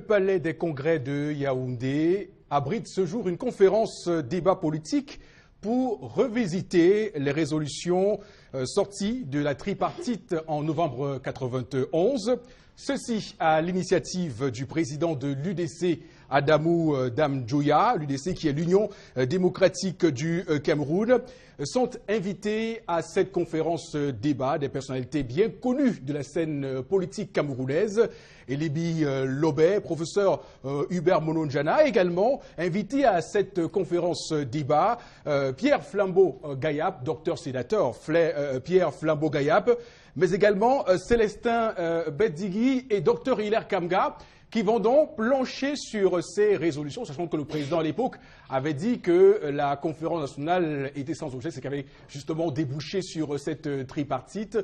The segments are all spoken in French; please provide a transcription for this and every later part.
palais des congrès de Yaoundé abrite ce jour une conférence débat politique pour revisiter les résolutions sorties de la tripartite en novembre 1991. Ceci à l'initiative du président de l'UDC, Adamou Dam-Djoya, l'UDC qui est l'Union démocratique du Cameroun. Sont invités à cette conférence débat des personnalités bien connues de la scène politique camerounaise. Elibi Lobé, professeur Hubert Mononjana, également invité à cette conférence débat. Pierre Flambeau-Gayap, docteur sénateur Pierre Flambeau-Gayap, mais également Célestin Beddigui et docteur Hilaire Kamga, qui vont donc plancher sur ces résolutions, sachant que le président à l'époque avait dit que la conférence nationale était sans objet, c'est qu'elle avait justement débouché sur cette tripartite,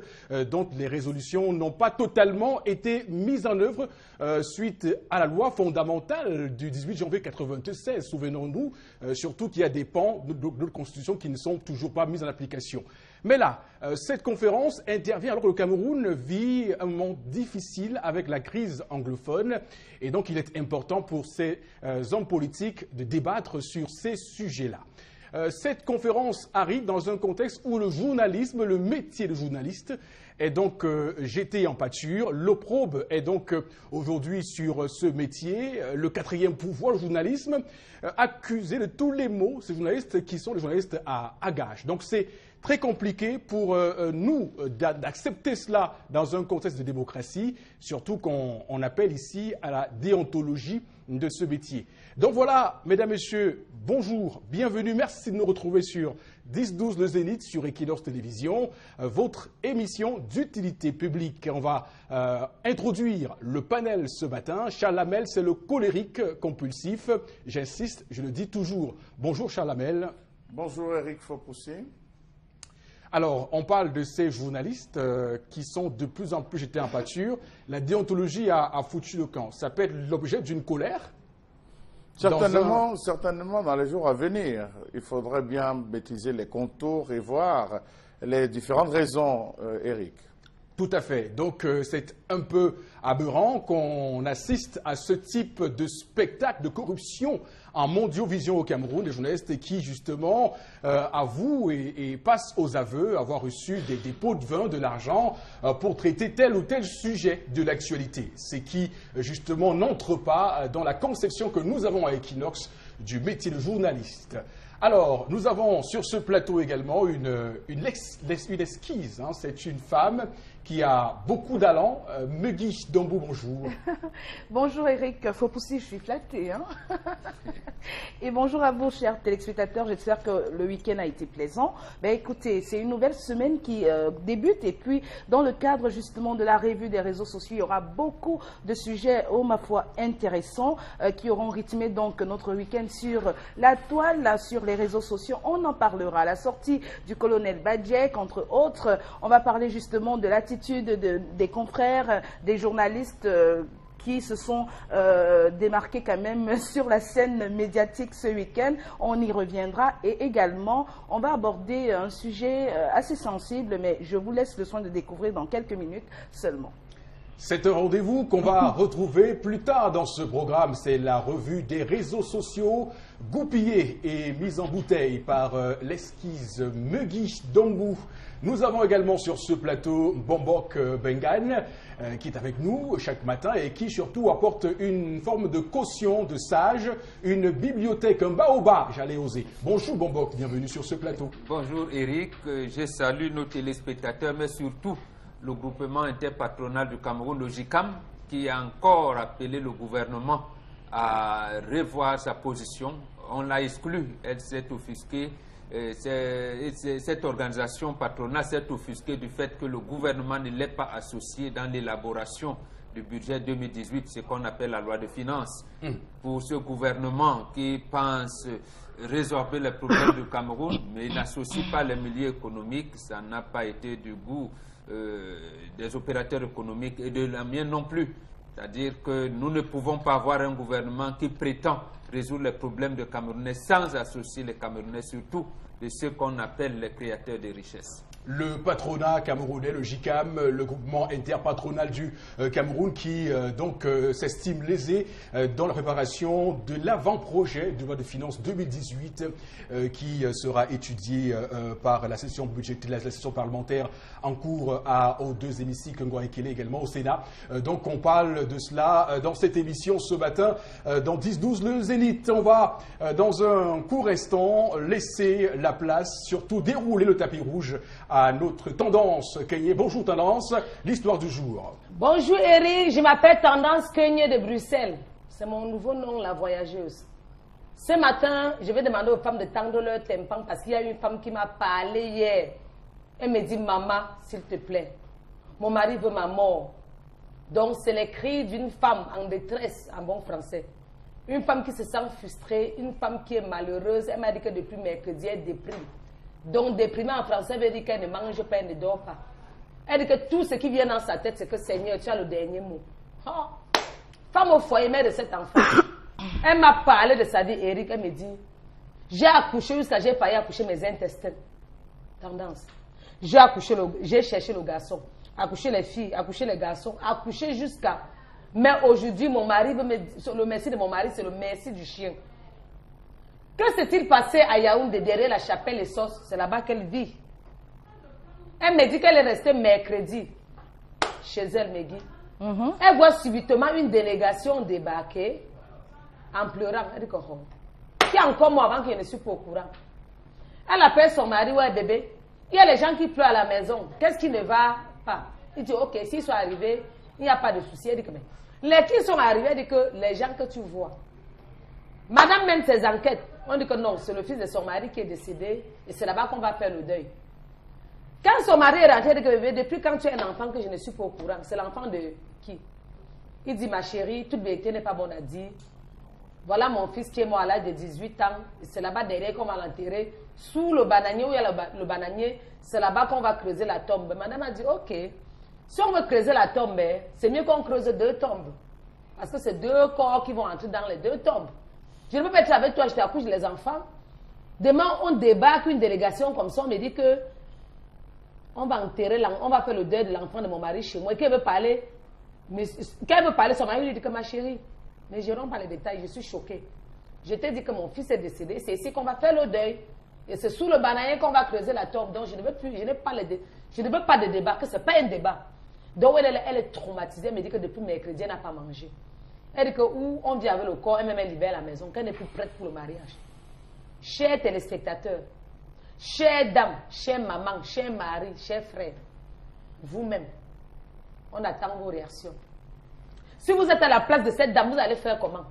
dont les résolutions n'ont pas totalement été mises en œuvre suite à la loi fondamentale du 18 janvier 1996. Souvenons-nous, surtout qu'il y a des pans de notre Constitution qui ne sont toujours pas mis en application. Mais là, cette conférence intervient alors que le Cameroun vit un moment difficile avec la crise anglophone. Et donc, il est important pour ces hommes politiques de débattre sur ces sujets-là. Cette conférence arrive dans un contexte où le journalisme, le métier de journaliste, est donc jeté en pâture. L'opprobre est donc aujourd'hui sur ce métier. Le quatrième pouvoir, le journalisme, accusé de tous les maux, ces journalistes qui sont les journalistes à gages. Donc c'est très compliqué pour nous d'accepter cela dans un contexte de démocratie, surtout qu'on appelle ici à la déontologie de ce métier. Donc voilà, mesdames, messieurs, bonjour, bienvenue, merci de nous retrouver sur 10-12 Le Zénith, sur Equinox Télévision, votre émission d'utilité publique. On va introduire le panel ce matin. Charles Hamel, c'est le colérique compulsif, j'insiste, je le dis toujours. Bonjour Charles Hamel. Bonjour Eric Fopoussi. Alors, on parle de ces journalistes qui sont de plus en plus jetés en pâture. La déontologie a foutu le camp. Ça peut être l'objet d'une colère? Certainement dans les jours à venir. Il faudrait bien bêtiser les contours et voir les différentes raisons, Eric. Tout à fait. Donc, c'est un peu aberrant qu'on assiste à ce type de spectacle de corruption en mondiovision au Cameroun, des journalistes qui, justement, avouent et passent aux aveux avoir reçu des pots de vin, de l'argent, pour traiter tel ou tel sujet de l'actualité. C'est qui, justement, n'entre pas dans la conception que nous avons à Equinox du métier de journaliste. Alors, nous avons sur ce plateau également une esquisse. Hein. C'est une femme qui a beaucoup d'allant. Megui Dombou, bonjour. Bonjour Eric Fopoussi, je suis flattée. Hein. Et bonjour à vous, chers téléspectateurs. J'espère que le week-end a été plaisant. Ben, écoutez, c'est une nouvelle semaine qui débute. Et puis, dans le cadre justement de la revue des réseaux sociaux, il y aura beaucoup de sujets, ma foi, intéressants qui auront rythmé donc notre week-end sur la toile, là, sur les réseaux sociaux. On en parlera. À la sortie du colonel Badjek, entre autres, on va parler justement de l'attitude des confrères, des journalistes qui se sont démarqués quand même sur la scène médiatique ce week-end. On y reviendra et également, on va aborder un sujet assez sensible, mais je vous laisse le soin de découvrir dans quelques minutes seulement. C'est un rendez-vous qu'on va retrouver plus tard dans ce programme. C'est la revue des réseaux sociaux, goupillée et mise en bouteille par l'esquisse Megui Dombou. Nous avons également sur ce plateau Bombok Bengan, qui est avec nous chaque matin et qui surtout apporte une forme de caution, de sage, une bibliothèque, un baobab, j'allais oser. Bonjour Bombok, bienvenue sur ce plateau. Bonjour Eric, je salue nos téléspectateurs, mais surtout le groupement interpatronal du Cameroun, le GICAM, qui a encore appelé le gouvernement à revoir sa position. On l'a exclu, elle s'est offusquée. Cette organisation patronale s'est offusquée du fait que le gouvernement ne l'ait pas associé dans l'élaboration du budget 2018, ce qu'on appelle la loi de finances. Pour ce gouvernement qui pense résorber les problèmes du Cameroun, mais n'associe pas les milieux économiques, ça n'a pas été du goût des opérateurs économiques et de la mienne non plus. C'est-à-dire que nous ne pouvons pas avoir un gouvernement qui prétend résoudre les problèmes des Camerounais sans associer les Camerounais, surtout de ceux qu'on appelle les créateurs de richesses. Le patronat camerounais, le JICAM, le groupement interpatronal du Cameroun qui s'estime lésé dans la préparation de l'avant-projet de loi de finances 2018 qui sera étudié par la session budgétaire, la session parlementaire en cours aux deux hémicycles, Ngouarekele également au Sénat. Donc on parle de cela dans cette émission ce matin dans 10-12 le Zénith. On va dans un court instant laisser la place, surtout dérouler le tapis rouge à notre Tendance Kenyé. Bonjour Tendance, l'histoire du jour. Bonjour Eric, je m'appelle Tendance Kenyé de Bruxelles. C'est mon nouveau nom, la voyageuse. Ce matin, je vais demander aux femmes de tendre leur tympan parce qu'il y a une femme qui m'a parlé hier. Elle me dit, maman, s'il te plaît, mon mari veut ma mort. Donc c'est les cris d'une femme en détresse, en bon français. Une femme qui se sent frustrée, une femme qui est malheureuse. Elle m'a dit que depuis mercredi, elle déprime. Donc déprimée en français veut dire qu'elle ne mange pas, elle ne dort pas. Elle dit que tout ce qui vient dans sa tête, c'est que Seigneur, tu as le dernier mot. Oh. Femme au foyer, mère de cet enfant. Elle m'a parlé de sa vie, Eric. Elle me dit, j'ai accouché jusqu'à j'ai failli accoucher mes intestins. Tendance. J'ai cherché le garçon, accouché les filles, accouché les garçons, accouché jusqu'à... Mais aujourd'hui, mon mari veut me... Le merci de mon mari, c'est le merci du chien. Que s'est-il passé à Yaoundé, derrière la chapelle et sauce? C'est là-bas qu'elle vit. Elle me dit qu'elle est restée mercredi chez elle, Megui. Elle voit subitement une délégation débarquer en pleurant. Elle dit que qui est encore moi avant que je ne suis pas au courant. Elle appelle son mari, ouais bébé. Il y a les gens qui pleurent à la maison. Qu'est-ce qui ne va pas? Il dit, ok, s'ils sont arrivés, il n'y a pas de souci. Elle dit que mais les qui sont arrivés, elle dit que les gens que tu vois. Madame mène ses enquêtes. On dit que non, c'est le fils de son mari qui est décédé et c'est là-bas qu'on va faire le deuil. Quand son mari est rentré, il dit que bébé, depuis quand tu es un enfant que je ne suis pas au courant, c'est l'enfant de qui? Il dit, ma chérie, toute vérité n'est pas bonne à dire. Voilà mon fils qui est mort à l'âge de 18 ans. C'est là-bas derrière qu'on va l'enterrer. Sous le bananier, où il y a le bananier, c'est là-bas qu'on va creuser la tombe. Madame a dit, ok, si on veut creuser la tombe, c'est mieux qu'on creuse 2 tombes. Parce que c'est 2 corps qui vont entrer dans les 2 tombes. Je ne peux pas être avec toi, je t'accouche les enfants. Demain, on débarque une délégation comme ça, on me dit que on va enterrer, on va faire le deuil de l'enfant de mon mari chez moi. Et qu'elle veut parler, son mari lui dit que ma chérie, mais je n'aurons pas les détails, je suis choquée. Je t'ai dit que mon fils est décédé, c'est ici qu'on va faire le deuil. Et c'est sous le bananier qu'on va creuser la tombe. Donc je ne veux pas de débat, que ce n'est pas un débat. Donc elle est traumatisée, elle me dit que depuis mercredi, elle n'a pas mangé. Elle dit que où on vient avec le corps, elle-même elle libère à la maison, qu'elle n'est plus prête pour le mariage. Chers téléspectateurs, chères dames, chères mamans, chers maris, chers frères, vous-même, on attend vos réactions. Si vous êtes à la place de cette dame, vous allez faire comment?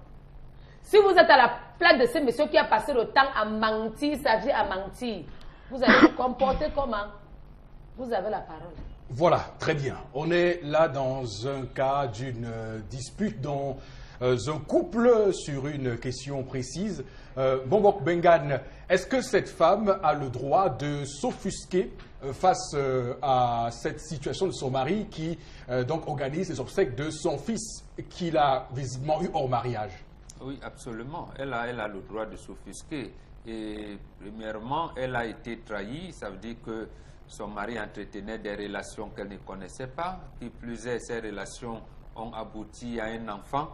Si vous êtes à la place de ce monsieur qui a passé le temps à mentir, sa vie à mentir, vous allez vous comporter comment? Vous avez la parole. Voilà, très bien. On est là dans un cas d'une dispute dans un couple sur une question précise. Bombok Bengan, est-ce que cette femme a le droit de s'offusquer face à cette situation de son mari qui donc organise les obsèques de son fils qu'il a visiblement eu hors mariage? Oui, absolument. Elle a le droit de s'offusquer. Et premièrement, elle a été trahie. Ça veut dire que son mari entretenait des relations qu'elle ne connaissait pas. Qui plus est, ces relations ont abouti à un enfant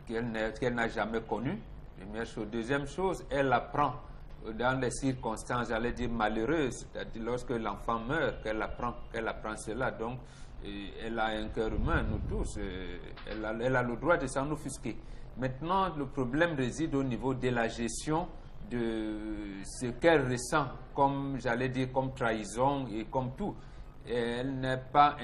qu'elle n'a jamais connu. Première chose. Deuxième chose, elle apprend dans les circonstances, j'allais dire malheureuses, c'est-à-dire lorsque l'enfant meurt, qu'elle apprend cela. Donc, elle a un cœur humain, nous tous. Elle a le droit de s'en offusquer. Maintenant, le problème réside au niveau de la gestion de ce qu'elle ressent comme, j'allais dire, comme trahison et comme tout. Elle n'a pas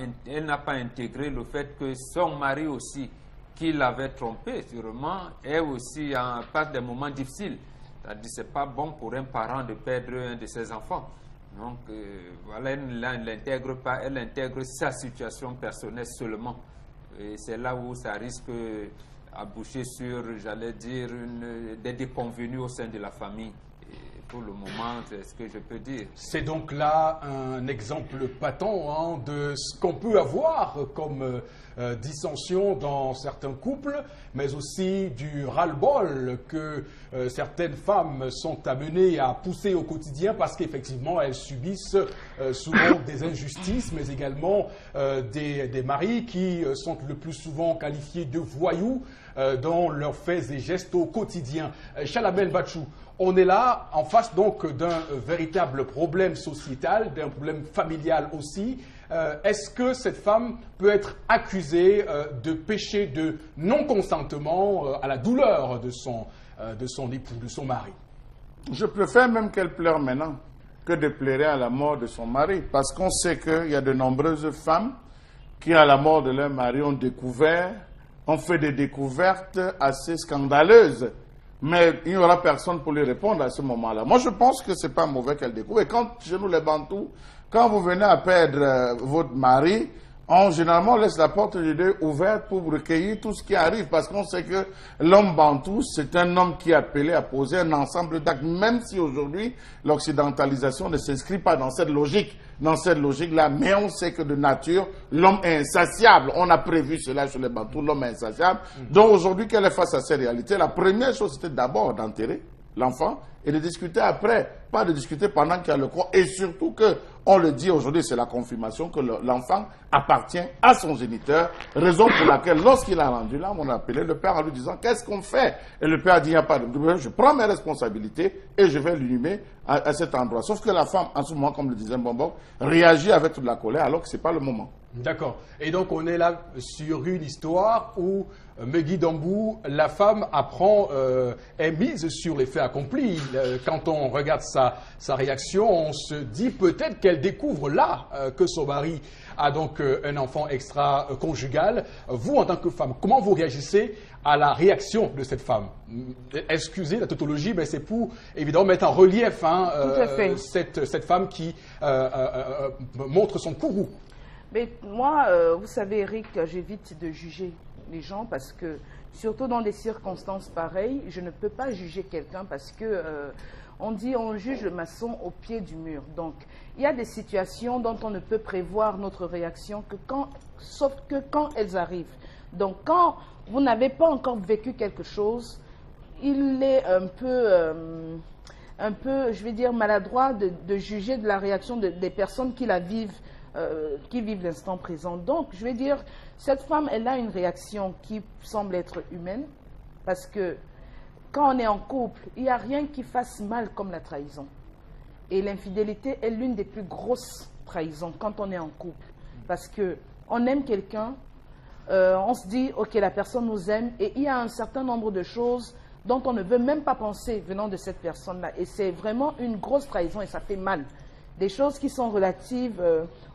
intégré le fait que son mari aussi, qui l'avait trompée, sûrement, est aussi en passe des moments difficiles. C'est-à-dire que ce n'est pas bon pour un parent de perdre un de ses enfants. Donc, voilà, elle n'intègre pas, elle intègre sa situation personnelle seulement. Et c'est là où ça risque à boucher sur, j'allais dire, des déconvenus au sein de la famille. Il pour le moment, c'est ce que je peux dire. C'est donc là un exemple patent de ce qu'on peut avoir comme dissension dans certains couples, mais aussi du ras-le-bol que certaines femmes sont amenées à pousser au quotidien parce qu'effectivement elles subissent souvent des injustices, mais également des maris qui sont le plus souvent qualifiés de voyous dans leurs faits et gestes au quotidien. Chalabel Bachou, on est là en face donc d'un véritable problème sociétal, d'un problème familial aussi. Est-ce que cette femme peut être accusée de péché de non-consentement à la douleur de son époux, de son mari? Je préfère même qu'elle pleure maintenant que de pleurer à la mort de son mari, parce qu'on sait qu'il y a de nombreuses femmes qui, à la mort de leur mari, ont fait des découvertes assez scandaleuses. Mais il n'y aura personne pour lui répondre à ce moment-là. Moi, je pense que ce n'est pas mauvais qu'elle découvre. Et quand, chez nous, les Bantous, quand vous venez à perdre votre mari, généralement, on laisse la porte du deuil ouverte pour recueillir tout ce qui arrive. Parce qu'on sait que l'homme Bantou, c'est un homme qui est appelé à poser un ensemble d'actes. Même si aujourd'hui, l'occidentalisation ne s'inscrit pas dans cette logique. Là, mais on sait que de nature, l'homme est insatiable. On a prévu cela chez les Bantous, l'homme est insatiable. Donc aujourd'hui, qu'elle est face à ces réalités, la première chose, c'était d'abord d'enterrer l'enfant et de discuter après, pas de discuter pendant qu'il y a le corps. Et surtout que, on le dit aujourd'hui, c'est la confirmation que l'enfant appartient à son géniteur, raison pour laquelle, lorsqu'il a rendu l'âme, on a appelé le père en lui disant, qu'est-ce qu'on fait? Et le père a dit, il n'y a pas de problème, je prends mes responsabilités et je vais l'inhumer à cet endroit. Sauf que la femme, en ce moment, comme le disait Mbombo, réagit avec toute la colère alors que ce n'est pas le moment. D'accord. Et donc on est là sur une histoire où Megui Dambou, la femme est mise sur les faits accomplis. Quand on regarde sa réaction, on se dit peut-être qu'elle découvre là que son mari a donc un enfant extra-conjugal. Vous, en tant que femme, comment vous réagissez à la réaction de cette femme? Excusez la tautologie, mais c'est pour évidemment mettre en relief cette femme qui montre son courroux. Mais moi, vous savez, Eric, j'évite de juger les gens parce que, surtout dans des circonstances pareilles, je ne peux pas juger quelqu'un parce que on dit on juge le maçon au pied du mur. Donc, il y a des situations dont on ne peut prévoir notre réaction sauf que quand elles arrivent. Donc, quand vous n'avez pas encore vécu quelque chose, il est un peu, je vais dire, maladroit de juger de la réaction des personnes qui la vivent. Qui vivent l'instant présent. Donc, je vais dire, cette femme, elle a une réaction qui semble être humaine, parce que quand on est en couple, il n'y a rien qui fasse mal comme la trahison. Et l'infidélité est l'une des plus grosses trahisons quand on est en couple. Parce qu'on aime quelqu'un, on se dit, ok, la personne nous aime, et il y a un certain nombre de choses dont on ne veut même pas penser venant de cette personne-là. Et c'est vraiment une grosse trahison et ça fait mal. Des choses qui sont relatives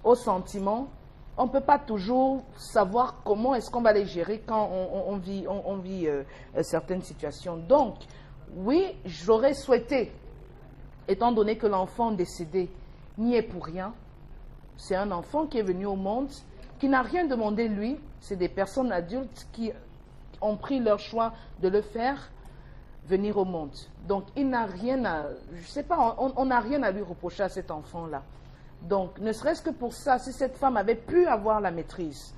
aux sentiments, on ne peut pas toujours savoir comment est-ce qu'on va les gérer quand on vit certaines situations. Donc, oui, j'aurais souhaité, étant donné que l'enfant décédé n'y est pour rien, c'est un enfant qui est venu au monde, qui n'a rien demandé lui, c'est des personnes adultes qui ont pris leur choix de le faire venir au monde. Donc, il n'a rien à... Je sais pas, on n'a rien à lui reprocher à cet enfant-là. Donc, ne serait-ce que pour ça, si cette femme avait pu avoir la maîtrise,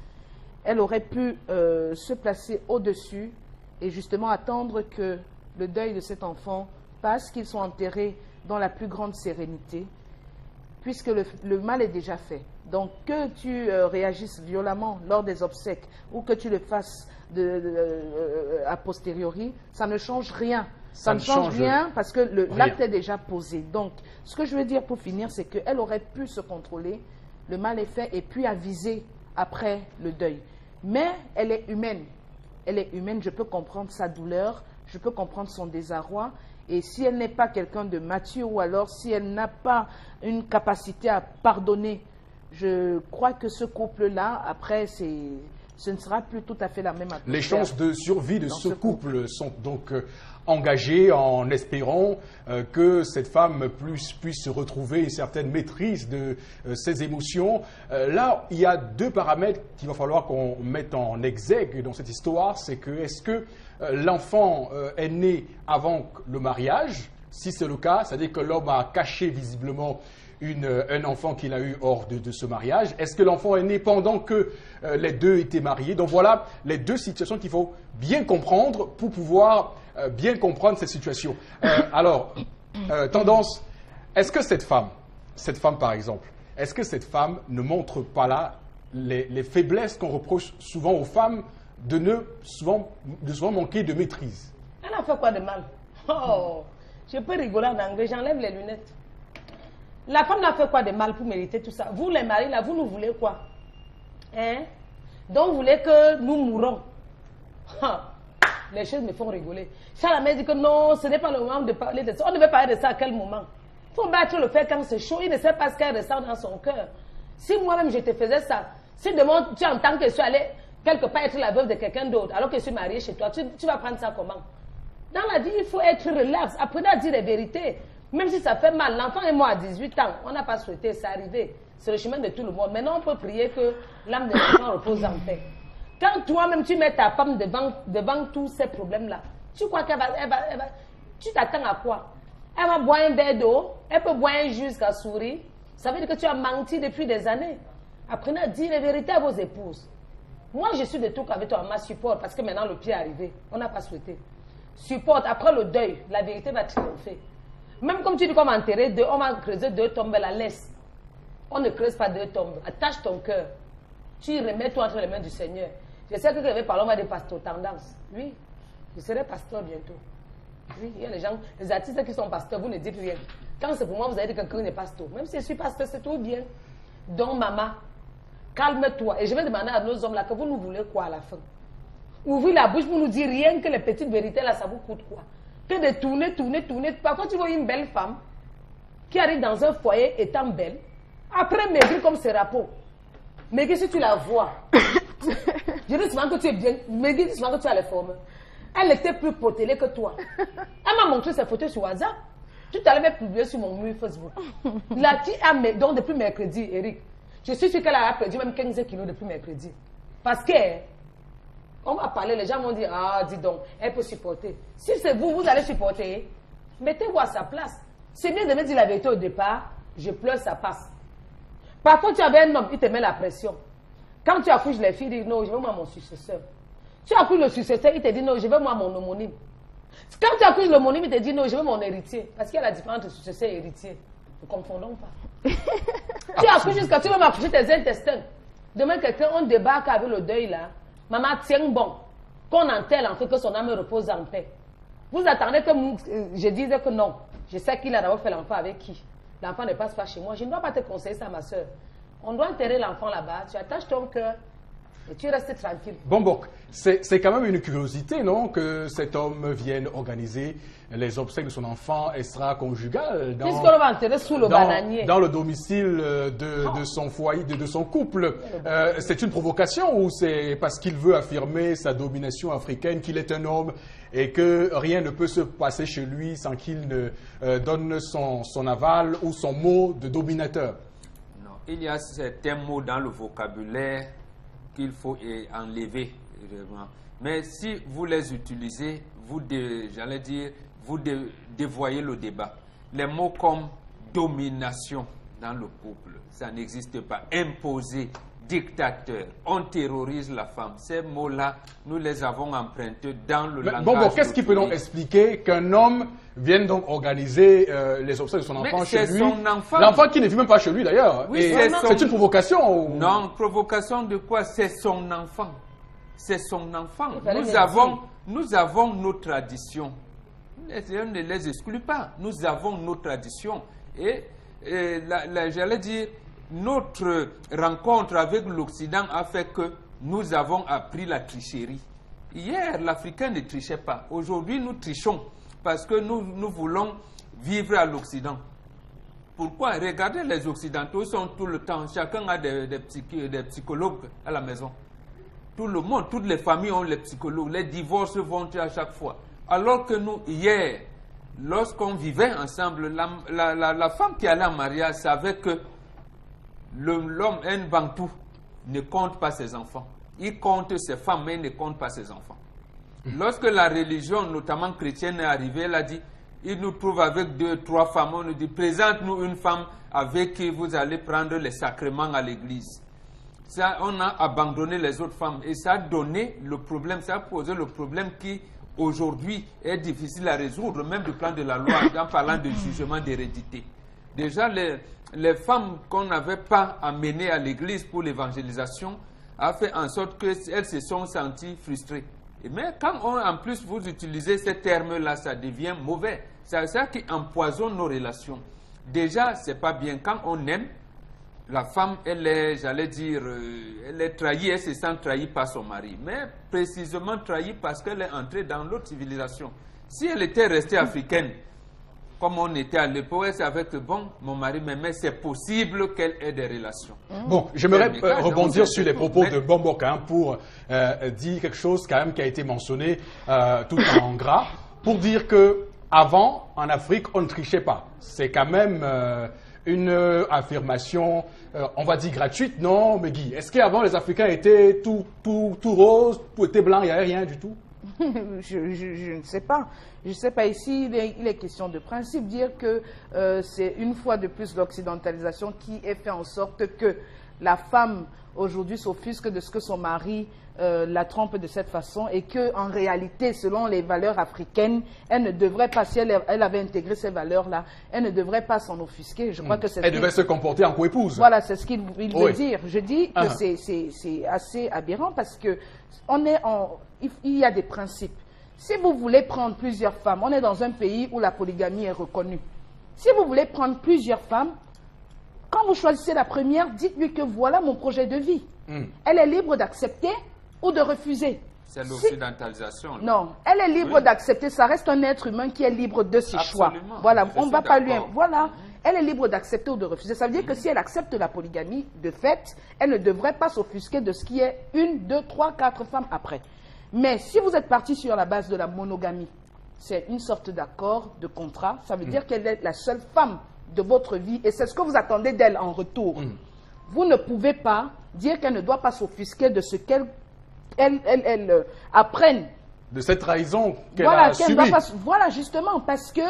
elle aurait pu se placer au-dessus et justement attendre que le deuil de cet enfant passe, qu'ils soient enterrés dans la plus grande sérénité, puisque le mal est déjà fait. Donc, que tu réagisses violemment lors des obsèques ou que tu le fasses a posteriori, ça ne change rien. Ça ne change rien parce que l'acte est déjà posé. Donc, ce que je veux dire pour finir, c'est qu'elle aurait pu se contrôler, le mal est fait, et puis aviser après le deuil. Mais elle est humaine. Elle est humaine, je peux comprendre sa douleur, je peux comprendre son désarroi. Et si elle n'est pas quelqu'un de mature ou alors si elle n'a pas une capacité à pardonner, je crois que ce couple-là, après, ce ne sera plus tout à fait la même atmosphère. Les chances de survie de ce couple sont donc engagées en espérant que cette femme puisse retrouver une certaine maîtrise de ses émotions. Là, il y a deux paramètres qu'il va falloir qu'on mette en exergue dans cette histoire. C'est que est-ce que l'enfant est né avant le mariage Si c'est le cas, c'est-à-dire que l'homme a caché visiblement un enfant qu'il a eu hors de ce mariage. Est-ce que l'enfant est né pendant que les deux étaient mariés? Donc voilà les deux situations qu'il faut bien comprendre pour pouvoir bien comprendre cette situation. Alors, Tendance, est-ce que cette femme par exemple, est-ce que cette femme ne montre pas là les faiblesses qu'on reproche souvent aux femmes de souvent manquer de maîtrise? Elle a fait quoi de mal? Oh, je peux rigoler en anglais, j'enlève les lunettes. La femme n'a fait quoi de mal pour mériter tout ça? Vous les maris là, vous nous voulez quoi? Hein? Donc vous voulez que nous mourons? Les choses me font rigoler. Charles m'a dit que non, ce n'est pas le moment de parler de ça. On devait parler de ça à quel moment? Il faut battre le fer quand c'est chaud. Il ne sait pas ce qu'elle ressent dans son cœur. Si moi-même je te faisais ça, si demain tu entends que je suis allée quelque part être la veuve de quelqu'un d'autre, alors que je suis mariée chez toi, tu vas prendre ça comment? Dans la vie, il faut être relax. Apprenez à dire les vérités. Même si ça fait mal, l'enfant et moi à 18 ans, on n'a pas souhaité, c'est arrivé. C'est le chemin de tout le monde. Maintenant, on peut prier que l'âme de l'enfant repose en paix. Quand toi-même, tu mets ta femme devant tous ces problèmes-là, tu crois qu'elle va... Tu t'attends à quoi? Elle va boire un verre d'eau, elle peut boire un jus jusqu'à sourire. Ça veut dire que tu as menti depuis des années. Apprenez à dire les vérités à vos épouses. Moi, je suis de tout avec toi, ma support, parce que maintenant le pied est arrivé. On n'a pas souhaité. Supporte, après le deuil, la vérité va triompher. Même comme tu dis qu'on va enterrer deux, on va creuser deux tombes, la laisse. On ne creuse pas deux tombes. Attache ton cœur. Tu remets toi entre les mains du Seigneur. Je sais que quand je vais parler, on va dire pasteur tendance. Oui, je serai pasteur bientôt. Oui, il y a les gens, les artistes qui sont pasteurs, vous ne dites rien. Quand c'est pour moi, vous allez dire que quelqu'un est pasteur. Même si je suis pasteur, c'est tout bien. Donc, maman, calme-toi. Et je vais demander à nos hommes là que vous nous voulez quoi à la fin? Ouvrez la bouche pour nous dire rien que les petites vérités là, ça vous coûte quoi? Que de tourner. Parfois, tu vois une belle femme qui arrive dans un foyer étant belle, après maigrir comme ses rapports. Maigrir si tu la vois. Je dis souvent que tu es bien, maigrir souvent que tu as les formes. Elle était plus protélée que toi. Elle m'a montré ses photos sur WhatsApp. Tout à l'heure, elle m'a publié sur mon mur Facebook. La fille a, donc depuis mercredi, Eric, je suis sûre qu'elle a perdu même 15 kilos depuis mercredi. Parce que, on va parler, les gens vont dire, ah, dis donc, elle peut supporter. Si c'est vous, vous allez supporter. Mettez-vous à sa place. C'est bien de me dire la vérité au départ, je pleure, ça passe. Parfois, tu avais un homme, il te met la pression. Quand tu accouches les filles, il dit, non, je veux moi mon successeur. Tu accouches le successeur, il te dit, non, je veux moi mon homonyme. Quand tu accouches l'homonyme, il te dit, non, je veux mon héritier. Parce qu'il y a la différence entre successeur et héritier. Ne confondons pas. Tu accouches jusqu'à tu veux m'accoucher tes intestins. Demain, quelqu'un, on débarque avec le deuil là. Maman, tiens bon. Qu'on enterre l'enfant, que son âme repose en paix. Vous attendez que je disais que non. Je sais qu'il a d'abord fait l'enfant avec qui. L'enfant ne passe pas chez moi. Je ne dois pas te conseiller ça, ma soeur. On doit enterrer l'enfant là-bas. Tu attaches ton cœur et tu restes tranquille. Bon, c'est quand même une curiosité, non, que cet homme vienne organiser les obsèques de son enfant extra-conjugal Puisqu'on va enterrer sous le bananier. Dans le domicile de son foyer, de son couple. C'est une provocation ou c'est parce qu'il veut affirmer sa domination africaine, qu'il est un homme et que rien ne peut se passer chez lui sans qu'il ne donne son aval ou son mot de dominateur? Non, il y a certains mots dans le vocabulaire qu'il faut enlever. Mais si vous les utilisez, j'allais dire, vous dévoyez le débat. Les mots comme domination dans le couple, ça n'existe pas. Imposer, dictateur, on terrorise la femme. Ces mots-là, nous les avons empruntés dans le langage. Bon, qu'est-ce qui peut donc expliquer qu'un homme vienne donc organiser les obsèques de son enfant chez lui? L'enfant qui ne vit même pas chez lui d'ailleurs. Oui, c'est une provocation ou... Non, provocation de quoi? C'est son enfant. C'est son enfant. Nous avons nos traditions. On ne les exclut pas. Nous avons nos traditions. Et j'allais dire, notre rencontre avec l'Occident a fait que nous avons appris la tricherie. Hier, l'Africain ne trichait pas. Aujourd'hui, nous trichons parce que nous voulons vivre à l'Occident. Pourquoi? Regardez, les Occidentaux sont tout le temps, chacun a des psychologues à la maison. Tout le monde, toutes les familles ont les psychologues. Les divorces vont à chaque fois. Alors que nous, hier, lorsqu'on vivait ensemble, la femme qui allait en mariage savait que l'homme, un bantou, ne compte pas ses enfants. Il compte ses femmes, mais il ne compte pas ses enfants. Lorsque la religion, notamment chrétienne, est arrivée, elle a dit, il nous trouve avec 2, 3 femmes. On nous dit, présente-nous une femme avec qui vous allez prendre les sacrements à l'église. Ça, on a abandonné les autres femmes et ça a donné le problème, ça a posé le problème qui aujourd'hui est difficile à résoudre, même du plan de la loi, en parlant de jugement d'hérédité. Déjà, les femmes qu'on n'avait pas amenées à l'église pour l'évangélisation a fait en sorte qu'elles se sont senties frustrées. Mais quand en plus vous utilisez ces termes-là, ça devient mauvais. C'est ça qui empoisonne nos relations. Déjà, c'est pas bien. Quand on aime, la femme, elle est, j'allais dire, elle est trahie, elle se sent trahie par son mari. Mais précisément trahie parce qu'elle est entrée dans l'autre civilisation. Si elle était restée africaine, comme on était à l'époque, elle savait que bon, mon mari m'aimait, mais c'est possible qu'elle ait des relations. Bon, j'aimerais rebondir sur les propos de Bomboka pour dire quelque chose quand même qui a été mentionné tout en gras, pour dire que avant, en Afrique, on ne trichait pas. C'est quand même une affirmation, on va dire gratuite, non, mais Guy, est-ce qu'avant les Africains étaient tout rose, tout était blanc, il n'y avait rien du tout? Je ne sais pas. Je ne sais pas. Ici, il est question de principe. Dire que c'est une fois de plus l'occidentalisation qui est fait en sorte que la femme aujourd'hui s'offusque de ce que son mari la trompe de cette façon et qu'en réalité, selon les valeurs africaines, elle ne devrait pas, si elle avait intégré ces valeurs-là, elle ne devrait pas s'en offusquer. Je crois que c'est elle devrait se comporter en coépouse. Voilà, c'est ce qu'il veut dire. Je dis que c'est assez aberrant parce que il y a des principes. Si vous voulez prendre plusieurs femmes, on est dans un pays où la polygamie est reconnue. Si vous voulez prendre plusieurs femmes, quand vous choisissez la première, dites-lui que voilà mon projet de vie. Elle est libre d'accepter ou de refuser. C'est l'occidentalisation. Non, elle est libre d'accepter. Ça reste un être humain qui est libre de ses choix. Voilà, on ne va pas lui... Voilà, elle est libre d'accepter ou de refuser. Ça veut dire que si elle accepte la polygamie, de fait, elle ne devrait pas s'offusquer de ce qui est 1, 2, 3, 4 femmes après. Mais si vous êtes parti sur la base de la monogamie, c'est une sorte d'accord, de contrat. Ça veut dire qu'elle est la seule femme de votre vie et c'est ce que vous attendez d'elle en retour. Vous ne pouvez pas dire qu'elle ne doit pas s'offusquer de ce qu'elle apprenne. De cette trahison qu'elle a subie. Voilà, justement, parce que,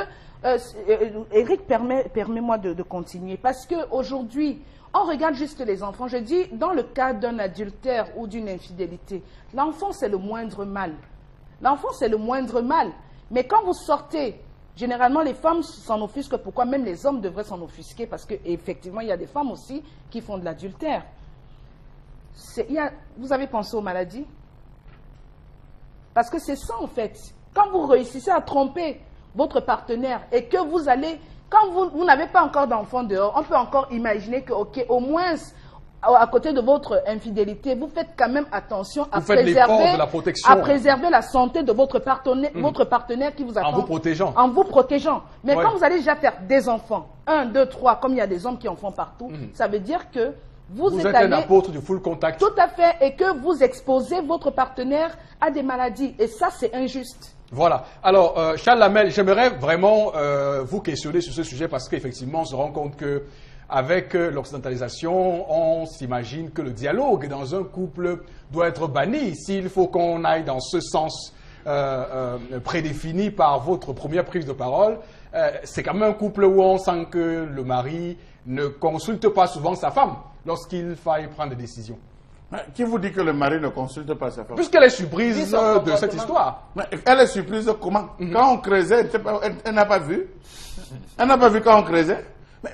Eric, permets-moi de continuer, parce qu'aujourd'hui, on regarde juste les enfants. Je dis, dans le cas d'un adultère ou d'une infidélité, l'enfant, c'est le moindre mal. L'enfant, c'est le moindre mal. Mais quand vous sortez, généralement, les femmes s'en offusquent. Pourquoi même les hommes devraient s'en offusquer? Parce qu'effectivement, il y a des femmes aussi qui font de l'adultère. Vous avez pensé aux maladies? Parce que c'est ça, en fait. Quand vous réussissez à tromper votre partenaire et que vous allez... Quand vous n'avez pas encore d'enfant dehors, on peut encore imaginer que, ok, au moins, à côté de votre infidélité, vous faites quand même attention à préserver la santé de votre partenaire qui vous attend. En vous protégeant. En vous protégeant. Mais quand vous allez déjà faire des enfants, 1, 2, 3, comme il y a des hommes qui en font partout, ça veut dire que vous êtes un apôtre du full contact. Tout à fait. Et que vous exposez votre partenaire à des maladies. Et ça, c'est injuste. Voilà. Alors, Charles Lamel, j'aimerais vraiment vous questionner sur ce sujet parce qu'effectivement, on se rend compte que avec l'occidentalisation, on s'imagine que le dialogue dans un couple doit être banni. S'il faut qu'on aille dans ce sens prédéfini par votre première prise de parole, c'est quand même un couple où on sent que le mari ne consulte pas souvent sa femme lorsqu'il faille prendre des décisions. Qui vous dit que le mari ne consulte pas sa femme? Puisqu'elle est surprise de cette histoire. Mais elle est surprise comment? Quand on creusait, elle n'a pas vu. Elle n'a pas vu quand on creusait. Mais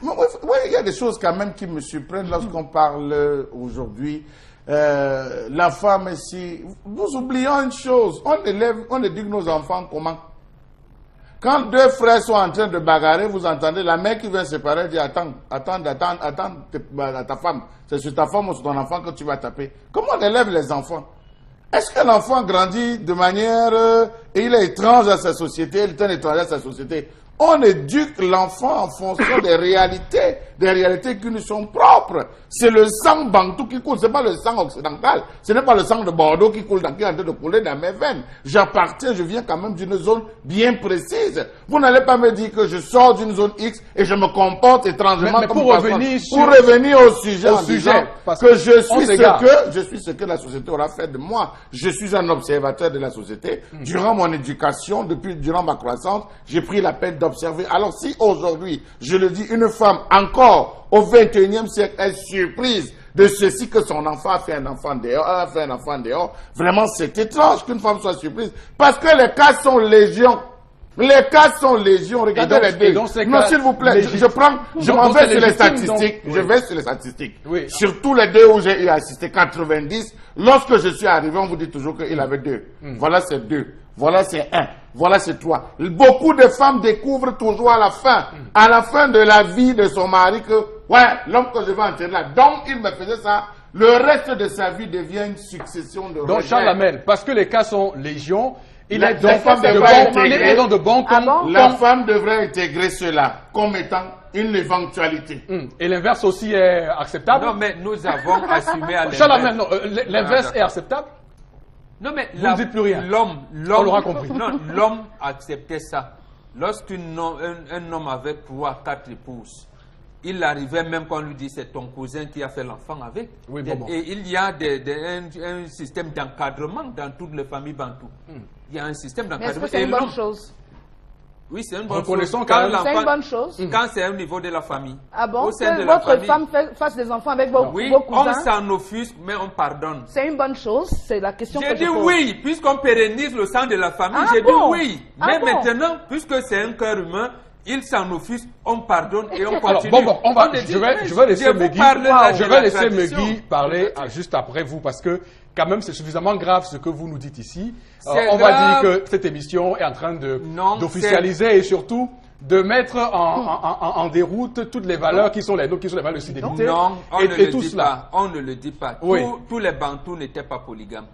il y a des choses quand même qui me surprennent lorsqu'on parle aujourd'hui. La femme ici, nous oublions une chose. On éduque nos enfants comment? Quand deux frères sont en train de bagarrer, vous entendez la mère qui vient se séparer et dit attends ta femme. C'est sur ta femme ou sur ton enfant que tu vas taper. Comment on élève les enfants? Est-ce que l'enfant grandit de manière... et il est étrange à sa société, il est un étranger à sa société. On éduque l'enfant en fonction des réalités qui nous sont propres. propre. C'est le sang bantou qui coule, c'est pas le sang occidental. Ce n'est pas le sang de Bordeaux qui coule, qui est en train de couler dans mes veines. Je viens quand même d'une zone bien précise. Vous n'allez pas me dire que je sors d'une zone X et je me comporte étrangement mais comme pour revenir au sujet, parce que je suis ce que la société aura fait de moi. Je suis un observateur de la société. Durant mon éducation, durant ma croissance, j'ai pris la peine d'observer. Alors si aujourd'hui, je le dis, une femme encore au 21e siècle est surprise de ceci que son enfant a fait un enfant dehors, vraiment c'est étrange qu'une femme soit surprise. Parce que les cas sont légion. Les cas sont légion. Regardez les deux. Non, s'il vous plaît, je m'en vais sur les statistiques. Je vais sur les statistiques. Oui. Sur tous les deux où j'ai eu assisté, 90, lorsque je suis arrivé, on vous dit toujours qu'il avait 2. Voilà, c'est 2. Voilà, c'est 1. Voilà, c'est 3. Beaucoup de femmes découvrent toujours à la fin de la vie de son mari que, ouais, l'homme que je vais enterrer là, donc il me faisait ça. Le reste de sa vie devient une succession de Donc, Charles Lamel, parce que les cas sont légion, la femme devrait intégrer cela comme étant une éventualité. Et l'inverse aussi est acceptable? Non, mais nous avons assumé à l'inverse. Charles Lamel, non, l'inverse est acceptable? Non, mais vous ne dites plus rien. On l'aura compris. Non, l'homme acceptait ça. Lorsqu'un homme avait 3, 4 épouses, il arrivait même qu'on lui dit c'est ton cousin qui a fait l'enfant avec. Oui, bon. Et il y a un système d'encadrement dans toutes les familles bantoues. Il y a un système d'encadrement. Mais est-ce que c'est une bonne chose? Oui, c'est une bonne chose. Reconnaissons c'est une bonne chose. Quand c'est au niveau de la famille. Ah bon? Au sein que de la votre famille. femme fasse des enfants avec vos cousins? On s'en offusque, mais on pardonne. C'est une bonne chose, c'est la question que je pose. J'ai dit oui, puisqu'on pérennise le sang de la famille, j'ai dit oui. Mais maintenant, puisque c'est un cœur humain, il s'en offusque, on pardonne et on continue. Alors, je vais laisser Megui parler juste après vous, parce que quand même c'est suffisamment grave ce que vous nous dites ici. On va dire que cette émission est en train d'officialiser et surtout de mettre en déroute toutes les valeurs qui sont les nôtres, qui sont les valeurs de fidélité. Non, on ne le dit pas. Oui. Tous les Bantous n'étaient pas polygames.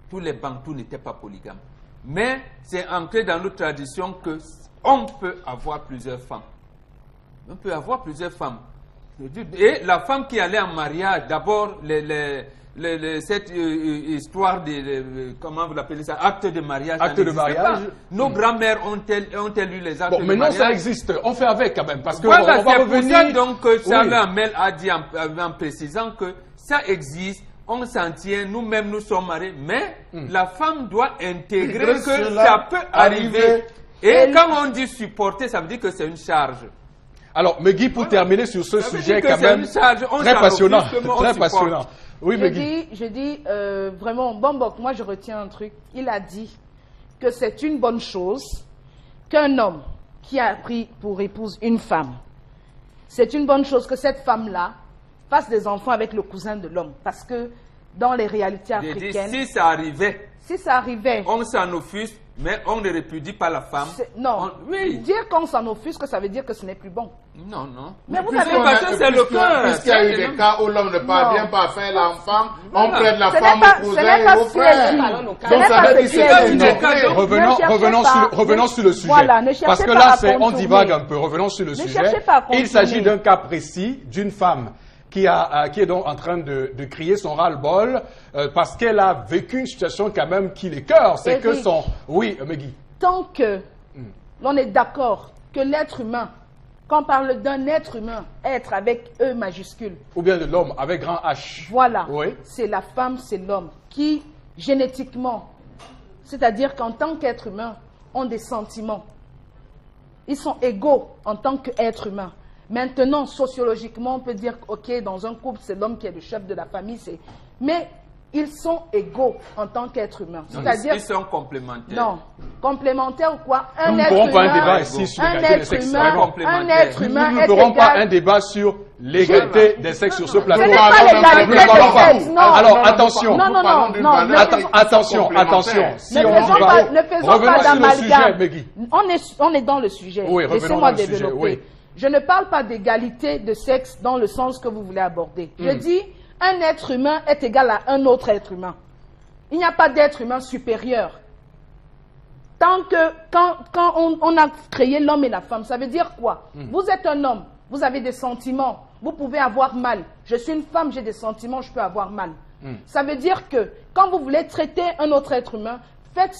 Tous les Bantous n'étaient pas polygames. Mais c'est ancré dans notre tradition que on peut avoir plusieurs femmes. On peut avoir plusieurs femmes. Et la femme qui allait en mariage, d'abord, cette histoire de, comment vous l'appelez ça, acte de mariage. Acte de mariage. Nos grands-mères ont-elles lu les actes de mariage? Maintenant, ça existe. On fait avec quand même. Parce que voilà, on va revenir. Donc, Charles Lamel a dit en précisant que ça existe. On s'en tient, nous-mêmes nous sommes mariés, mais la femme doit intégrer que ça peut arriver. Et quand on dit supporter, ça veut dire que c'est une charge. Alors, Megui, pour terminer sur ce sujet quand même très passionnant. Très passionnant. Oui, Megui. Je dis vraiment, Bambok, moi je retiens un truc. Il a dit que c'est une bonne chose qu'un homme qui a pris pour épouse une femme, c'est une bonne chose que cette femme-là fasse des enfants avec le cousin de l'homme. Parce que dans les réalités africaines... Si ça arrivait, on s'en offusque, mais on ne répudie pas la femme. Non. Dire qu'on s'en offusque, ça veut dire que ce n'est plus bon. Non, non. Mais vous savez, c'est le cœur. Puisqu'il y a eu des cas où l'homme ne parvient pas à faire l'enfant, on prête la femme au cousin et au frère. Donc ça veut dire que revenons sur le sujet. Voilà, parce que là, on divague un peu. Revenons sur le sujet. Il s'agit d'un cas précis d'une femme qui est donc en train de crier son ras-le-bol parce qu'elle a vécu une situation quand même qui l'écœure. C'est que son... Oui, Megui. Tant que l'on est d'accord que l'être humain, quand on parle d'un être humain, être avec E majuscule. Ou bien de l'homme avec grand H. Voilà. Oui. C'est la femme, c'est l'homme qui, génétiquement, c'est-à-dire qu'en tant qu'être humain, ont des sentiments. Ils sont égaux en tant qu'être humain. Maintenant, sociologiquement, on peut dire ok, dans un couple, c'est l'homme qui est le chef de la famille. Mais ils sont égaux en tant qu'être humain. C'est-à-dire ils sont complémentaires. Non. Complémentaires ou quoi? Nous ne ferons pas un débat ici sur l'égalité des sexes. Un être humain nous ne ferons pas un débat sur l'égalité des sexes sur ce plateau. Ce n'est pas l'égalité des sexes, non. Alors, attention. Non. Attention. Si on ne faisons pas d'amalgame. Megui. On est dans le sujet. Oui, laissez-moi développer. Sujet, oui. Je ne parle pas d'égalité de sexe dans le sens que vous voulez aborder. Je dis, un être humain est égal à un autre être humain. Il n'y a pas d'être humain supérieur. Tant que, quand on a créé l'homme et la femme, ça veut dire quoi? Vous êtes un homme, vous avez des sentiments, vous pouvez avoir mal. Je suis une femme, j'ai des sentiments, je peux avoir mal. Ça veut dire que quand vous voulez traiter un autre être humain, faites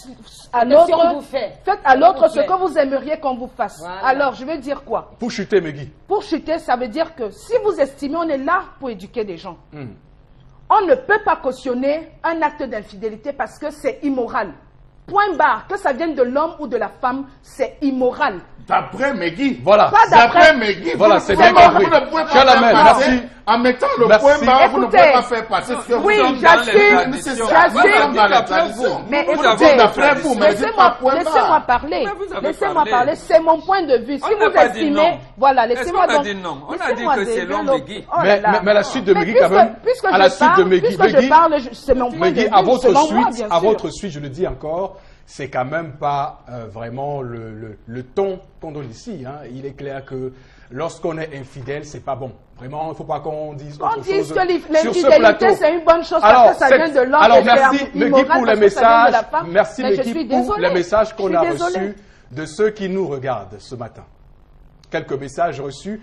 à l'autre ce que vous aimeriez qu'on vous fasse. Voilà. Alors, je veux dire quoi? Pour chuter, Megui. Pour chuter, ça veut dire que si vous estimez, on est là pour éduquer des gens. On ne peut pas cautionner un acte d'infidélité parce que c'est immoral. Point barre, que ça vienne de l'homme ou de la femme, c'est immoral. D'après Megui. Voilà. Pas D'après Megui. Voilà, c'est bien compris. Merci. Merci. En mettant le Merci. point barre, vous ne Écoutez, pouvez pas faire passer ce que vous oui, dites. j'assume, C'est j'assume. ça, vous êtes dans la tradition. Mais Vous écoutez, avez d'après vous, mais dites pas point laissez-moi barre. parler. Mais vous avez Laissez-moi parlé. parler. C'est mon point de vue. Si On n'a vous pas dit estimez, non. voilà, Est-ce laissez-moi qu'on a donc. dit non? On a laissez-moi dit que c'est développer. l'homme Megui. Oh là là. Mais la suite de Mais Megui, quand même, puisque à la suite de Megui, puisque je parle, c'est mon point de Megui, vue. à votre selon moi, suite, bien à sûr. votre suite, je le dis encore, c'est quand même pas vraiment le ton qu'on donne ici. Hein. Il est clair que lorsqu'on est infidèle, c'est pas bon. Vraiment, il ne faut pas qu'on dise autre On dit chose que sur ce plateau. l'infidélité, c'est une bonne chose Alors, parce que ça vient de l'homme. alors et c'est merci Megui immoral pour les parce que ça vient de messages. la femme. Merci Mais je Megui suis pour désolée. les messages qu'on Je a suis désolée. reçus de ceux qui nous regardent ce matin. Quelques messages reçus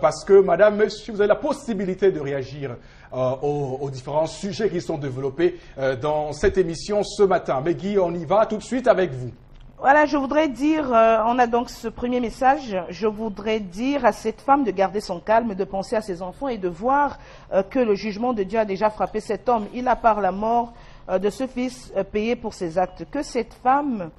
parce que, madame, monsieur, vous avez la possibilité de réagir aux différents sujets qui sont développés dans cette émission ce matin. Megui, on y va tout de suite avec vous. Voilà, je voudrais dire, on a donc ce premier message, je voudrais dire à cette femme de garder son calme, de penser à ses enfants et de voir que le jugement de Dieu a déjà frappé cet homme. Il a par la mort de ce fils payé pour ses actes. Que cette femme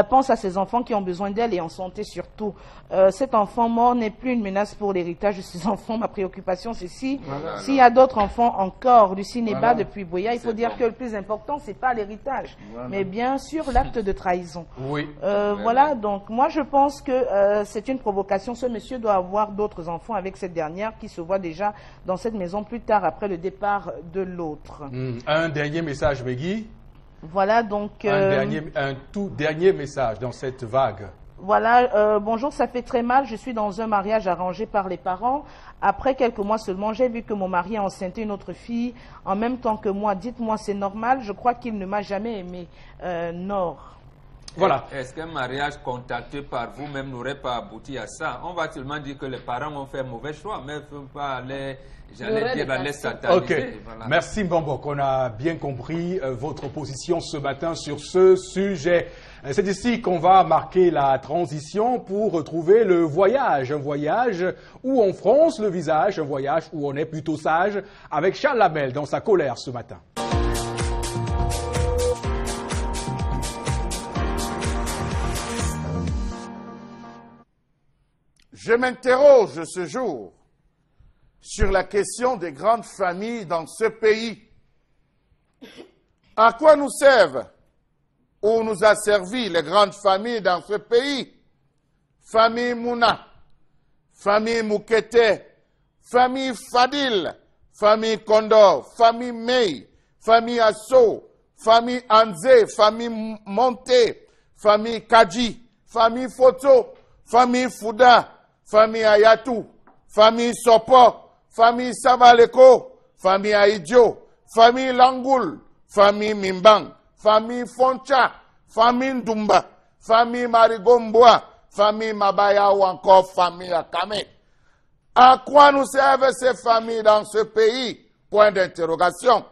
pense à ses enfants qui ont besoin d'elle et en santé surtout. Cet enfant mort n'est plus une menace pour l'héritage de ses enfants. Ma préoccupation, c'est s'il y a d'autres enfants encore. Lucie Neba depuis Boya, il faut dire que le plus important, c'est pas l'héritage, mais bien sûr l'acte de trahison. Oui. Voilà, donc moi je pense que c'est une provocation. Ce monsieur doit avoir d'autres enfants avec cette dernière qui se voit déjà dans cette maison plus tard après le départ de l'autre. Un dernier message, Megui. Voilà donc... Un tout dernier message dans cette vague. Voilà, bonjour, ça fait très mal. Je suis dans un mariage arrangé par les parents. Après quelques mois seulement, j'ai vu que mon mari a enceinté une autre fille en même temps que moi. Dites-moi, c'est normal? Je crois qu'il ne m'a jamais aimé. Nord. Voilà. Est-ce qu'un mariage contacté par vous-même n'aurait pas abouti à ça? On va seulement dire que les parents ont fait un mauvais choix, mais il ne faut pas aller, j'allais dire, aller sataniser. Ok, voilà. Merci Mbambok. On a bien compris votre position ce matin sur ce sujet. C'est ici qu'on va marquer la transition pour retrouver le voyage. Un voyage où on fronce le visage, un voyage où on est plutôt sage, avec Charles Lamel dans sa colère ce matin. Je m'interroge ce jour sur la question des grandes familles dans ce pays. À quoi nous servent ou nous a servi les grandes familles dans ce pays? Famille Mouna, famille Moukete, famille Fadil, famille Condor, famille Mei, famille Asso, famille Anze, famille Monté, famille Kadji, famille Foto, famille Fouda, famille Ayatou, famille Sopo, famille Savaleko, famille Aïdjo, famille Langoul, famille Mimbang, famille Foncha, famille Ndumba, famille Marigomboa, famille Mabaya ou encore famille Akame. À quoi nous servent ces familles dans ce pays? Point d'interrogation.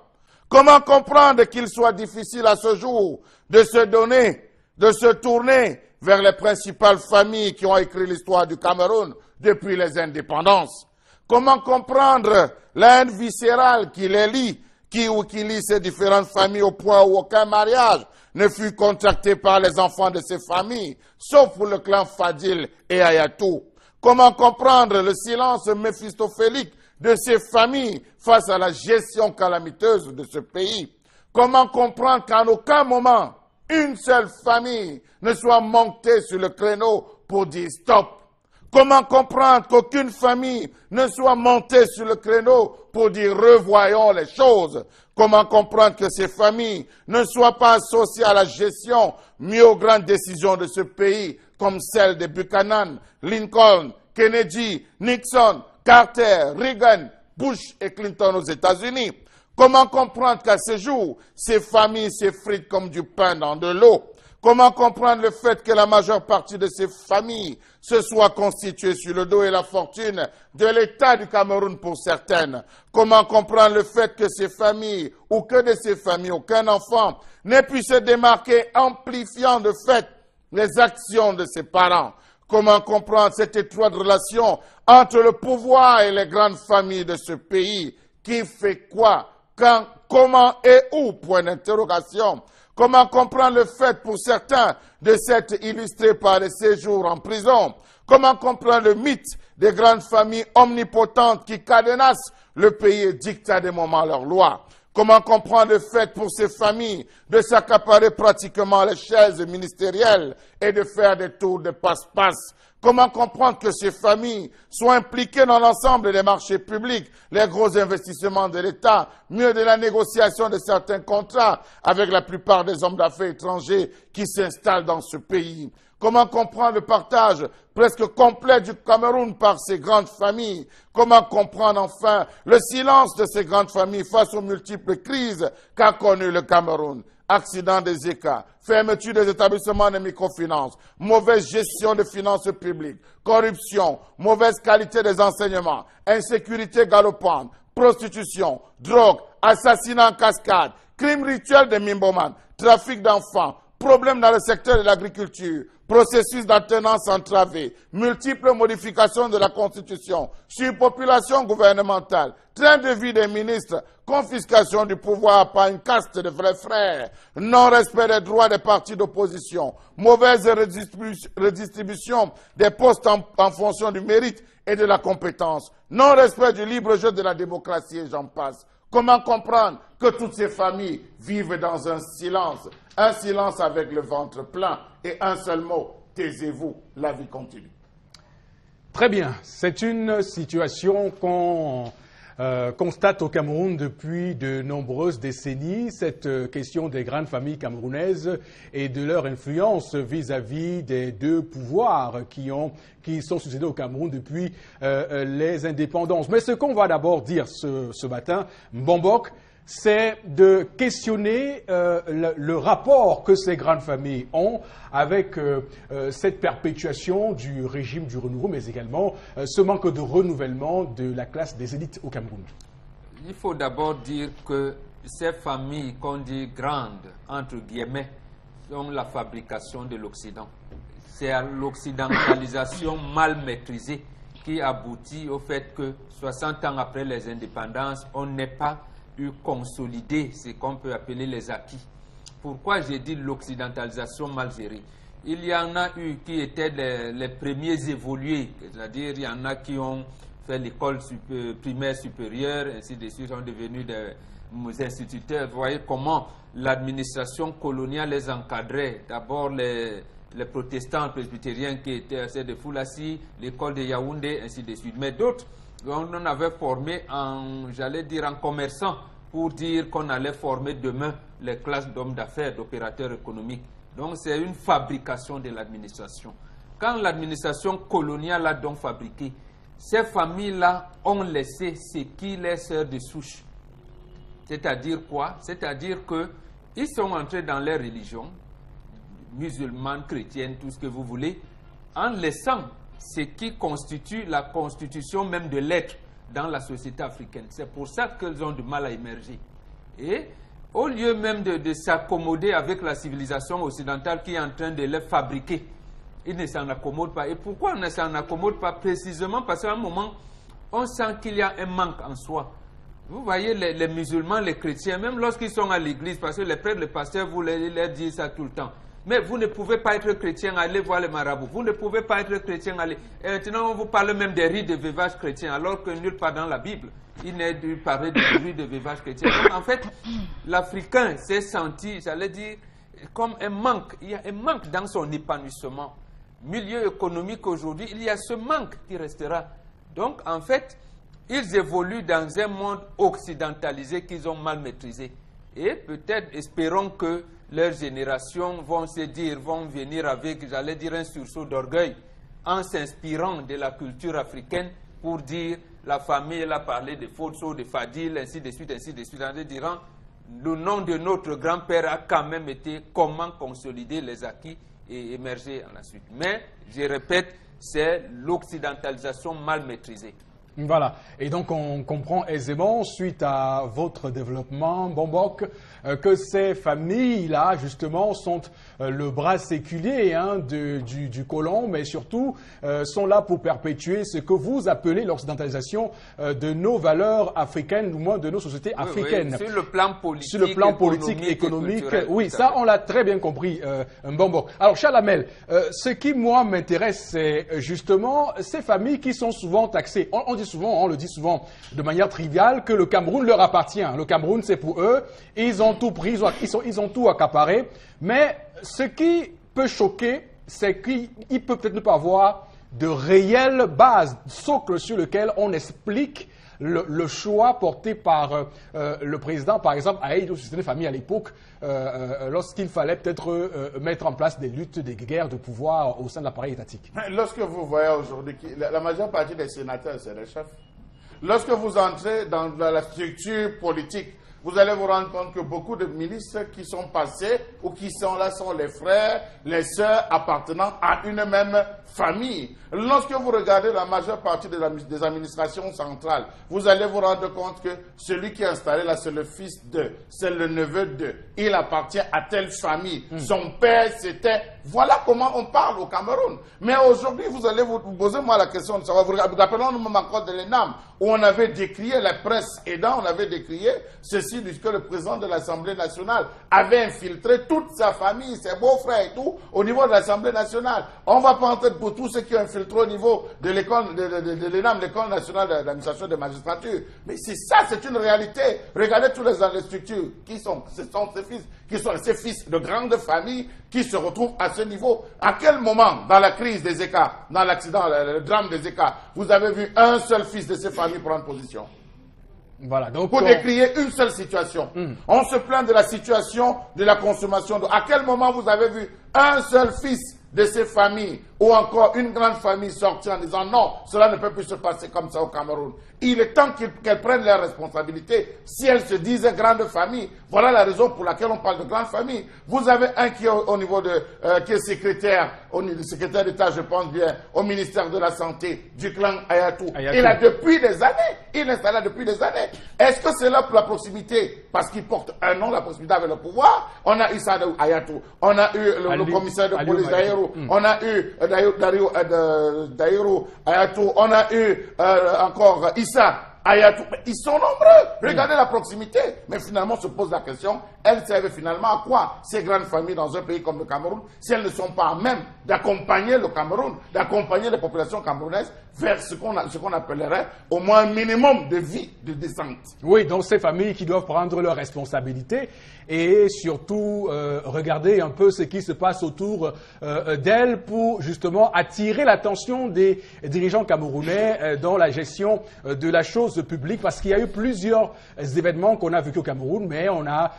Comment comprendre qu'il soit difficile à ce jour de se donner, de se tourner vers les principales familles qui ont écrit l'histoire du Cameroun depuis les indépendances? Comment comprendre la haine viscérale qui les lie, qui lie ces différentes familles au point où aucun mariage ne fut contracté par les enfants de ces familles, sauf pour le clan Fadil et Ayatou? Comment comprendre le silence méphistophélique de ces familles face à la gestion calamiteuse de ce pays? Comment comprendre qu'en aucun moment, une seule famille ne soit montée sur le créneau pour dire stop? Comment comprendre qu'aucune famille ne soit montée sur le créneau pour dire revoyons les choses? Comment comprendre que ces familles ne soient pas associées à la gestion mieux aux grandes décisions de ce pays, comme celles de Buchanan, Lincoln, Kennedy, Nixon, Carter, Reagan, Bush et Clinton aux États-Unis? Comment comprendre qu'à ce jour, ces familles s'effritent comme du pain dans de l'eau? Comment comprendre le fait que la majeure partie de ces familles se soit constituée sur le dos et la fortune de l'État du Cameroun pour certaines? Comment comprendre le fait que ces familles, ou que de ces familles, aucun enfant n'ait pu se démarquer, amplifiant de fait les actions de ses parents? Comment comprendre cette étroite relation entre le pouvoir et les grandes familles de ce pays? Qui fait quoi? Quand? Comment et où? Point d'interrogation. Comment comprendre le fait pour certains de s'être illustrés par les séjours en prison? Comment comprendre le mythe des grandes familles omnipotentes qui cadenassent le pays et dictent à des moments leurs lois? Comment comprendre le fait pour ces familles de s'accaparer pratiquement les chaises ministérielles et de faire des tours de passe-passe? Comment comprendre que ces familles soient impliquées dans l'ensemble des marchés publics, les gros investissements de l'État, mieux de la négociation de certains contrats avec la plupart des hommes d'affaires étrangers qui s'installent dans ce pays? Comment comprendre le partage presque complet du Cameroun par ces grandes familles? Comment comprendre enfin le silence de ces grandes familles face aux multiples crises qu'a connues le Cameroun? Accident des ECA, fermeture des établissements de microfinance, mauvaise gestion des finances publiques, corruption, mauvaise qualité des enseignements, insécurité galopante, prostitution, drogue, assassinat en cascade, crimes rituels de Mimboman, trafic d'enfants, problèmes dans le secteur de l'agriculture, processus d'alternance entravée, multiples modifications de la Constitution, surpopulation gouvernementale, train de vie des ministres, confiscation du pouvoir par une caste de vrais frères, non-respect des droits des partis d'opposition, mauvaise redistribution des postes en fonction du mérite et de la compétence, non-respect du libre jeu de la démocratie et j'en passe. Comment comprendre que toutes ces familles vivent dans un silence avec le ventre plein et un seul mot, taisez-vous, la vie continue. Très bien, c'est une situation qu'on constate au Cameroun depuis de nombreuses décennies, cette question des grandes familles camerounaises et de leur influence vis-à-vis des deux pouvoirs qui sont succédés au Cameroun depuis les indépendances. Mais ce qu'on va d'abord dire ce matin, Mbombok, c'est de questionner le rapport que ces grandes familles ont avec cette perpétuation du régime du renouveau, mais également ce manque de renouvellement de la classe des élites au Cameroun. Il faut d'abord dire que ces familles qu'on dit grandes, entre guillemets, sont la fabrication de l'Occident. C'est à l'occidentalisation mal maîtrisée qui aboutit au fait que 60 ans après les indépendances, on n'est pas consolider ce qu'on peut appeler les acquis. Pourquoi j'ai dit l'occidentalisation mal gérée? Il y en a eu qui étaient les premiers évolués, c'est-à-dire il y en a qui ont fait l'école primaire supérieure, ainsi de suite, sont devenus des instituteurs. Vous voyez comment l'administration coloniale les encadrait. D'abord les protestants presbytériens qui étaient à de Foulassi, l'école de Yaoundé, ainsi de suite. Mais d'autres, on en avait formé j'allais dire en commerçants, pour dire qu'on allait former demain les classes d'hommes d'affaires, d'opérateurs économiques. Donc c'est une fabrication de l'administration. Quand l'administration coloniale a donc fabriqué, ces familles-là ont laissé ce qui les sert de souche. C'est-à-dire quoi? C'est-à-dire qu'ils sont entrés dans leur religion, musulmane, chrétienne, tout ce que vous voulez, en laissant ce qui constitue la constitution même de l'être dans la société africaine. C'est pour ça qu'ils ont du mal à émerger. Et au lieu même de s'accommoder avec la civilisation occidentale qui est en train de les fabriquer, ils ne s'en accommodent pas. Et pourquoi on ne s'en accommode pas? Précisément parce qu'à un moment, on sent qu'il y a un manque en soi. Vous voyez, les musulmans, les chrétiens, même lorsqu'ils sont à l'église, parce que les prêtres, les pasteurs, vous leur dites ça tout le temps. Mais vous ne pouvez pas être chrétien, allez voir les marabouts. Vous ne pouvez pas être chrétien, allez. Et maintenant, on vous parle même des rites de veuvage chrétiens, alors que nulle part dans la Bible, il n'est dû parler des rites de veuvage chrétiens. Donc, en fait, l'Africain s'est senti, j'allais dire, comme un manque. Il y a un manque dans son épanouissement. Milieu économique aujourd'hui, il y a ce manque qui restera. Donc, en fait, ils évoluent dans un monde occidentalisé qu'ils ont mal maîtrisé. Et peut-être, espérons que leurs générations vont se dire, vont venir avec, j'allais dire, un sursaut d'orgueil, en s'inspirant de la culture africaine pour dire, la famille, elle a parlé de Fotso, de Fadil, ainsi de suite, en disant, le nom de notre grand-père a quand même été comment consolider les acquis et émerger en la suite. Mais, je répète, c'est l'occidentalisation mal maîtrisée. Voilà, et donc on comprend aisément, suite à votre développement, Bombok, que ces familles-là, justement, sont le bras séculier du colon, mais surtout sont là pour perpétuer ce que vous appelez l'occidentalisation de nos valeurs africaines, ou moins de nos sociétés africaines. Oui, sur le plan politique, sur le plan politique, économique, oui, ça on l'a très bien compris, Bombok. Alors, Chalamel, ce qui, moi, m'intéresse, c'est justement ces familles qui sont souvent taxées. On le dit souvent de manière triviale, que le Cameroun leur appartient. Le Cameroun, c'est pour eux. Ils ont tout pris, ils ont tout accaparé. Mais ce qui peut choquer, c'est qu'il peut peut-être ne pas avoir de réelle base, socle sur lequel on explique le choix porté par le président, par exemple, à Aïdou Système Famille à l'époque, lorsqu'il fallait peut-être mettre en place des luttes, des guerres de pouvoir au sein de l'appareil étatique. Lorsque vous voyez aujourd'hui, la majeure partie des sénateurs, c'est des chefs. Lorsque vous entrez dans la structure politique, vous allez vous rendre compte que beaucoup de ministres qui sont passés ou qui sont là sont les frères, les sœurs appartenant à une même famille. Lorsque vous regardez la majeure partie des administrations centrales, vous allez vous rendre compte que celui qui est installé là, c'est le fils de, c'est le neveu de, il appartient à telle famille. Son père, c'était... Voilà comment on parle au Cameroun. Mais aujourd'hui, vous allez vous poser moi la question de savoir, rappelons-nous même encore de l'ENAM, où on avait décrié, la presse aidant, on avait décrié ceci, que le président de l'Assemblée nationale avait infiltré toute sa famille, ses beaux-frères et tout, au niveau de l'Assemblée nationale. On ne va pas entrer pour tous ceux qui ont infiltré au niveau de l'école de l'ENAM, l'École nationale d'administration des magistratures. Mais c'est ça, c'est une réalité. Regardez toutes les structures qui sont, ce sont ces fils, qui sont ces fils de grandes familles qui se retrouvent à ce niveau. À quel moment, dans la crise des écarts, dans l'accident, le drame des écarts, vous avez vu un seul fils de ces familles prendre position? Voilà, donc pour décrire une seule situation. On se plaint de la situation de la consommation d'eau. À quel moment vous avez vu un seul fils de ces familles ou encore une grande famille sortir en disant non, cela ne peut plus se passer comme ça au Cameroun? Il est temps qu'elles prennent leurs responsabilités. Si elles se disent grande famille, voilà la raison pour laquelle on parle de grande famille. Vous avez un qui est au niveau de, qui est secrétaire, secrétaire d'État, je pense bien, au ministère de la Santé, du clan Ayatou. Il a depuis des années, il est installé depuis des années. Est-ce que c'est là pour la proximité? Parce qu'il porte un nom, la proximité avec le pouvoir. On a eu ça de Ayatou. On a eu le commissaire de police d'Aïrou. On a eu Daïrou Ayatou. On a eu encore Ayatou. Ils sont nombreux. Regardez la proximité. Mais finalement, on se pose la question, elles servent finalement à quoi, ces grandes familles dans un pays comme le Cameroun, si elles ne sont pas à même d'accompagner le Cameroun, d'accompagner les populations camerounaises vers ce qu'on appellerait au moins un minimum de vie, de descente. Oui, donc ces familles qui doivent prendre leurs responsabilités et surtout regarder un peu ce qui se passe autour d'elles pour justement attirer l'attention des dirigeants camerounais dans la gestion de la chose publique, parce qu'il y a eu plusieurs événements qu'on a vécu au Cameroun, mais on a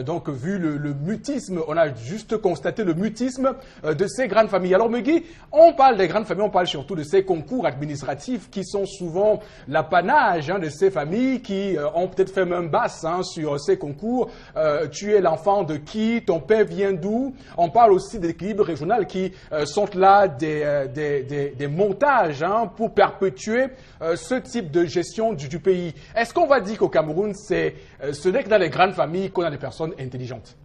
donc vu le mutisme, on a juste constaté le mutisme de ces grandes familles. Alors Megui, on parle des grandes familles, on parle surtout de ces concours administratifs qui sont souvent l'apanage de ces familles qui ont peut-être fait main basse sur ces concours. Tu es l'enfant de qui? Ton père vient d'où? On parle aussi d'équilibre régional qui sont là des montages pour perpétuer ce type de gestion du pays. Est-ce qu'on va dire qu'au Cameroun, ce n'est que dans les grandes familles qu'on a des personnes intelligentes?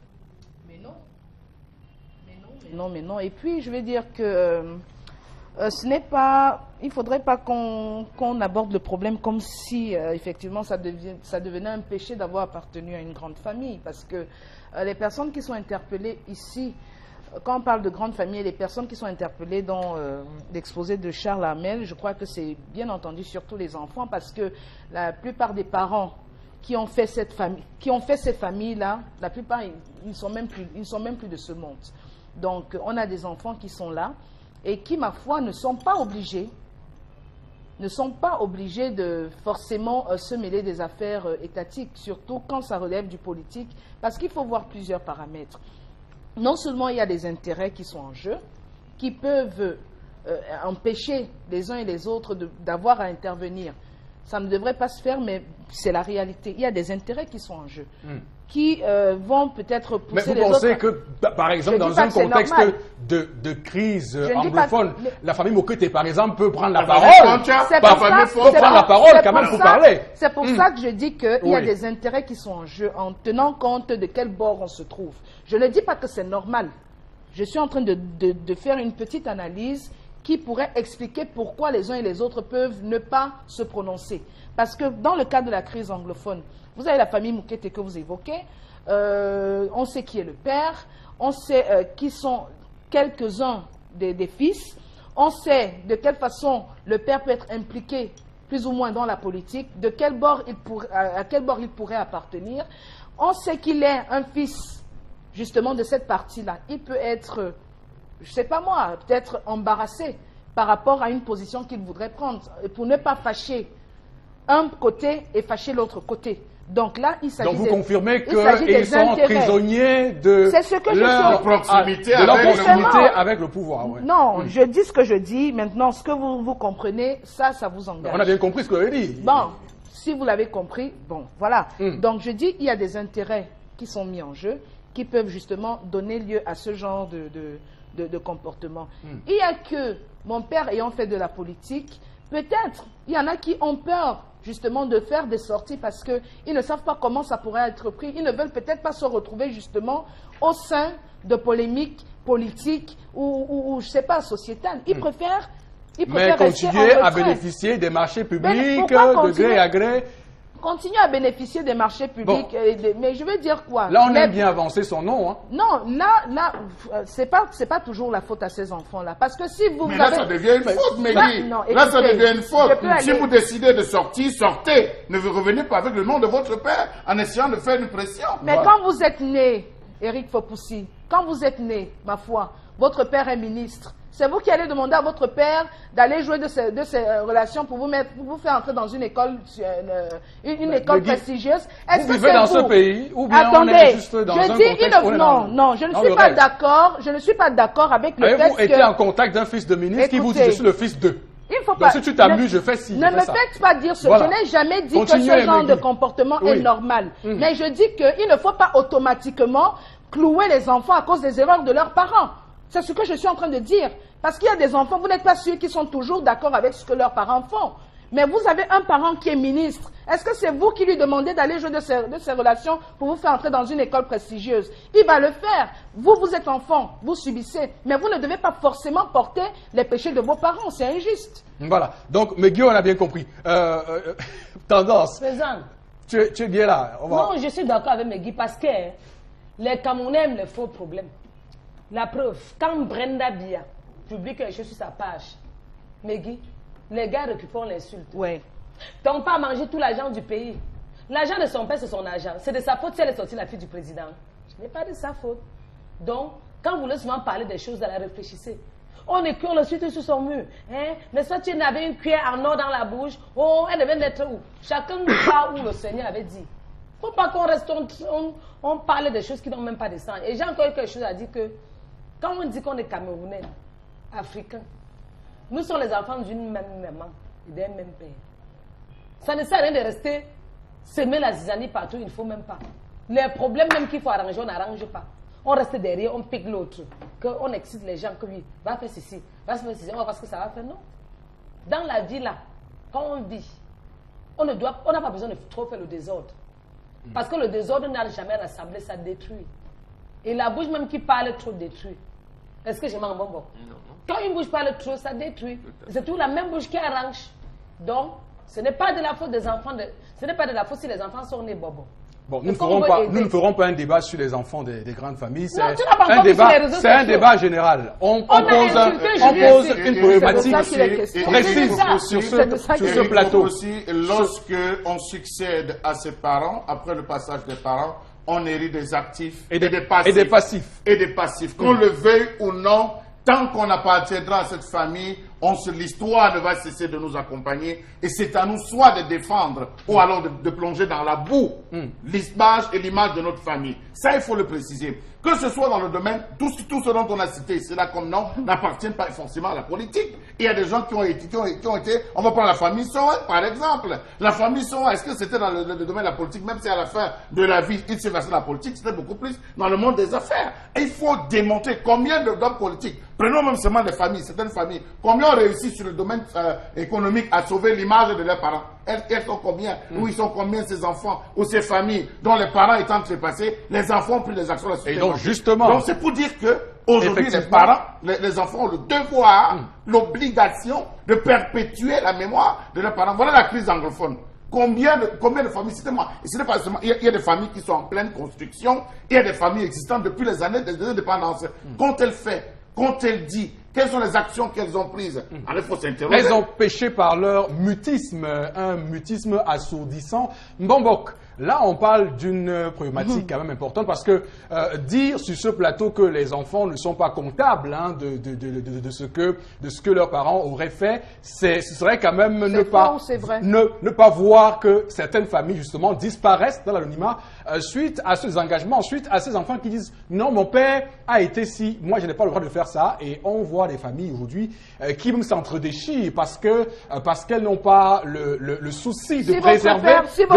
Mais non. Et puis, je vais dire que ce n'est pas... Il ne faudrait pas qu'on aborde le problème comme si, effectivement, ça devenait un péché d'avoir appartenu à une grande famille. Parce que les personnes qui sont interpellées ici, quand on parle de grande famille, les personnes qui sont interpellées dans l'exposé de Charles Hamel, je crois que c'est bien entendu surtout les enfants, parce que la plupart des parents qui ont fait cette famille-là, la plupart, ils ne sont même plus de ce monde. Donc, on a des enfants qui sont là et qui, ma foi, ne sont pas obligés de forcément se mêler des affaires étatiques, surtout quand ça relève du politique, parce qu'il faut voir plusieurs paramètres. Non seulement il y a des intérêts qui sont en jeu, qui peuvent empêcher les uns et les autres d'avoir à intervenir. Ça ne devrait pas se faire, mais c'est la réalité. Il y a des intérêts qui sont en jeu, qui vont peut-être pousser les autres. Mais vous pensez que, par exemple, dans un contexte de crise anglophone, la famille Mokete, par exemple, peut prendre la parole. C'est pour ça que je dis qu'il y a des intérêts qui sont en jeu, en tenant compte de quel bord on se trouve. Je ne dis pas que c'est normal. Je suis en train de faire une petite analyse qui pourrait expliquer pourquoi les uns et les autres peuvent ne pas se prononcer. Parce que dans le cas de la crise anglophone, vous avez la famille Mokete que vous évoquez, on sait qui est le père, on sait qui sont quelques-uns des fils, on sait de quelle façon le père peut être impliqué plus ou moins dans la politique, à quel bord il pourrait appartenir. On sait qu'il est un fils justement de cette partie-là. Il peut être, je ne sais pas moi, peut-être embarrassé par rapport à une position qu'il voudrait prendre, pour ne pas fâcher un côté et fâcher l'autre côté. Donc là, il s'agit. Donc vous confirmez qu'ils sont prisonniers de leur proximité avec le pouvoir. Ouais. Non, je dis ce que je dis. Maintenant, ce que vous comprenez, ça vous engage. On a bien compris ce que vous avez dit. Bon, si vous l'avez compris, bon, voilà. Donc je dis qu'il y a des intérêts qui sont mis en jeu, qui peuvent justement donner lieu à ce genre de comportement. Il y a que mon père ayant fait de la politique, peut-être il y en a qui ont peur justement de faire des sorties parce qu'ils ne savent pas comment ça pourrait être pris. Ils ne veulent peut-être pas se retrouver justement au sein de polémiques politiques ou je ne sais pas, sociétales. Ils préfèrent continuer à bénéficier des marchés publics de gré à gré. Continuer à bénéficier des marchés publics, mais je veux dire quoi? Là, on aime bien avancer son nom. Hein. Non, là, c'est pas toujours la faute à ces enfants-là. Parce que si vous là, ça devient une faute, Mehdi. Là, ça devient une faute. Si vous décidez de sortir, sortez. Ne vous revenez pas avec le nom de votre père en essayant de faire une pression. Mais quand vous êtes né, Eric Fopoussi, quand vous êtes né, ma foi, votre père est ministre. C'est vous qui allez demander à votre père d'aller jouer de ces relations pour vous faire entrer dans une école, école prestigieuse. Est-ce que vivez dans ce pays ou bien on est juste dans un contexte non, je ne suis pas d'accord. Je ne suis pas d'accord avec le fait que... Avez-vous été en contact d'un fils de ministre qui vous dit je suis le fils d'eux? Il faut Donc pas, si tu t'amuses, je fais ci. Ne me faites pas dire ce. Voilà. Je n'ai jamais dit que ce genre de comportement est normal. Mais je dis qu'il ne faut pas automatiquement clouer les enfants à cause des erreurs de leurs parents. C'est ce que je suis en train de dire. Parce qu'il y a des enfants, vous n'êtes pas sûrs qu'ils sont toujours d'accord avec ce que leurs parents font. Mais vous avez un parent qui est ministre. Est-ce que c'est vous qui lui demandez d'aller jouer de ces relations pour vous faire entrer dans une école prestigieuse? Il va le faire. Vous êtes enfant, vous subissez. Mais vous ne devez pas forcément porter les péchés de vos parents. C'est injuste. Voilà. Donc, Megui, on a bien compris. Tendance. Présente. Tu es bien là. Non, je suis d'accord avec Megui parce que les Camerounais aiment les faux problèmes. La preuve, quand Brenda Bia publie quelque chose sur sa page, Megui, les gars récupèrent l'insulte. Ouais. Donc, pas manger tout l'argent du pays. L'argent de son père, c'est son argent. C'est de sa faute si elle est sortie la fille du président. Ce n'est pas de sa faute. Donc, quand vous voulez souvent parler des choses, la réfléchissez. On écrit, on le suit sur son mur. Hein? Mais ça, tu avais une cuillère en or dans la bouche. Oh, elle devait être où? Chacun va où le Seigneur avait dit. Il ne faut pas qu'on reste, on parle des choses qui n'ont même pas de sens. Et j'ai encore quelque chose à dire que, quand on dit qu'on est Camerounais, Africains, nous sommes les enfants d'une même maman et d'un même père. Ça ne sert à rien de rester semer la zizanie partout, il ne faut même pas. Les problèmes même qu'il faut arranger, on n'arrange pas. On reste derrière, on pique l'autre. On excite les gens, que oui, va faire ceci, va faire ceci, on va voir ce que ça va faire. Non. Dans la vie là, quand on vit, on n'a pas besoin de trop faire le désordre. Parce que le désordre n'a jamais rassemblé, ça détruit. Et la bouche même qui parle trop détruit. Est-ce que je m'en bonbon? Non. Quand une bouche parle trop, ça détruit. C'est toujours la même bouche qui arrange. Donc, ce n'est pas de la faute des enfants. Ce n'est pas de la faute si les enfants sont nés bobos. Bon, nous ne ferons pas un débat sur les enfants des grandes familles. C'est un débat général. On pose une problématique précise sur ce plateau. Aussi, lorsque on succède à ses parents, après le passage des parents, on hérite des actifs et des passifs. Qu'on le veuille ou non, tant qu'on appartiendra à cette famille, l'histoire ne va cesser de nous accompagner. Et c'est à nous soit de défendre ou alors de plonger dans la boue l'image et l'image de notre famille. Ça, il faut le préciser. Que ce soit dans le domaine, tout ce dont on a cité, cela comme nom, n'appartiennent pas forcément à la politique. Il y a des gens qui ont été, on va prendre la famille Soa, par exemple. La famille Soa, est-ce que c'était dans le domaine de la politique, même si à la fin de la vie, il s'est versé dans la politique, c'était beaucoup plus dans le monde des affaires. Et il faut démontrer combien d'hommes politiques, prenons même seulement les familles, certaines familles, combien ont réussi sur le domaine économique à sauver l'image de leurs parents. Elles sont combien, où ils sont combien ces enfants, ou ces familles dont les parents étant trépassés, les enfants ont pris des actions là-dessus. Et donc justement... Donc c'est pour dire que aujourd'hui les parents, les enfants ont le devoir, l'obligation de perpétuer la mémoire de leurs parents. Voilà la crise anglophone. Combien de familles, citez-moi, il y a des familles qui sont en pleine construction, il y a des familles existantes depuis les années des indépendances. Qu'ont-elles fait? Qu'ont-elles dit? Quelles sont les actions qu'elles ont prises? Alors, il faut s'interroger. Elles ont péché par leur mutisme, un mutisme assourdissant. Mbambok, là on parle d'une problématique quand même importante parce que dire sur ce plateau que les enfants ne sont pas comptables de ce que leurs parents auraient fait, ce serait quand même ne pas voir que certaines familles justement disparaissent dans l'anonymat suite à ces engagements, suite à ces enfants qui disent non, mon père a été si, moi je n'ai pas le droit de faire ça. Et on voit des familles aujourd'hui qui même s'entre-déchirent parce qu'elles n'ont pas le souci de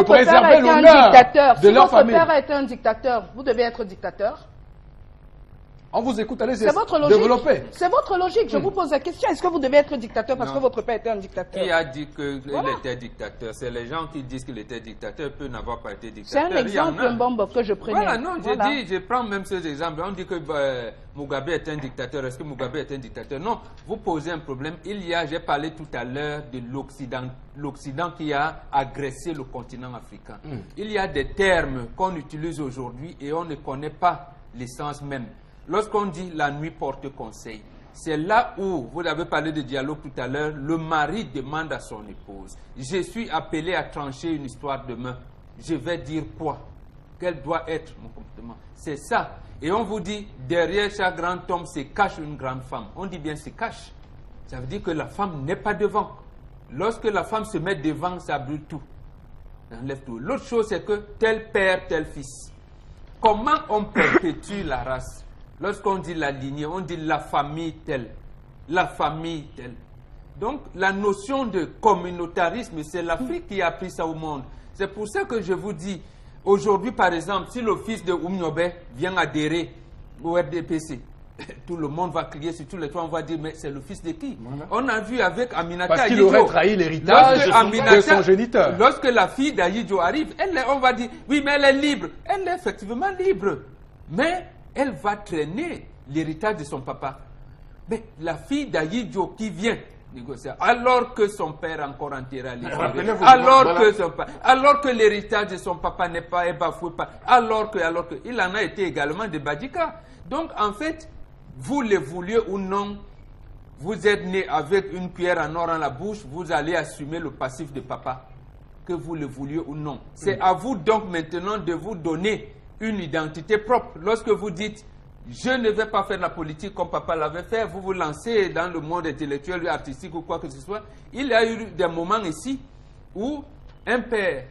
préserver l'honneur de leur famille. Si votre père a été un dictateur, vous devez être dictateur. On vous écoute, allez-y, développer. C'est votre logique. Je vous pose la question. Est-ce que vous devez être dictateur parce que votre père était un dictateur? Qui a dit qu'il était dictateur? C'est les gens qui disent qu'il était dictateur, peut n'avoir pas été dictateur. C'est un exemple, un bombe que je prenais. Voilà, non, je prends même ces exemples. On dit que Mugabe est un dictateur. Est-ce que Mugabe est un dictateur? Non, vous posez un problème. J'ai parlé tout à l'heure de l'Occident qui a agressé le continent africain. Il y a des termes qu'on utilise aujourd'hui et on ne connaît pas l'essence même. Lorsqu'on dit la nuit porte conseil, c'est là où, vous avez parlé de dialogue tout à l'heure, le mari demande à son épouse, je suis appelé à trancher une histoire demain, je vais dire quoi? Quel doit être mon comportement? C'est ça. Et on vous dit, derrière chaque grand homme se cache une grande femme. On dit bien se cache. Ça veut dire que la femme n'est pas devant. Lorsque la femme se met devant, ça brûle tout. Ça enlève tout. L'autre chose, c'est que tel père, tel fils. Comment on perpétue la race? Lorsqu'on dit la lignée, on dit la famille telle, la famille telle. Donc, la notion de communautarisme, c'est l'Afrique qui a pris ça au monde. C'est pour ça que je vous dis, aujourd'hui, par exemple, si le fils de Oumniobe vient adhérer au RDPC, tout le monde va crier sur tous les toits, on va dire, mais c'est le fils de qui? Voilà. On a vu avec Aminata parce qu'il aurait trahi l'héritage de son géniteur. Lorsque la fille d'Ayidjo arrive, on va dire, oui, mais elle est libre. Elle est effectivement libre. Mais elle va traîner l'héritage de son papa. Mais la fille d'Ayidjo qui vient négocier, alors que son père encore enterré à l'extérieur, alors que l'héritage de son papa n'est pas bafoué, alors que, il en a été également de Badika. Donc en fait, vous le vouliez ou non, vous êtes né avec une cuillère en or dans la bouche, vous allez assumer le passif de papa, que vous le vouliez ou non. C'est à vous donc maintenant de vous donner une identité propre. Lorsque vous dites je ne vais pas faire la politique comme papa l'avait fait, vous vous lancez dans le monde intellectuel, artistique ou quoi que ce soit. Il y a eu des moments ici où un père,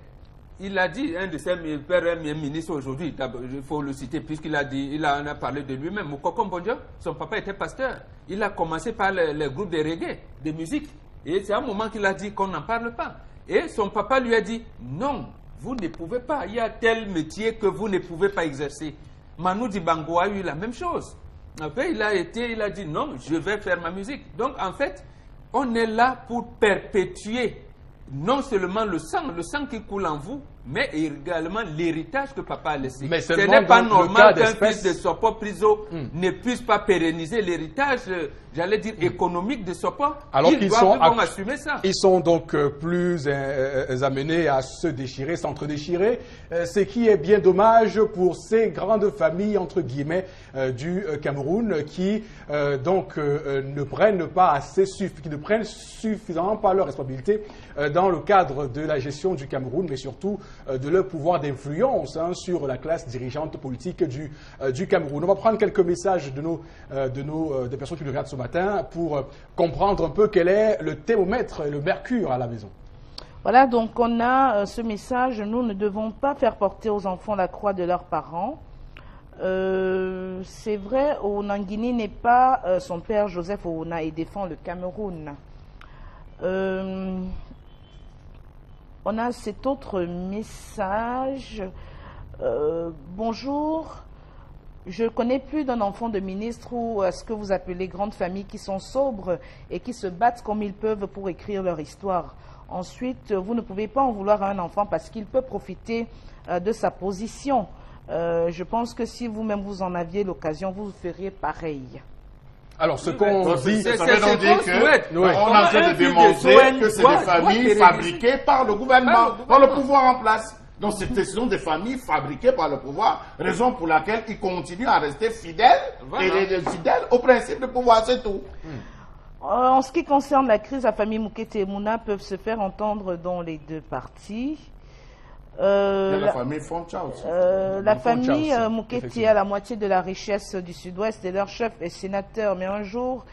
il a dit, un de ses pères est ministre aujourd'hui, il faut le citer puisqu'il a dit, il en a parlé de lui-même, Mukoko Mbonjo, son papa était pasteur. Il a commencé par les groupes de reggae, de musique. Et c'est un moment qu'il a dit qu'on n'en parle pas. Et son papa lui a dit, non, vous ne pouvez pas, il y a tel métier que vous ne pouvez pas exercer. Manu Dibango a eu la même chose. Après, il a dit non, je vais faire ma musique. Donc, en fait, on est là pour perpétuer non seulement le sang qui coule en vous, mais également l'héritage que papa a laissé. Mais ce n'est pas normal qu'un fils de Sopo Priso ne puisse pas pérenniser l'héritage, j'allais dire, économique de Sopo. Alors qu'ils doivent assumer ça. Ils sont donc plus amenés à se déchirer, s'entre-déchirer, ce qui est bien dommage pour ces grandes familles, entre guillemets, du Cameroun, qui ne prennent suffisamment pas leurs responsabilités dans le cadre de la gestion du Cameroun, mais surtout de leur pouvoir d'influence sur la classe dirigeante politique du Cameroun. On va prendre quelques messages des personnes qui nous regardent ce matin pour comprendre un peu quel est le thermomètre et le mercure à la maison. Voilà, donc on a ce message, nous ne devons pas faire porter aux enfants la croix de leurs parents. C'est vrai, Onangini n'est pas son père Joseph Ouna et défend le Cameroun. On a cet autre message. Bonjour, je connais plus d'un enfant de ministre ou ce que vous appelez grandes familles qui sont sobres et qui se battent comme ils peuvent pour écrire leur histoire. Ensuite, vous ne pouvez pas en vouloir à un enfant parce qu'il peut profiter de sa position. Je pense que si vous-même vous en aviez l'occasion, vous feriez pareil. Alors, ce qu'on dit, ça veut donc dire qu'on est en train de démontrer que c'est des familles fabriquées par le gouvernement, par le pouvoir en place. Donc, ce sont des familles fabriquées par le pouvoir, raison pour laquelle ils continuent à rester fidèles et fidèles au principe de pouvoir, c'est tout. En ce qui concerne la crise, la famille Moukete et Mouna peuvent se faire entendre dans les deux parties. La famille Foncha aussi. La famille Moukete a la moitié de la richesse du sud-ouest et leur chef est sénateur. Mais un jour,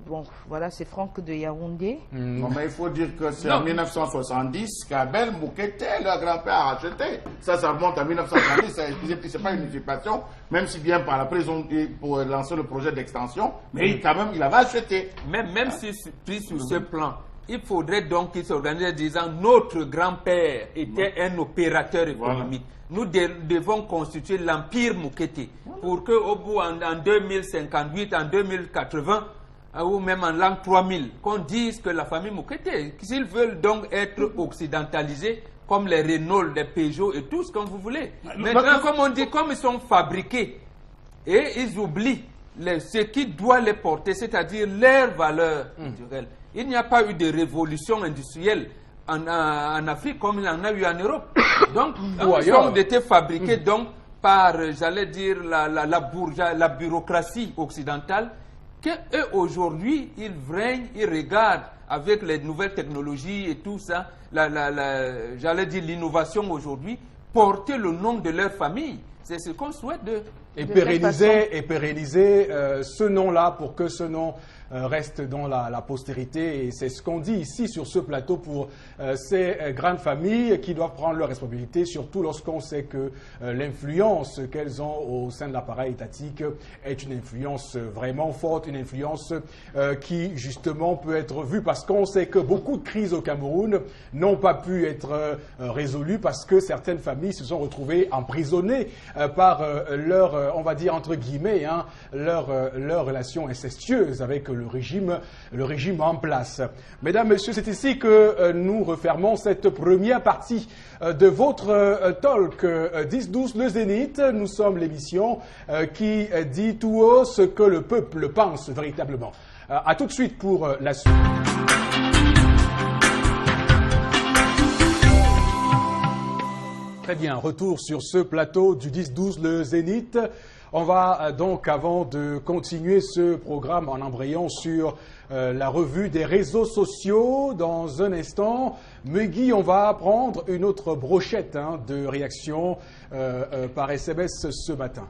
bon, voilà, c'est Franck de Yaoundé. Non, mais il faut dire que c'est en 1970 qu'Abel Moukete, leur grand-père, a acheté. Ça remonte à 1970. C'est pas une usurpation, même si bien par la prison pour lancer le projet d'extension, mais quand même, il avait acheté. Même si pris sur ce plan, il faudrait donc qu'ils s'organisent en disant notre grand-père était un opérateur économique. Nous devons constituer l'empire Moukete pour qu'au bout, en 2058, en 2080, ou même en l'an 3000, qu'on dise que la famille Moukete, s'ils veulent donc être occidentalisés, comme les Renault, les Peugeot et tout ce que vous voulez. Maintenant, comme on dit, comme ils sont fabriqués, et ils oublient ce qui doit les porter, c'est-à-dire leurs valeurs culturelles. Il n'y a pas eu de révolution industrielle en Afrique comme il y en a eu en Europe. Donc, ils ont été fabriqués donc, par, j'allais dire, la bureaucratie occidentale, qu'eux, aujourd'hui, ils règnent, ils regardent avec les nouvelles technologies et tout ça, j'allais dire l'innovation aujourd'hui, porter le nom de leur famille. C'est ce qu'on souhaite de... Et pérenniser ce nom-là pour que ce nom reste dans la postérité. Et c'est ce qu'on dit ici sur ce plateau pour ces grandes familles qui doivent prendre leurs responsabilités, surtout lorsqu'on sait que l'influence qu'elles ont au sein de l'appareil étatique est une influence vraiment forte, une influence qui justement peut être vue parce qu'on sait que beaucoup de crises au Cameroun n'ont pas pu être résolues parce que certaines familles se sont retrouvées emprisonnées par leur, on va dire entre guillemets, leur relation incestueuse avec le régime en place. Mesdames, Messieurs, c'est ici que nous refermons cette première partie de votre talk 10-12 le Zénith. Nous sommes l'émission qui dit tout haut ce que le peuple pense véritablement. À tout de suite pour la suite. Très bien, retour sur ce plateau du 10-12 le Zénith. On va donc, avant de continuer ce programme en embrayant sur la revue des réseaux sociaux, dans un instant, Megui, on va prendre une autre brochette de réaction par SMS ce matin.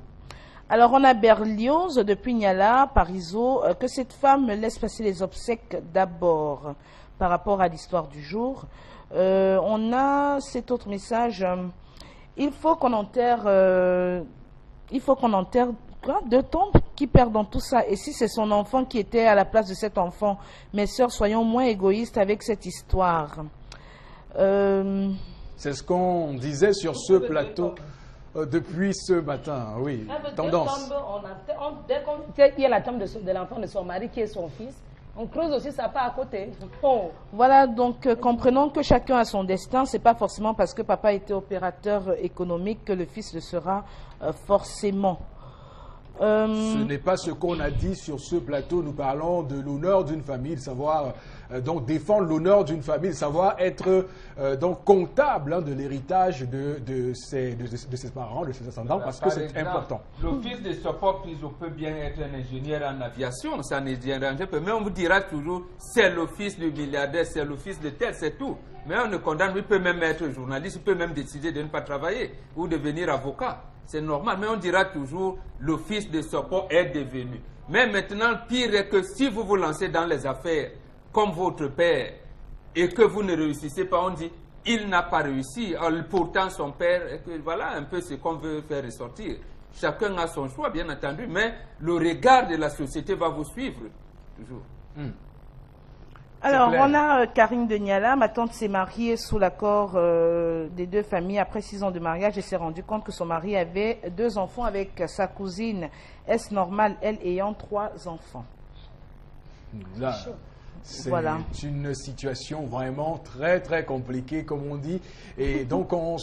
Alors, on a Berlioz depuis Niala, Parizeau, que cette femme laisse passer les obsèques d'abord par rapport à l'histoire du jour. On a cet autre message, il faut qu'on enterre deux tombes qui perdent dans tout ça. Et si c'est son enfant qui était à la place de cet enfant, mes sœurs, soyons moins égoïstes avec cette histoire. C'est ce qu'on disait sur ce plateau depuis ce matin, oui. Tendance. Dès qu'il y a la tombe de l'enfant de son mari qui est son fils, on creuse aussi ça part à côté. Oh. Voilà, donc comprenons que chacun a son destin. C'est pas forcément parce que papa était opérateur économique que le fils le sera forcément. Ce n'est pas ce qu'on a dit sur ce plateau. Nous parlons de l'honneur d'une famille, savoir donc défendre l'honneur d'une famille, savoir être donc comptable de l'héritage de ses parents, de ses ascendants, parce que c'est important. Le fils de Sopop peut bien être un ingénieur en aviation, ça ne dérange pas, mais on vous dira toujours c'est le fils du milliardaire, c'est le fils de tel, c'est tout. Mais on ne condamne, il peut même être journaliste, il peut même décider de ne pas travailler ou devenir avocat. C'est normal, mais on dira toujours le fils de Sopop est devenu. Mais maintenant, pire est que si vous vous lancez dans les affaires comme votre père et que vous ne réussissez pas, on dit il n'a pas réussi. Pourtant, son père, voilà un peu ce qu'on veut faire ressortir. chacun a son choix, bien entendu, mais le regard de la société va vous suivre, toujours. Alors, on a Karine de Niala. Ma tante s'est mariée sous l'accord des deux familles. Après 6 ans de mariage, elle s'est rendue compte que son mari avait 2 enfants avec sa cousine. Est-ce normal, elle ayant 3 enfants? Là, c'est une situation vraiment très très compliquée, comme on dit. Et donc on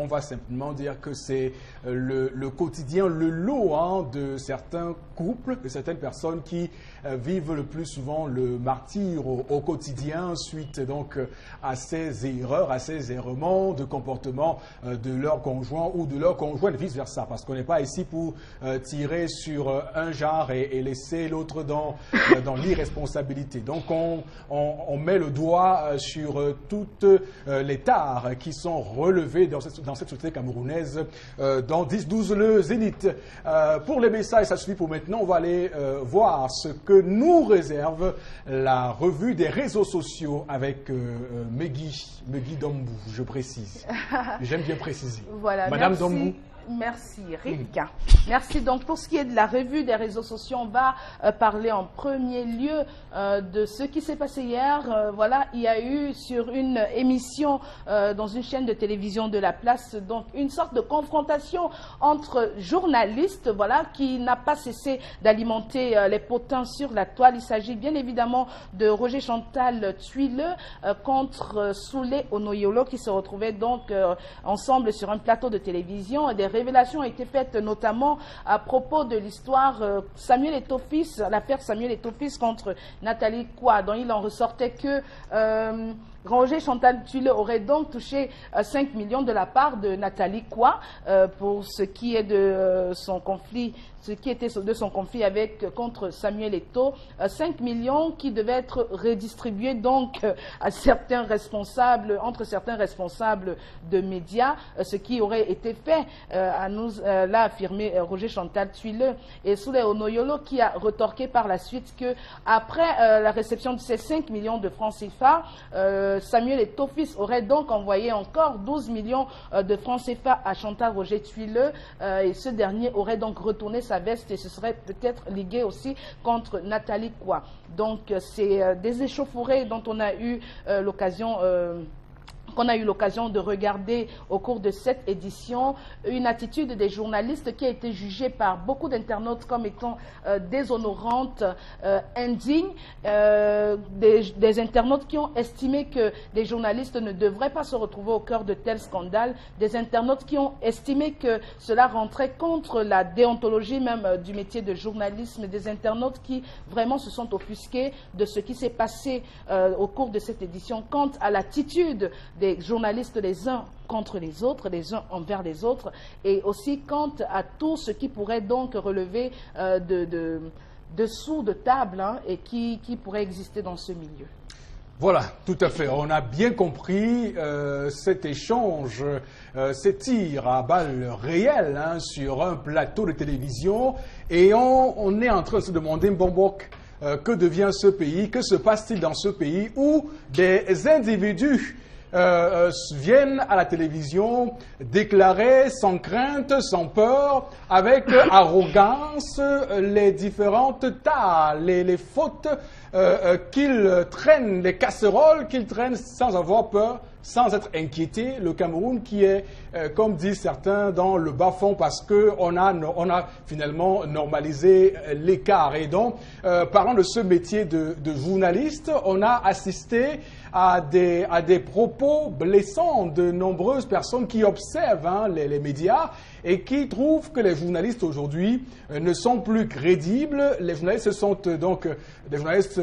va simplement dire que c'est le quotidien, le lot de certains couples, de certaines personnes qui vivent le plus souvent le martyre au quotidien suite donc à ces erreurs, à ces errements de comportement de leur conjoint ou de leur conjointe, vice versa. Parce qu'on n'est pas ici pour tirer sur un genre et laisser l'autre dans l'irresponsabilité. Donc on met le doigt sur toutes les tares qui sont relevées dans cette société camerounaise dans 10-12 le Zénith. Pour les messages, ça suffit pour maintenant. On va aller voir ce que nous réserve la revue des réseaux sociaux avec Megui Dombou, je précise. J'aime bien préciser. Voilà, Madame merci. Dombou. Merci, Rick. Merci. Donc, pour ce qui est de la revue des réseaux sociaux, on va parler en premier lieu de ce qui s'est passé hier. Voilà, il y a eu sur une émission dans une chaîne de télévision de la place, donc une sorte de confrontation entre journalistes, voilà, qui n'a pas cessé d'alimenter les potins sur la toile. Il s'agit bien évidemment de Roger Chantal Tuileux contre Soulé Onoyolo qui se retrouvaient donc ensemble sur un plateau de télévision. Des révélations ont été faites notamment à propos de l'histoire Samuel Eto'o-Fils, l'affaire Samuel Eto'o-Fils contre Nathalie Kwa, dont il en ressortait que Roger Chantal Tuileux aurait donc touché 5 millions de la part de Nathalie Kwa pour ce qui est de son conflit, ce qui était de son conflit contre Samuel Eto'o, 5 millions qui devaient être redistribués donc à certains responsables, entre certains responsables de médias, ce qui aurait été fait, l'a affirmé Roger Chantal Tuileux. Et Soulé Onoyolo qui a retorqué par la suite que après la réception de ces 5 millions de francs CFA, Samuel Eto'o-Fils aurait donc envoyé encore 12 millions de francs CFA à Chantal Roger Tuileux et ce dernier aurait donc retourné sa veste et se serait peut-être ligué aussi contre Nathalie Kwa. Donc c'est des échauffourées dont on a eu l'occasion de regarder au cours de cette édition, une attitude des journalistes qui a été jugée par beaucoup d'internautes comme étant déshonorante, indigne, des internautes qui ont estimé que des journalistes ne devraient pas se retrouver au cœur de tels scandales, des internautes qui ont estimé que cela rentrait contre la déontologie même du métier de journalisme, des internautes qui vraiment se sont offusqués de ce qui s'est passé au cours de cette édition quant à l'attitude des journalistes les uns contre les autres, les uns envers les autres, et aussi quant à tout ce qui pourrait donc relever de dessous de table et qui pourrait exister dans ce milieu. Voilà, tout à fait. On a bien compris cet échange, ces tirs à balles réelles sur un plateau de télévision, et on est en train de se demander, Mbombok, que devient ce pays, que se passe-t-il dans ce pays où des individus viennent à la télévision déclarer sans crainte, sans peur, avec arrogance les différentes tares, les fautes qu'ils traînent, les casseroles qu'ils traînent sans avoir peur, sans être inquiétés. Le Cameroun qui est, comme disent certains, dans le bas-fond parce qu'on a finalement normalisé l'écart. Et donc, parlant de ce métier de journaliste, on a assisté à des propos blessants de nombreuses personnes qui observent les médias et qui trouvent que les journalistes aujourd'hui ne sont plus crédibles. Les journalistes sont donc des journalistes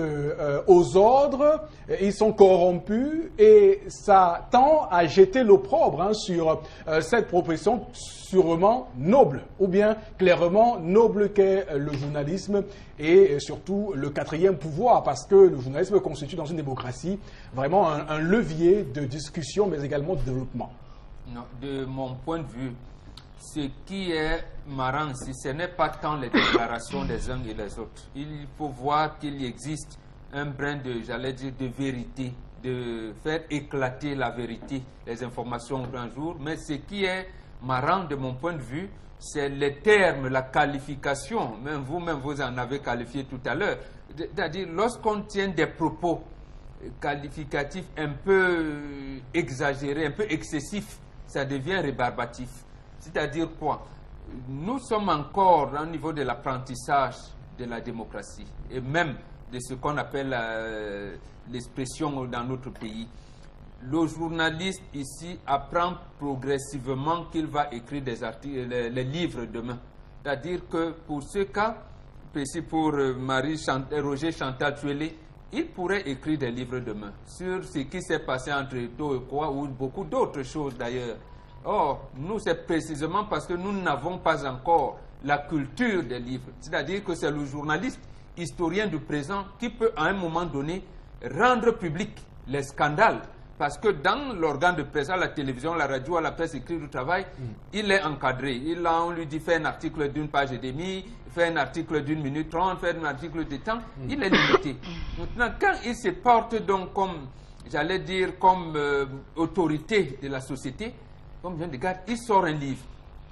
aux ordres, ils sont corrompus et ça tend à jeter l'opprobre sur cette profession sûrement noble, ou bien clairement noble qu'est le journalisme et surtout le quatrième pouvoir, parce que le journalisme constitue dans une démocratie vraiment un levier de discussion mais également de développement. Non, de mon point de vue, ce qui est marrant, si ce n'est pas tant les déclarations des uns et des autres, il faut voir qu'il existe un brin de, j'allais dire, de vérité, de faire éclater la vérité, les informations au grand jour, mais ce qui est marrant de mon point de vue, c'est les termes, la qualification, même vous-même vous en avez qualifié tout à l'heure. C'est-à-dire, lorsqu'on tient des propos qualificatifs un peu exagérés, un peu excessifs, ça devient rébarbatif. C'est-à-dire quoi? Nous sommes encore au niveau de l'apprentissage de la démocratie et même de ce qu'on appelle l'expression dans notre pays. Le journaliste ici apprend progressivement qu'il va écrire des articles, les livres demain. C'est-à-dire que pour ce cas, précis pour Roger Chantal Tuélé, il pourrait écrire des livres demain sur ce qui s'est passé entre Eto et quoi, ou beaucoup d'autres choses d'ailleurs. Or, nous, c'est précisément parce que nous n'avons pas encore la culture des livres. C'est-à-dire que c'est le journaliste, historien du présent, qui peut à un moment donné rendre public les scandales. Parce que dans l'organe de presse, à la télévision, à la radio, à la presse écrite du travail, il est encadré. On lui dit, fais un article d'une page et demie, fais un article d'1 minute 30, fais un article de temps. Il est limité. Maintenant, quand il se porte donc comme, j'allais dire, comme autorité de la société, comme je viens de dire, il sort un livre.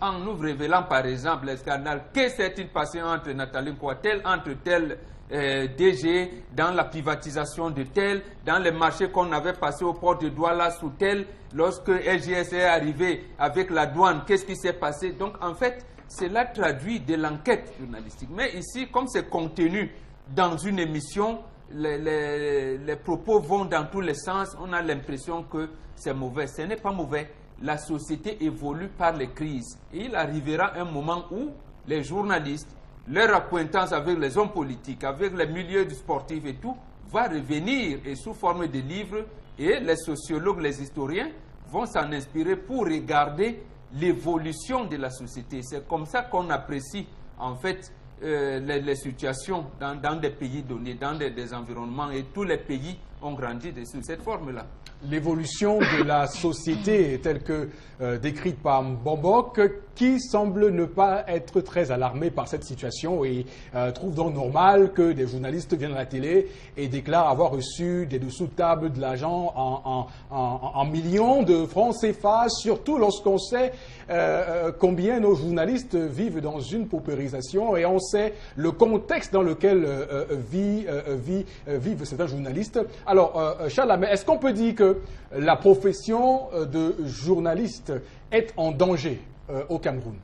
En nous révélant par exemple les scandales, que s'est-il passé entre Nathalie Kouatel, entre tel DG, dans la privatisation de tel, dans les marchés qu'on avait passés au port de Douala sous tel, lorsque LGS est arrivé avec la douane, qu'est-ce qui s'est passé? Donc en fait, cela traduit de l'enquête journalistique. Mais ici, comme c'est contenu dans une émission, les propos vont dans tous les sens, on a l'impression que c'est mauvais. Ce n'est pas mauvais. La société évolue par les crises. Et il arrivera un moment où les journalistes, leur acquaintance avec les hommes politiques, avec les milieux sportifs et tout, va revenir et sous forme de livres, et les sociologues, les historiens vont s'en inspirer pour regarder l'évolution de la société. C'est comme ça qu'on apprécie en fait les situations dans des pays donnés, dans des environnements, et tous les pays ont grandi sous cette forme-là. L'évolution de la société telle que décrite par Mbambok, qui semble ne pas être très alarmé par cette situation et trouve donc normal que des journalistes viennent à la télé et déclarent avoir reçu des dessous de table de l'argent en millions de francs CFA, surtout lorsqu'on sait combien nos journalistes vivent dans une paupérisation et on sait le contexte dans lequel vivent certains journalistes. Alors, Charles, est-ce qu'on peut dire que la profession de journaliste est en danger au Cameroun?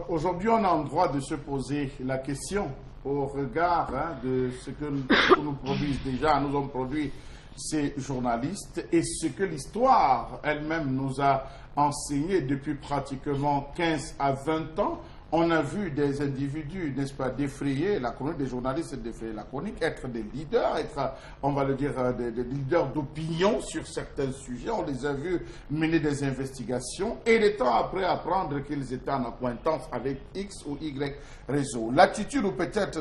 Aujourd'hui, on a en droit de se poser la question au regard de ce que nous produisent déjà, nous ont produit ces journalistes et ce que l'histoire elle-même nous a enseigné depuis pratiquement 15 à 20 ans. On a vu des individus, n'est-ce pas, défrayer la chronique, des journalistes défrayer la chronique, être des leaders, être, on va le dire, des leaders d'opinion sur certains sujets. On les a vus mener des investigations et les temps après apprendre qu'ils étaient en acquaintance avec X ou Y réseau. L'attitude ou peut-être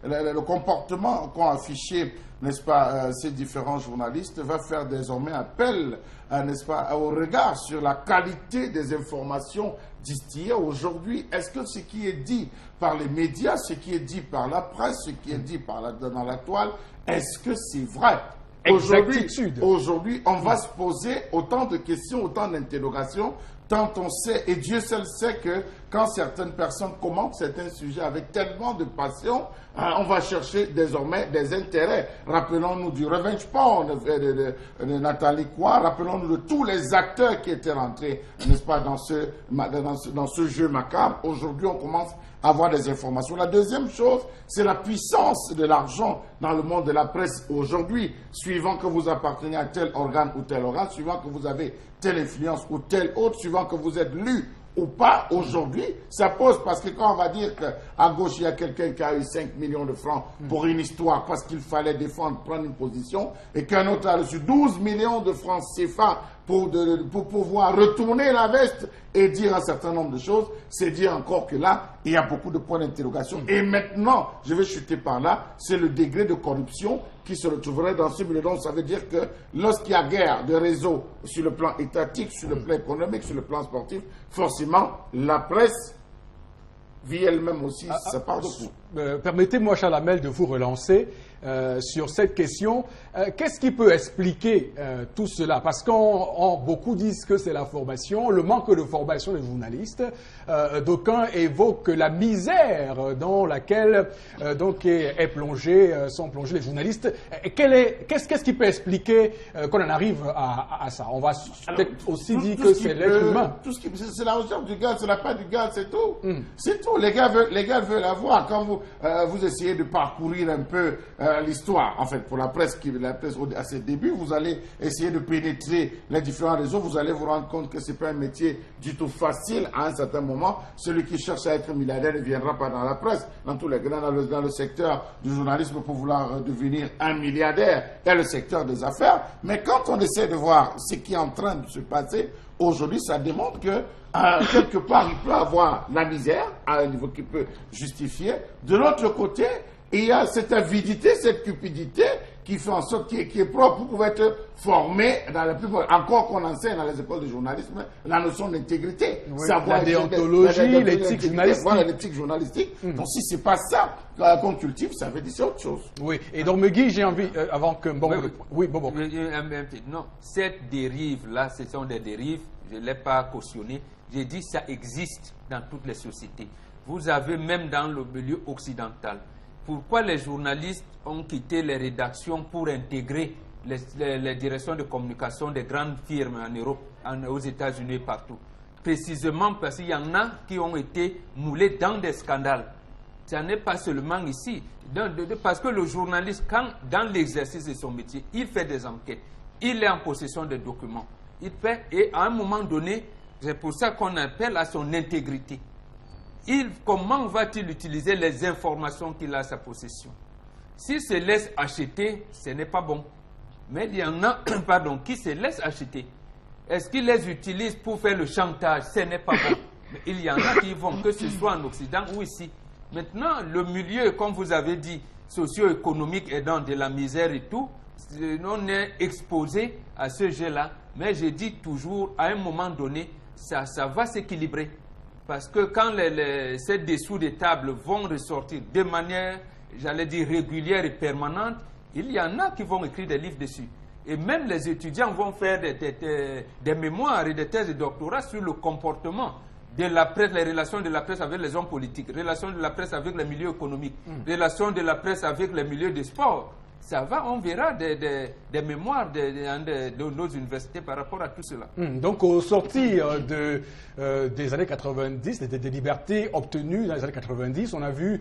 le comportement qu'ont affiché, n'est-ce pas, ces différents journalistes va faire désormais appel, n'est-ce pas, au regard sur la qualité des informations distillées aujourd'hui. Est-ce que ce qui est dit par les médias, ce qui est dit par la presse, ce qui est dit dans la toile, est-ce que c'est vrai? Aujourd'hui, on va se poser autant de questions, autant d'interrogations, tant on sait, et Dieu seul sait que quand certaines personnes commentent certains sujets avec tellement de passion, on va chercher désormais des intérêts. Rappelons-nous du revenge porn de Nathalie Koua, rappelons-nous de tous les acteurs qui étaient rentrés, n'est-ce pas, dans ce jeu macabre. Aujourd'hui, on commence à avoir des informations. La deuxième chose, c'est la puissance de l'argent dans le monde de la presse aujourd'hui, suivant que vous appartenez à tel organe ou tel organe, suivant que vous avez telle influence ou telle autre, suivant que vous êtes lu ou pas aujourd'hui, ça pose, parce que quand on va dire qu'à gauche, il y a quelqu'un qui a eu 5 millions de francs pour une histoire parce qu'il fallait défendre, prendre une position, et qu'un autre a reçu 12 millions de francs CFA pour pouvoir retourner la veste et dire un certain nombre de choses, c'est dire encore que là, il y a beaucoup de points d'interrogation. Et maintenant, je vais chuter par là, c'est le degré de corruption qui se retrouverait dans ce milieu. Donc, ça veut dire que lorsqu'il y a guerre de réseau sur le plan étatique, sur le plan économique, sur le plan sportif, forcément, la presse vit elle-même aussi sa part de coup. Permettez-moi, Charles Hamel, de vous relancer. sur cette question. Qu'est-ce qui peut expliquer tout cela? Parce qu'on beaucoup disent que c'est la formation, le manque de formation des journalistes. D'aucuns évoquent la misère dans laquelle sont plongés les journalistes. Qu'est-ce qui peut expliquer qu'on en arrive à ça? On va peut-être aussi dire que c'est l'être humain. C'est la recherche du gaz, c'est la part du gaz, c'est tout. C'est tout. Les gars veulent avoir. Quand vous essayez de parcourir un peu l'histoire, en fait, pour la presse à ses débuts, vous allez essayer de pénétrer les différents réseaux, vous allez vous rendre compte que c'est pas un métier du tout facile à un certain moment. Celui qui cherche à être milliardaire ne viendra pas dans la presse. Dans tous les cas, dans le secteur du journalisme, pour vouloir devenir un milliardaire, il y a le secteur des affaires. Mais quand on essaie de voir ce qui est en train de se passer, aujourd'hui, ça démontre que quelque part, il peut avoir la misère à un niveau qui peut justifier. De l'autre côté, il y a cette avidité, cette cupidité qui fait en sorte, qui est propre pour pouvoir être formé dans la plupart, encore qu'on enseigne dans les écoles de journalisme, la notion d'intégrité. Oui, la déontologie, l'éthique journalistique. Voilà, l'éthique journalistique. Donc si c'est pas ça qu'on cultive, ça veut dire c'est autre chose. Oui, et donc Megui, j'ai envie, avant que... Oui, Bobo. Non, cette dérive-là, ce sont des dérives, je ne l'ai pas cautionné. J'ai dit ça existe dans toutes les sociétés. Vous avez même dans le milieu occidental. Pourquoi les journalistes ont quitté les rédactions pour intégrer les directions de communication des grandes firmes en Europe, aux États-Unis et partout? Précisément parce qu'il y en a qui ont été moulés dans des scandales. Ce n'est pas seulement ici. Parce que le journaliste, quand dans l'exercice de son métier, il fait des enquêtes, il est en possession de documents, il fait, et à un moment donné, c'est pour ça qu'on appelle à son intégrité. Comment va-t-il utiliser les informations qu'il a à sa possession? S'il se laisse acheter, ce n'est pas bon. Mais il y en a qui se laissent acheter. Est-ce qu'il les utilise pour faire le chantage? Ce n'est pas bon. Mais il y en a qui vont, que ce soit en Occident ou ici. Maintenant, le milieu, comme vous avez dit, socio-économique et dans de la misère et tout, on est exposé à ce jeu-là. Mais je dis toujours, à un moment donné, ça va s'équilibrer. Parce que quand ces dessous des tables vont ressortir de manière, j'allais dire, régulière et permanente, il y en a qui vont écrire des livres dessus. Et même les étudiants vont faire des mémoires et des thèses de doctorat sur le comportement de la presse, les relations de la presse avec les hommes politiques, relations de la presse avec les milieux économiques, relations de la presse avec les milieux des sports. Ça va, on verra des mémoires de nos universités par rapport à tout cela. Donc, au sortir des années 90, des libertés obtenues dans les années 90, on a vu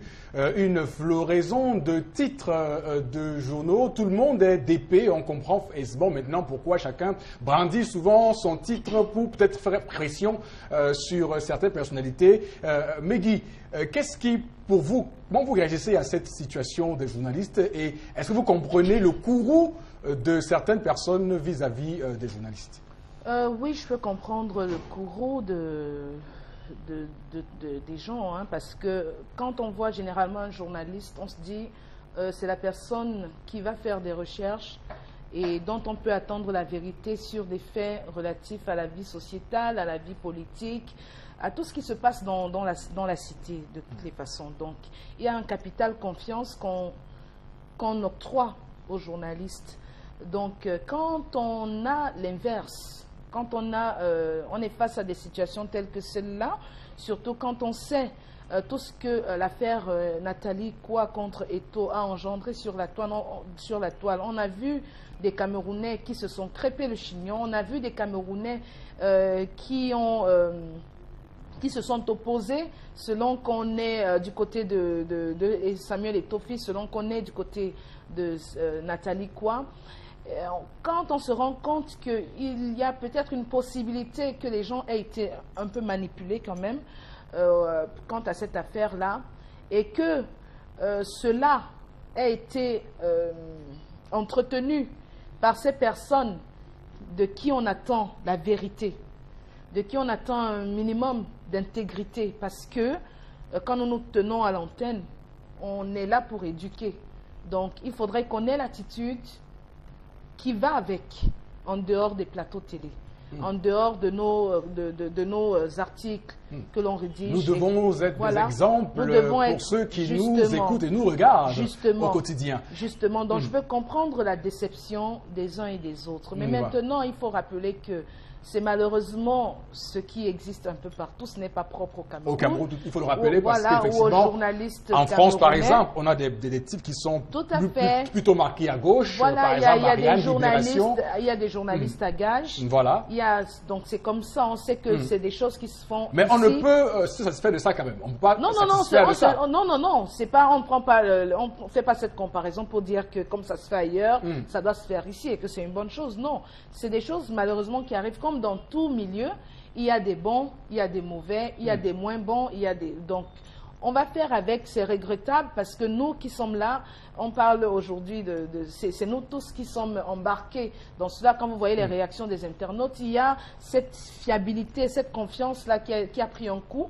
une floraison de titres de journaux. Tout le monde est d'épée, on comprend aisément maintenant pourquoi chacun brandit souvent son titre pour peut-être faire pression sur certaines personnalités. Megui, qu'est-ce qui, pour vous, comment vous réagissez à cette situation des journalistes et est-ce que vous comprenez le courroux de certaines personnes vis-à-vis des journalistes? Oui, je peux comprendre le courroux des gens, hein, parce que quand on voit généralement un journaliste, on se dit c'est la personne qui va faire des recherches et dont on peut attendre la vérité sur des faits relatifs à la vie sociétale, à la vie politique, à tout ce qui se passe dans la cité, de toutes les façons. Donc, il y a un capital confiance qu'on octroie aux journalistes. Donc, quand on a l'inverse, quand on est face à des situations telles que celle-là, surtout quand on sait tout ce que l'affaire Nathalie Koua contre Eto'o a engendré sur la toile, on a vu des Camerounais qui se sont crêpés le chignon, on a vu des Camerounais qui se sont opposés selon qu'on est du côté de Samuel Eto'o, selon qu'on est du côté de Nathalie Koua. Quand on se rend compte qu'il y a peut-être une possibilité que les gens aient été un peu manipulés quand même quant à cette affaire-là et que cela a été entretenu par ces personnes de qui on attend la vérité, de qui on attend un minimum d'intégrité, parce que quand nous nous tenons à l'antenne, on est là pour éduquer. Donc, il faudrait qu'on ait l'attitude qui va avec, en dehors des plateaux télé. en dehors de nos articles que l'on rédige. Nous devons être des exemples pour ceux qui nous écoutent et nous regardent au quotidien. Justement, donc je peux comprendre la déception des uns et des autres. Mais maintenant, il faut rappeler que c'est malheureusement ce qui existe un peu partout, ce n'est pas propre au Cameroun. Au Cameroun, il faut le rappeler parce qu'effectivement, en France par exemple, on a des types qui sont plutôt marqués à gauche, par exemple, il y a des journalistes à gage. Voilà. Donc c'est comme ça, on sait que c'est des choses qui se font. Mais ici. On ne peut se satisfaire de ça quand même. On peut pas non, c'est pas, on fait pas cette comparaison pour dire que comme ça se fait ailleurs, ça doit se faire ici et que c'est une bonne chose. Non, c'est des choses malheureusement qui arrivent comme dans tout milieu. Il y a des bons, il y a des mauvais, il y a des moins bons, il y a des... Donc, on va faire avec, c'est regrettable parce que nous qui sommes là, on parle aujourd'hui c'est nous tous qui sommes embarqués dans cela. Quand vous voyez les réactions des internautes, il y a cette fiabilité, cette confiance-là qui a pris un coup.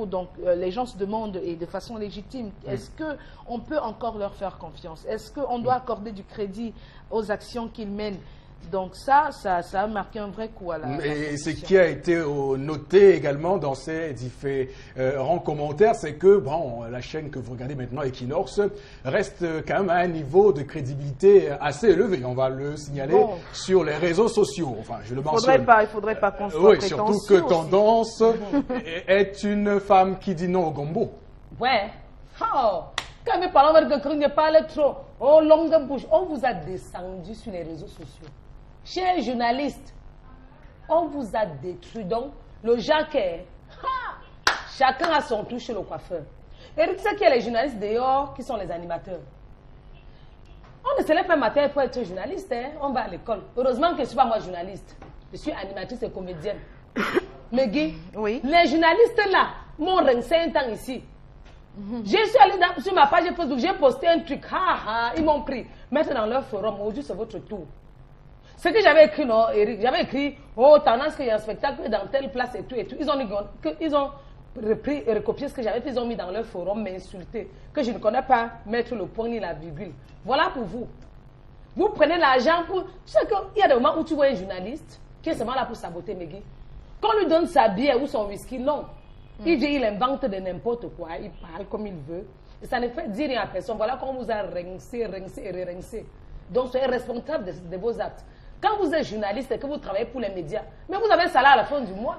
Donc les gens se demandent, et de façon légitime, est-ce qu'on peut encore leur faire confiance? Est-ce qu'on doit accorder du crédit aux actions qu'ils mènent? Donc ça a marqué un vrai coup à la... Et ce qui a été noté également dans ces différents commentaires, c'est que bon, la chaîne que vous regardez maintenant, Equinox, reste quand même à un niveau de crédibilité assez élevé. On va le signaler sur les réseaux sociaux. Enfin, je le mentionne. Il faudrait pas qu'on soit prétentieux. Surtout que Tendance est une femme qui dit non au gombo. Ouais. Oh. Quand mes parents ne parlent trop, oh, longue bouche, on vous a descendu sur les réseaux sociaux. Chers journalistes, on vous a détruit. Donc, le Jacques, chacun a son tour chez le coiffeur. Et tu sais qu'il y a les journalistes dehors qui sont les animateurs. On ne se lève pas matin pour être journaliste, hein? On va à l'école. Heureusement que je ne suis pas moi journaliste. Je suis animatrice et comédienne. Mais Guy, les journalistes là m'ont rincé un temps ici. Je suis allée sur ma page Facebook, j'ai posté un truc, ils m'ont pris. Maintenant dans leur forum, aujourd'hui c'est votre tour. Ce que j'avais écrit, non, Eric, j'avais écrit, tendance qu'il y a un spectacle dans telle place et tout. Ils ont repris et recopié ce que j'avais fait, ils ont mis dans leur forum, m'insulter, que je ne connais pas mettre le point ni la virgule. Voilà pour vous. Vous prenez l'argent pour... Tu sais qu'il y a des moments où tu vois un journaliste qui est seulement là pour saboter Megui. Quand on lui donne sa bière ou son whisky, non. Il vient, il invente de n'importe quoi, il parle comme il veut. Et ça ne fait dire rien à personne. Voilà qu'on vous a rincé et rincé. Donc soyez responsable de vos actes. Quand vous êtes journaliste et que vous travaillez pour les médias, mais vous avez un salaire à la fin du mois.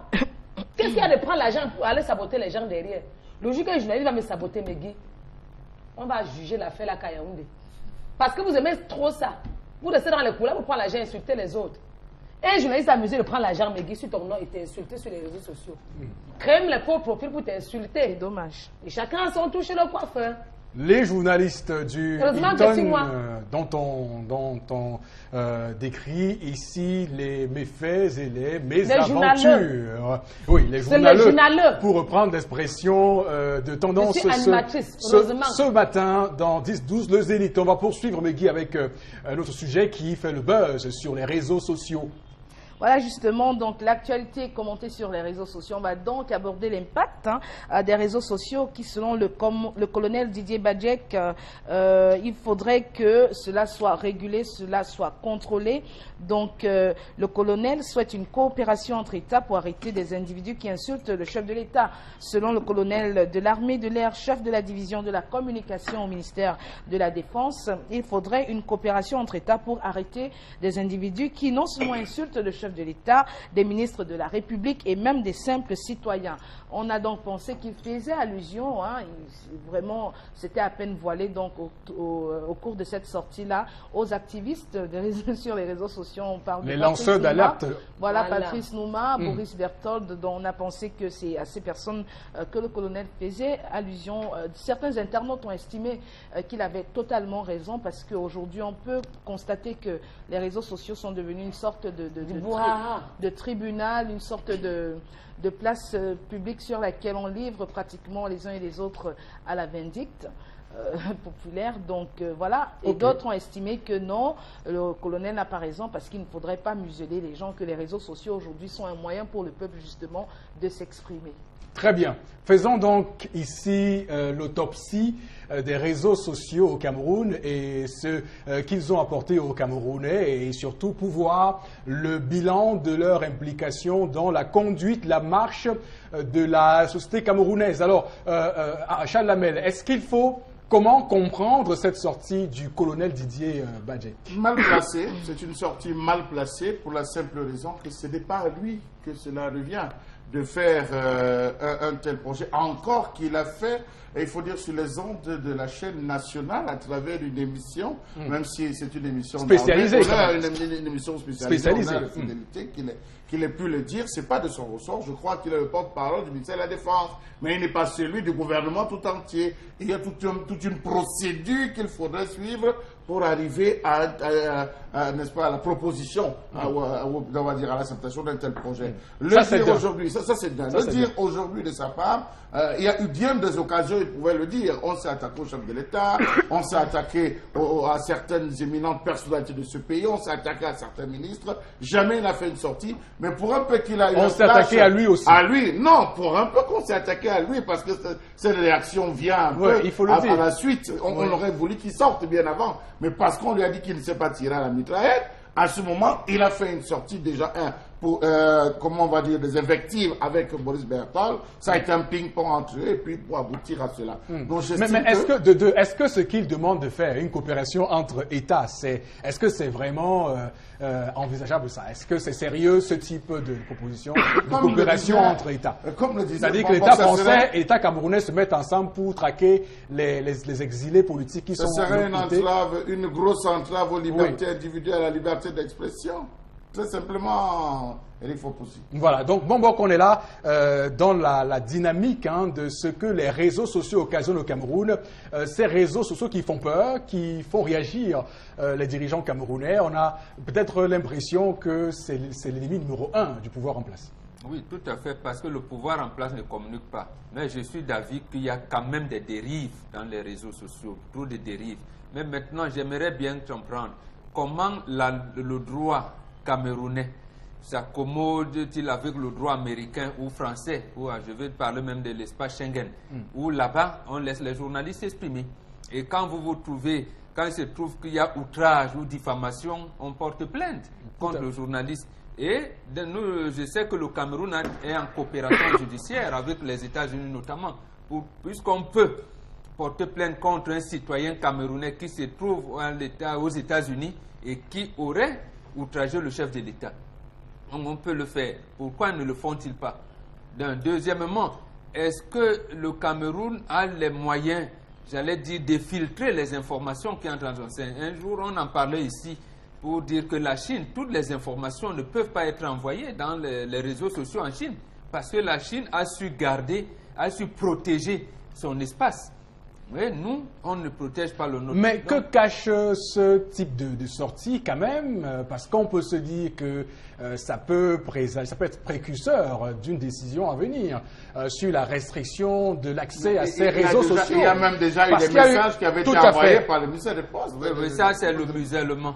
Qu'est-ce qu'il y a de prendre l'argent pour aller saboter les gens derrière? Le jour qu'un journaliste va me saboter Megui, on va juger l'affaire la Kayaoundé. Parce que vous aimez trop ça. Vous restez dans les couloirs pour prendre l'argent et insulter les autres. Et un journaliste amusé de prendre l'argent Megui sur ton nom et t'insulter sur les réseaux sociaux. Crème les faux profils pour t'insulter. C'est dommage. Et chacun a son tour chez le coiffeur. Les journalistes du Hilton dont on décrit ici les méfaits et les mésaventures. Oui, les journaleux. Pour reprendre l'expression de Tendance ce matin dans 10-12 le Zénith. On va poursuivre, Megui, avec un autre sujet qui fait le buzz sur les réseaux sociaux. Voilà justement, donc l'actualité est commentée sur les réseaux sociaux. On va donc aborder l'impact des réseaux sociaux qui, selon le colonel Didier Badjek, il faudrait que cela soit régulé, cela soit contrôlé. Donc le colonel souhaite une coopération entre États pour arrêter des individus qui insultent le chef de l'État. Selon le colonel de l'armée de l'air, chef de la division de la communication au ministère de la Défense, il faudrait une coopération entre États pour arrêter des individus qui non seulement insultent le chef de l'État, des ministres de la République et même des simples citoyens. On a donc pensé qu'il faisait allusion, vraiment, c'était à peine voilé donc au cours de cette sortie-là, aux activistes sur les réseaux sociaux. On parle les lanceurs d'alerte. Voilà, Patrice Nouma, Boris Berthold, dont on a pensé que c'est à ces personnes que le colonel faisait allusion. Certains internautes ont estimé qu'il avait totalement raison parce qu'aujourd'hui, on peut constater que les réseaux sociaux sont devenus une sorte de tribunal, une sorte de place publique sur laquelle on livre pratiquement les uns et les autres à la vindicte. populaire. Donc voilà. Et d'autres ont estimé que non, le colonel n'a pas raison parce qu'il ne faudrait pas museler les gens, que les réseaux sociaux aujourd'hui sont un moyen pour le peuple justement de s'exprimer. Très bien. Faisons donc ici l'autopsie des réseaux sociaux au Cameroun et ce qu'ils ont apporté aux Camerounais et surtout pour voir le bilan de leur implication dans la conduite, la marche de la société camerounaise. Alors, Charles Lamel, est-ce qu'il faut... Comment comprendre cette sortie du colonel Didier Badji? Mal placée, c'est une sortie mal placée pour la simple raison que ce n'est pas à lui que cela revient de faire un tel projet, encore qu'il a fait, et il faut dire, sur les ondes de la chaîne nationale à travers une émission, même si c'est une émission spécialisée, une émission spécialisée. On a la fidélité qu'il ait pu le dire, c'est pas de son ressort. Je crois qu'il est le porte-parole du ministère de la Défense, mais il n'est pas celui du gouvernement tout entier. Il y a toute une procédure qu'il faudrait suivre pour arriver n'est-ce pas, à la proposition, on va dire à l'acceptation d'un tel projet. Le dire aujourd'hui, ça c'est dingue. Le dire aujourd'hui de sa part, il y a eu bien des occasions, il pouvait le dire. On s'est attaqué au chef de l'État, on s'est attaqué à certaines éminentes personnalités de ce pays, on s'est attaqué à certains ministres. Jamais il n'a fait une sortie, mais pour un peu qu'il a eu on s'est attaqué à lui aussi. À lui, non, pour un peu qu'on s'est attaqué à lui, parce que cette réaction vient un peu il faut le dire. À la suite. On aurait voulu qu'il sorte bien avant, mais parce qu'on lui a dit qu'il ne sait pas tirer à la mitraillette, à ce moment, il a fait une sortie déjà, pour, comment on va dire, des invectives avec Boris Bertal. Ça a été un ping-pong entre eux, et puis pour aboutir à cela. Donc, mais est-ce que ce qu'il demande de faire, une coopération entre États, est-ce que c'est vraiment envisageable ça? Est-ce que c'est sérieux ce type de proposition, de coopération entre États? C'est-à-dire que l'État français et l'État camerounais se mettent ensemble pour traquer les exilés politiques qui sont... Ce serait une grosse entrave aux libertés individuelles, à la liberté d'expression. Très simplement, il faut pousser. Voilà, donc bon qu'on est là dans la dynamique de ce que les réseaux sociaux occasionnent au Cameroun. Ces réseaux sociaux qui font peur, qui font réagir les dirigeants camerounais. On a peut-être l'impression que c'est l'ennemi numéro 1 du pouvoir en place. Oui, tout à fait, parce que le pouvoir en place ne communique pas. Mais je suis d'avis qu'il y a quand même des dérives dans les réseaux sociaux, trop de dérives. Mais maintenant, j'aimerais bien comprendre comment le droit camerounais s'accommode-t-il avec le droit américain ou français, ou je vais parler même de l'espace Schengen, où là-bas, on laisse les journalistes s'exprimer. Et quand quand il se trouve qu'il y a outrage ou diffamation, on porte plainte contre le journaliste. Et je sais que le Cameroun est en coopération judiciaire avec les États-Unis notamment, puisqu'on peut porter plainte contre un citoyen camerounais qui se trouve aux États-Unis et qui aurait outragé le chef de l'État. On peut le faire. Pourquoi ne le font-ils pas? Deuxièmement, est-ce que le Cameroun a les moyens, j'allais dire, de filtrer les informations qui entrent en scène? Un jour, on en parlait ici pour dire que la Chine, toutes les informations ne peuvent pas être envoyées dans les réseaux sociaux en Chine, parce que la Chine a su garder, a su protéger son espace. Mais nous, on ne protège pas le nôtre. Mais que cache ce type de sortie quand même? Parce qu'on peut se dire que ça peut être précurseur d'une décision à venir sur la restriction de l'accès à ces réseaux sociaux. Il y a même déjà eu des messages qui avaient été envoyés par le ministère des Postes. Oui, ça c'est le musellement.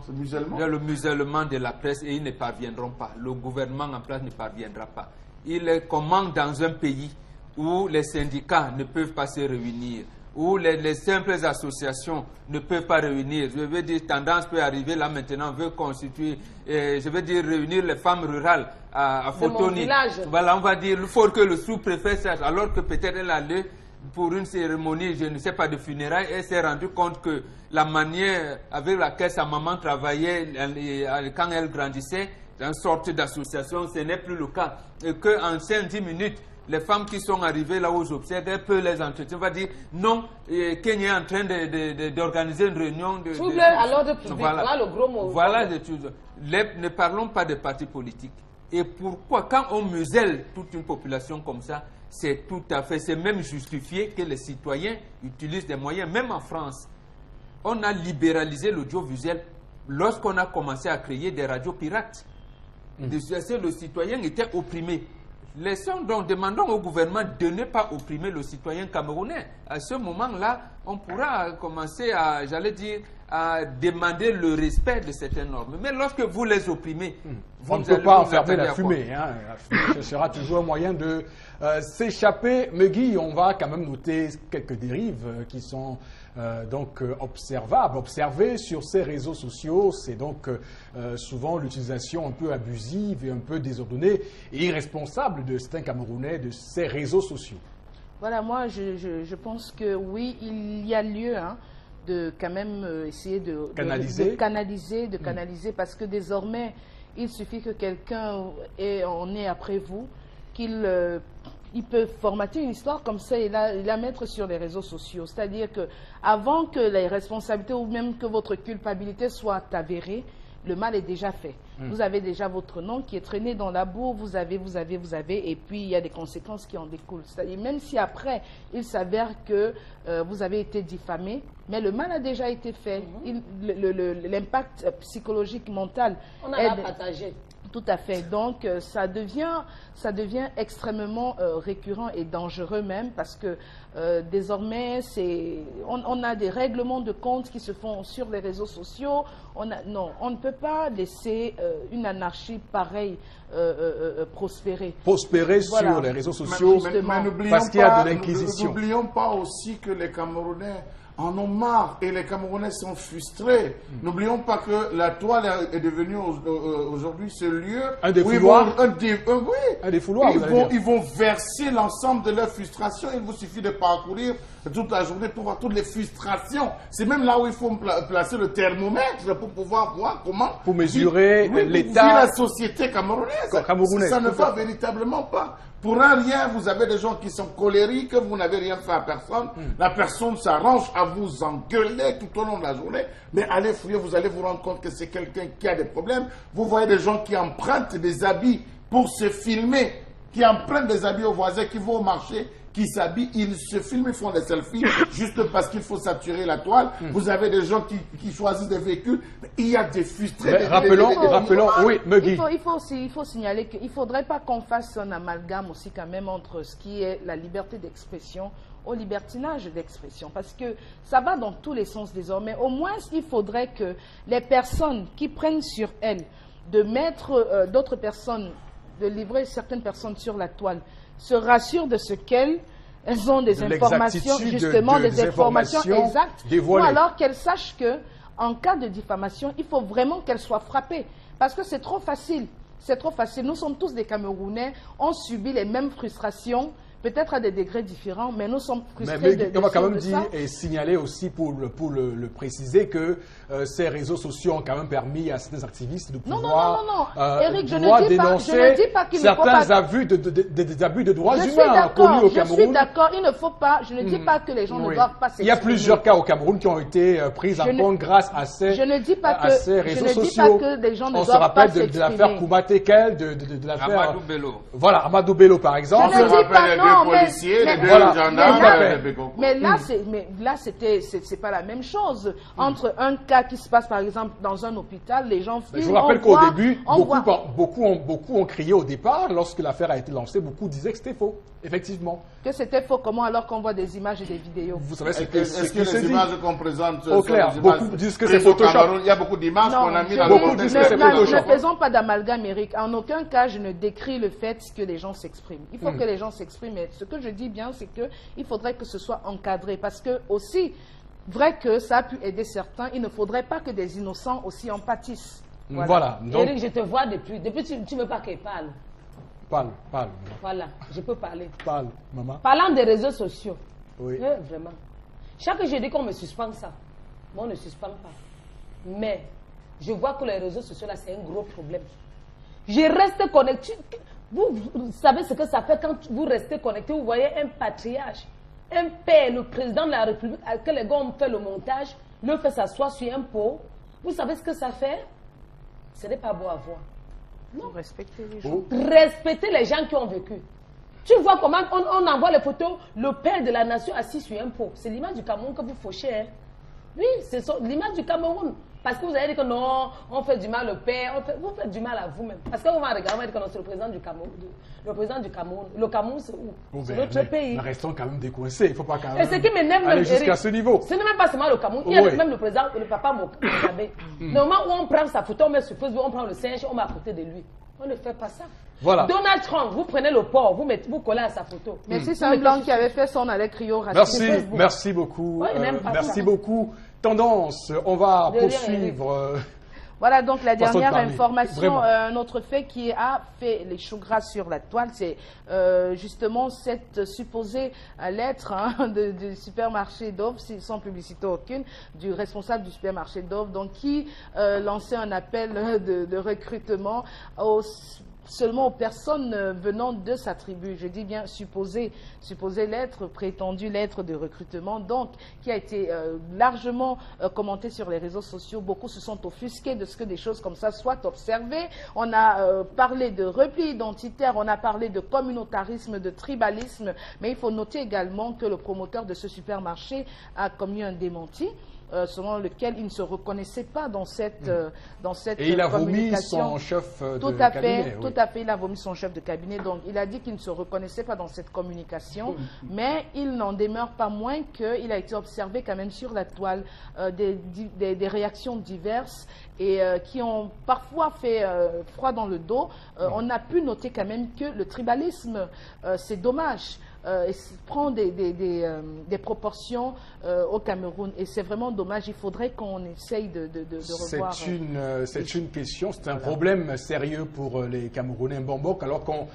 Le musellement de la presse, et ils ne parviendront pas. Le gouvernement en place ne parviendra pas. Il est comment dans un pays où les syndicats ne peuvent pas se réunir, où les simples associations ne peuvent pas réunir. Je veux dire, tendance peut arriver là maintenant, on veut constituer, je veux dire, réunir les femmes rurales à Fotoni. Voilà, on va dire, il faut que le sous-préfet sache, alors que peut-être elle allait pour une cérémonie, je ne sais pas, de funérailles, elle s'est rendue compte que la manière avec laquelle sa maman travaillait quand elle grandissait, dans une sorte d'association, ce n'est plus le cas. Et qu'en 5-10 minutes, les femmes qui sont arrivées là aux obsèques, elles peuvent les entretenir. On va dire, non, Kenya est en train d'organiser une réunion. Trouble à l'ordre public, voilà le gros mot. Voilà, ne parlons pas de partis politiques. Et pourquoi, quand on muselle toute une population comme ça, c'est tout à fait, c'est même justifié que les citoyens utilisent des moyens, même en France. On a libéralisé l'audiovisuel lorsqu'on a commencé à créer des radios pirates. Le citoyen était opprimé. Demandons au gouvernement de ne pas opprimer le citoyen camerounais. À ce moment-là, on pourra commencer à, j'allais dire, à demander le respect de certaines normes. Mais lorsque vous les opprimez, on ne peut pas enfermer la fumée. Hein. La fumée, ce sera toujours un moyen de s'échapper. Mais Guy, on va quand même noter quelques dérives qui sont observées sur ces réseaux sociaux. C'est donc souvent l'utilisation un peu abusive et un peu désordonnée et irresponsable de certains Camerounais de ces réseaux sociaux. Voilà, moi je pense que oui, il y a lieu de quand même essayer de canaliser, parce que désormais, il suffit que quelqu'un en ait après vous, il peut formater une histoire comme ça et la mettre sur les réseaux sociaux. C'est-à-dire que avant que les responsabilités ou même que votre culpabilité soit avérée, le mal est déjà fait. Vous avez déjà votre nom qui est traîné dans la boue, vous avez, et puis il y a des conséquences qui en découlent. C'est-à-dire, même si après, il s'avère que vous avez été diffamé, mais le mal a déjà été fait. L'impact psychologique, mental... On a partagé. Tout à fait. Donc, ça devient extrêmement récurrent et dangereux même parce que désormais, on a des règlements de compte qui se font sur les réseaux sociaux. Non, on ne peut pas laisser une anarchie pareille prospérer. Prospérer sur les réseaux sociaux parce qu'il y a de l'inquisition. N'oublions pas aussi que les Camerounais en ont marre et les Camerounais sont frustrés. N'oublions pas que la toile est devenue aujourd'hui ce lieu un défouloir. Un défouloir. Ils vont verser l'ensemble de leur frustration. Il vous suffit de parcourir toute la journée pour voir toutes les frustrations. C'est même là où il faut placer le thermomètre pour pouvoir voir comment... Pour mesurer l'état... la société camerounaise. Ça ne va véritablement pas. Pour un rien, vous avez des gens qui sont colériques, vous n'avez rien fait à personne. La personne s'arrange à vous engueuler tout au long de la journée. Mais allez fouiller, vous allez vous rendre compte que c'est quelqu'un qui a des problèmes. Vous voyez des gens qui empruntent des habits pour se filmer, qui empruntent des habits aux voisins, qui vont au marché, qui s'habillent, ils se filment, ils font des selfies juste parce qu'il faut saturer la toile. Vous avez des gens qui choisissent des véhicules. Il y a des frustrés. Rappelons, oui, Megui. Il faut signaler qu'il ne faudrait pas qu'on fasse un amalgame aussi quand même entre ce qui est la liberté d'expression au libertinage d'expression. Parce que ça va dans tous les sens désormais. Au moins, il faudrait que les personnes qui prennent sur elles de mettre d'autres personnes, de livrer certaines personnes sur la toile, se rassurent de ce qu'elles ont des informations, justement des informations exactes, dévoilées. Ou alors qu'elles sachent que en cas de diffamation, il faut vraiment qu'elles soient frappées. Parce que c'est trop facile. C'est trop facile. Nous sommes tous des Camerounais, on subit les mêmes frustrations, peut-être à des degrés différents, mais nous sommes frustrés on va quand même dire et signaler aussi pour le préciser que ces réseaux sociaux ont quand même permis à certains activistes de pouvoir Eric, je ne dis pas qu'il ne faut pas... certains abus de droits humains connus au Cameroun. Je suis d'accord, il ne faut pas, je ne dis pas que les gens ne doivent pas s'exprimer. Il y a plusieurs cas au Cameroun qui ont été pris en compte grâce à ces réseaux sociaux. Que les gens ne on doivent se rappelle pas de l'affaire Koumatekel, de l'affaire Amadou Bello. Voilà, Amadou Bello par exemple. Je ne dis pas non. Policiers, les deux gendarmes, mais là, c'est pas la même chose. Entre un cas qui se passe, par exemple, dans un hôpital, les gens filment. Je vous rappelle qu'au début, beaucoup ont crié au départ, lorsque l'affaire a été lancée, beaucoup disaient que c'était faux, effectivement. Que c'était faux, comment alors qu'on voit des images et des vidéos? Vous savez ce que les images qu'on présente au clair, beaucoup disent que c'est Photoshop. Il y a beaucoup d'images qu'on a mis dans le disent que c'est Photoshop. Ne faisons pas d'amalgame, Eric. En aucun cas, je ne décris le fait que les gens s'expriment. Il faut que les gens s'expriment. Mais ce que je dis bien, c'est qu'il faudrait que ce soit encadré. Parce que, aussi, vrai que ça a pu aider certains, il ne faudrait pas que des innocents aussi en pâtissent. Voilà. Donc... Eric, je te vois depuis tu ne veux pas qu'elle parle. Parle, maman. Voilà, je peux parler. Parle, maman. Parlant des réseaux sociaux. Oui. Vraiment. Chaque jeudi qu'on me suspend ça, moi on ne suspend pas. Mais je vois que les réseaux sociaux là, c'est un gros problème. Je reste connecté. Vous savez ce que ça fait quand vous restez connecté, vous voyez un patriarche, un père, le président de la République, que les gars ont fait le montage, le fait s'asseoir sur un pot. Vous savez ce que ça fait? Ce n'est pas beau à voir. Non, respecter les gens. Respecter les gens qui ont vécu. Tu vois comment on envoie les photos, le père de la nation assis sur un pot. C'est l'image du Cameroun que vous fauchez. Hein? Oui, c'est l'image du Cameroun. Parce que vous avez dit que non, on fait du mal au père, vous faites du mal à vous-même. Parce que vous m'avez regardé, on va dire que c'est le président du Cameroun. Le président du Cameroun. Le Cameroun, c'est où? C'est notre pays. Mais restons quand même décoincés, il ne faut pas quand même Et ce qui m'énerve aller jusqu'à ce niveau. Ce n'est même pas seulement le Cameroun, il y a même le président, le papa Mugabe. Le moment où on prend sa photo, on met sur Facebook, on prend le singe, on met à côté de lui. On ne fait pas ça. Voilà. Donald Trump, vous prenez le port, vous collez à sa photo. Mais si c'est un blanc qui avait fait ça, on allait crier au racisme. Merci beaucoup. Ouais, merci beaucoup. Tendance, on va poursuivre. Voilà donc la dernière information, Vraiment. un autre fait qui a fait les choux gras sur la toile, c'est justement cette supposée lettre du supermarché Dove, sans publicité aucune, du responsable du supermarché Dove, donc qui lançait un appel de recrutement seulement aux personnes venant de sa tribu. Je dis bien supposée lettre, prétendue lettre de recrutement, donc qui a été largement commentée sur les réseaux sociaux. Beaucoup se sont offusqués de ce que des choses comme ça soient observées. On a parlé de repli identitaire, on a parlé de communautarisme, de tribalisme, mais il faut noter également que le promoteur de ce supermarché a commis un démenti. Selon lequel il ne se reconnaissait pas dans cette Et il a vomi communication. son chef de Tout à cabinet. fait, tout à fait, il a vomi son chef de cabinet. Donc, il a dit qu'il ne se reconnaissait pas dans cette communication, mais il n'en demeure pas moins qu'il a été observé quand même sur la toile des réactions diverses et qui ont parfois fait froid dans le dos. On a pu noter quand même que le tribalisme, c'est dommage. Prend des proportions au Cameroun et c'est vraiment dommage. Il faudrait qu'on essaye de revoir. C'est une question, c'est un problème sérieux pour les Camerounais Mbambok, alors qu'on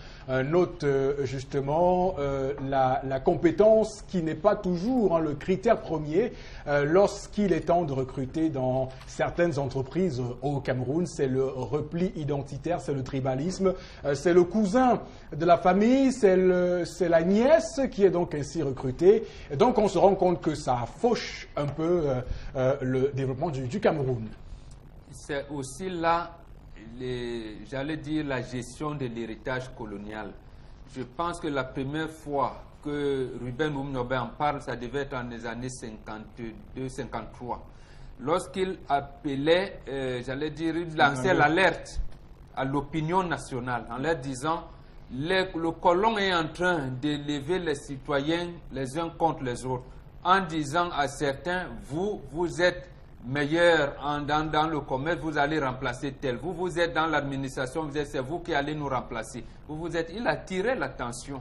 note justement la compétence qui n'est pas toujours le critère premier lorsqu'il est temps de recruter dans certaines entreprises au Cameroun. C'est le repli identitaire, c'est le tribalisme, c'est le cousin de la famille, c'est la nièce qui est donc ainsi recrutée. Et donc on se rend compte que ça fauche un peu le développement du Cameroun. C'est aussi là, j'allais dire, la gestion de l'héritage colonial. Je pense que la première fois que Ruben Oumniobe en parle, ça devait être dans les années 52-53. Lorsqu'il appelait, j'allais dire, il lançait l'alerte à l'opinion nationale en leur disant le colon est en train d'élever les citoyens les uns contre les autres, en disant à certains, vous êtes meilleurs dans le commerce, vous allez remplacer tel. Vous êtes dans l'administration, c'est vous qui allez nous remplacer. Il a tiré l'attention.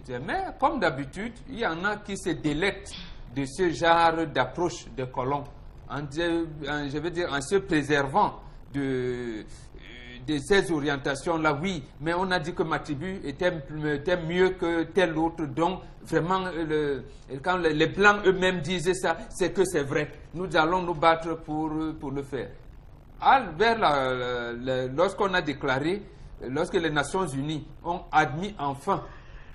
Mais comme d'habitude, il y en a qui se délectent de ce genre d'approche des colons, je veux dire, en se préservant de ces orientations-là, oui, mais on a dit que ma tribu était mieux que tel autre, donc vraiment, quand les Blancs eux-mêmes disaient ça, c'est que c'est vrai. Nous allons nous battre pour le faire. Lorsqu'on a déclaré, lorsque les Nations Unies ont admis enfin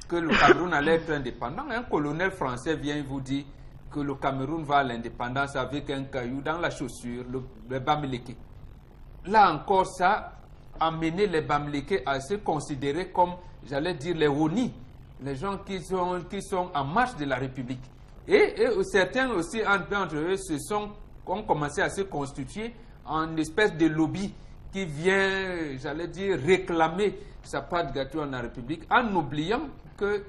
que le Cameroun allait être indépendant, un colonel français vient vous dire que le Cameroun va à l'indépendance avec un caillou dans la chaussure, le Bamileke. Là encore, ça a amené les Bamileke à se considérer comme, j'allais dire, les Oni, les gens qui sont en marche de la République. Et certains aussi, entre eux, ont commencé à se constituer en espèce de lobby qui vient, j'allais dire, réclamer sa part de gâteau en la République, en oubliant que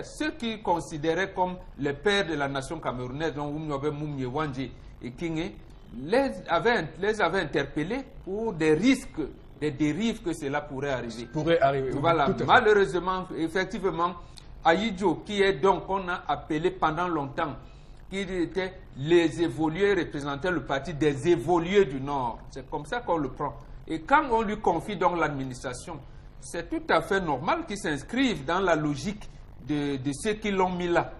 ceux qui considéraient comme les pères de la nation camerounaise, dont Oumniobe Moumye Wandje et Kingé, les avaient interpellés pour des risques, des dérives que cela pourrait arriver. Voilà. Malheureusement, effectivement, Aïdjo, qui est donc, on a appelé pendant longtemps, qui était les évolués, représentait le parti des évolués du Nord. C'est comme ça qu'on le prend. Et quand on lui confie donc l'administration, c'est tout à fait normal qu'ils s'inscrivent dans la logique de ceux qui l'ont mis là.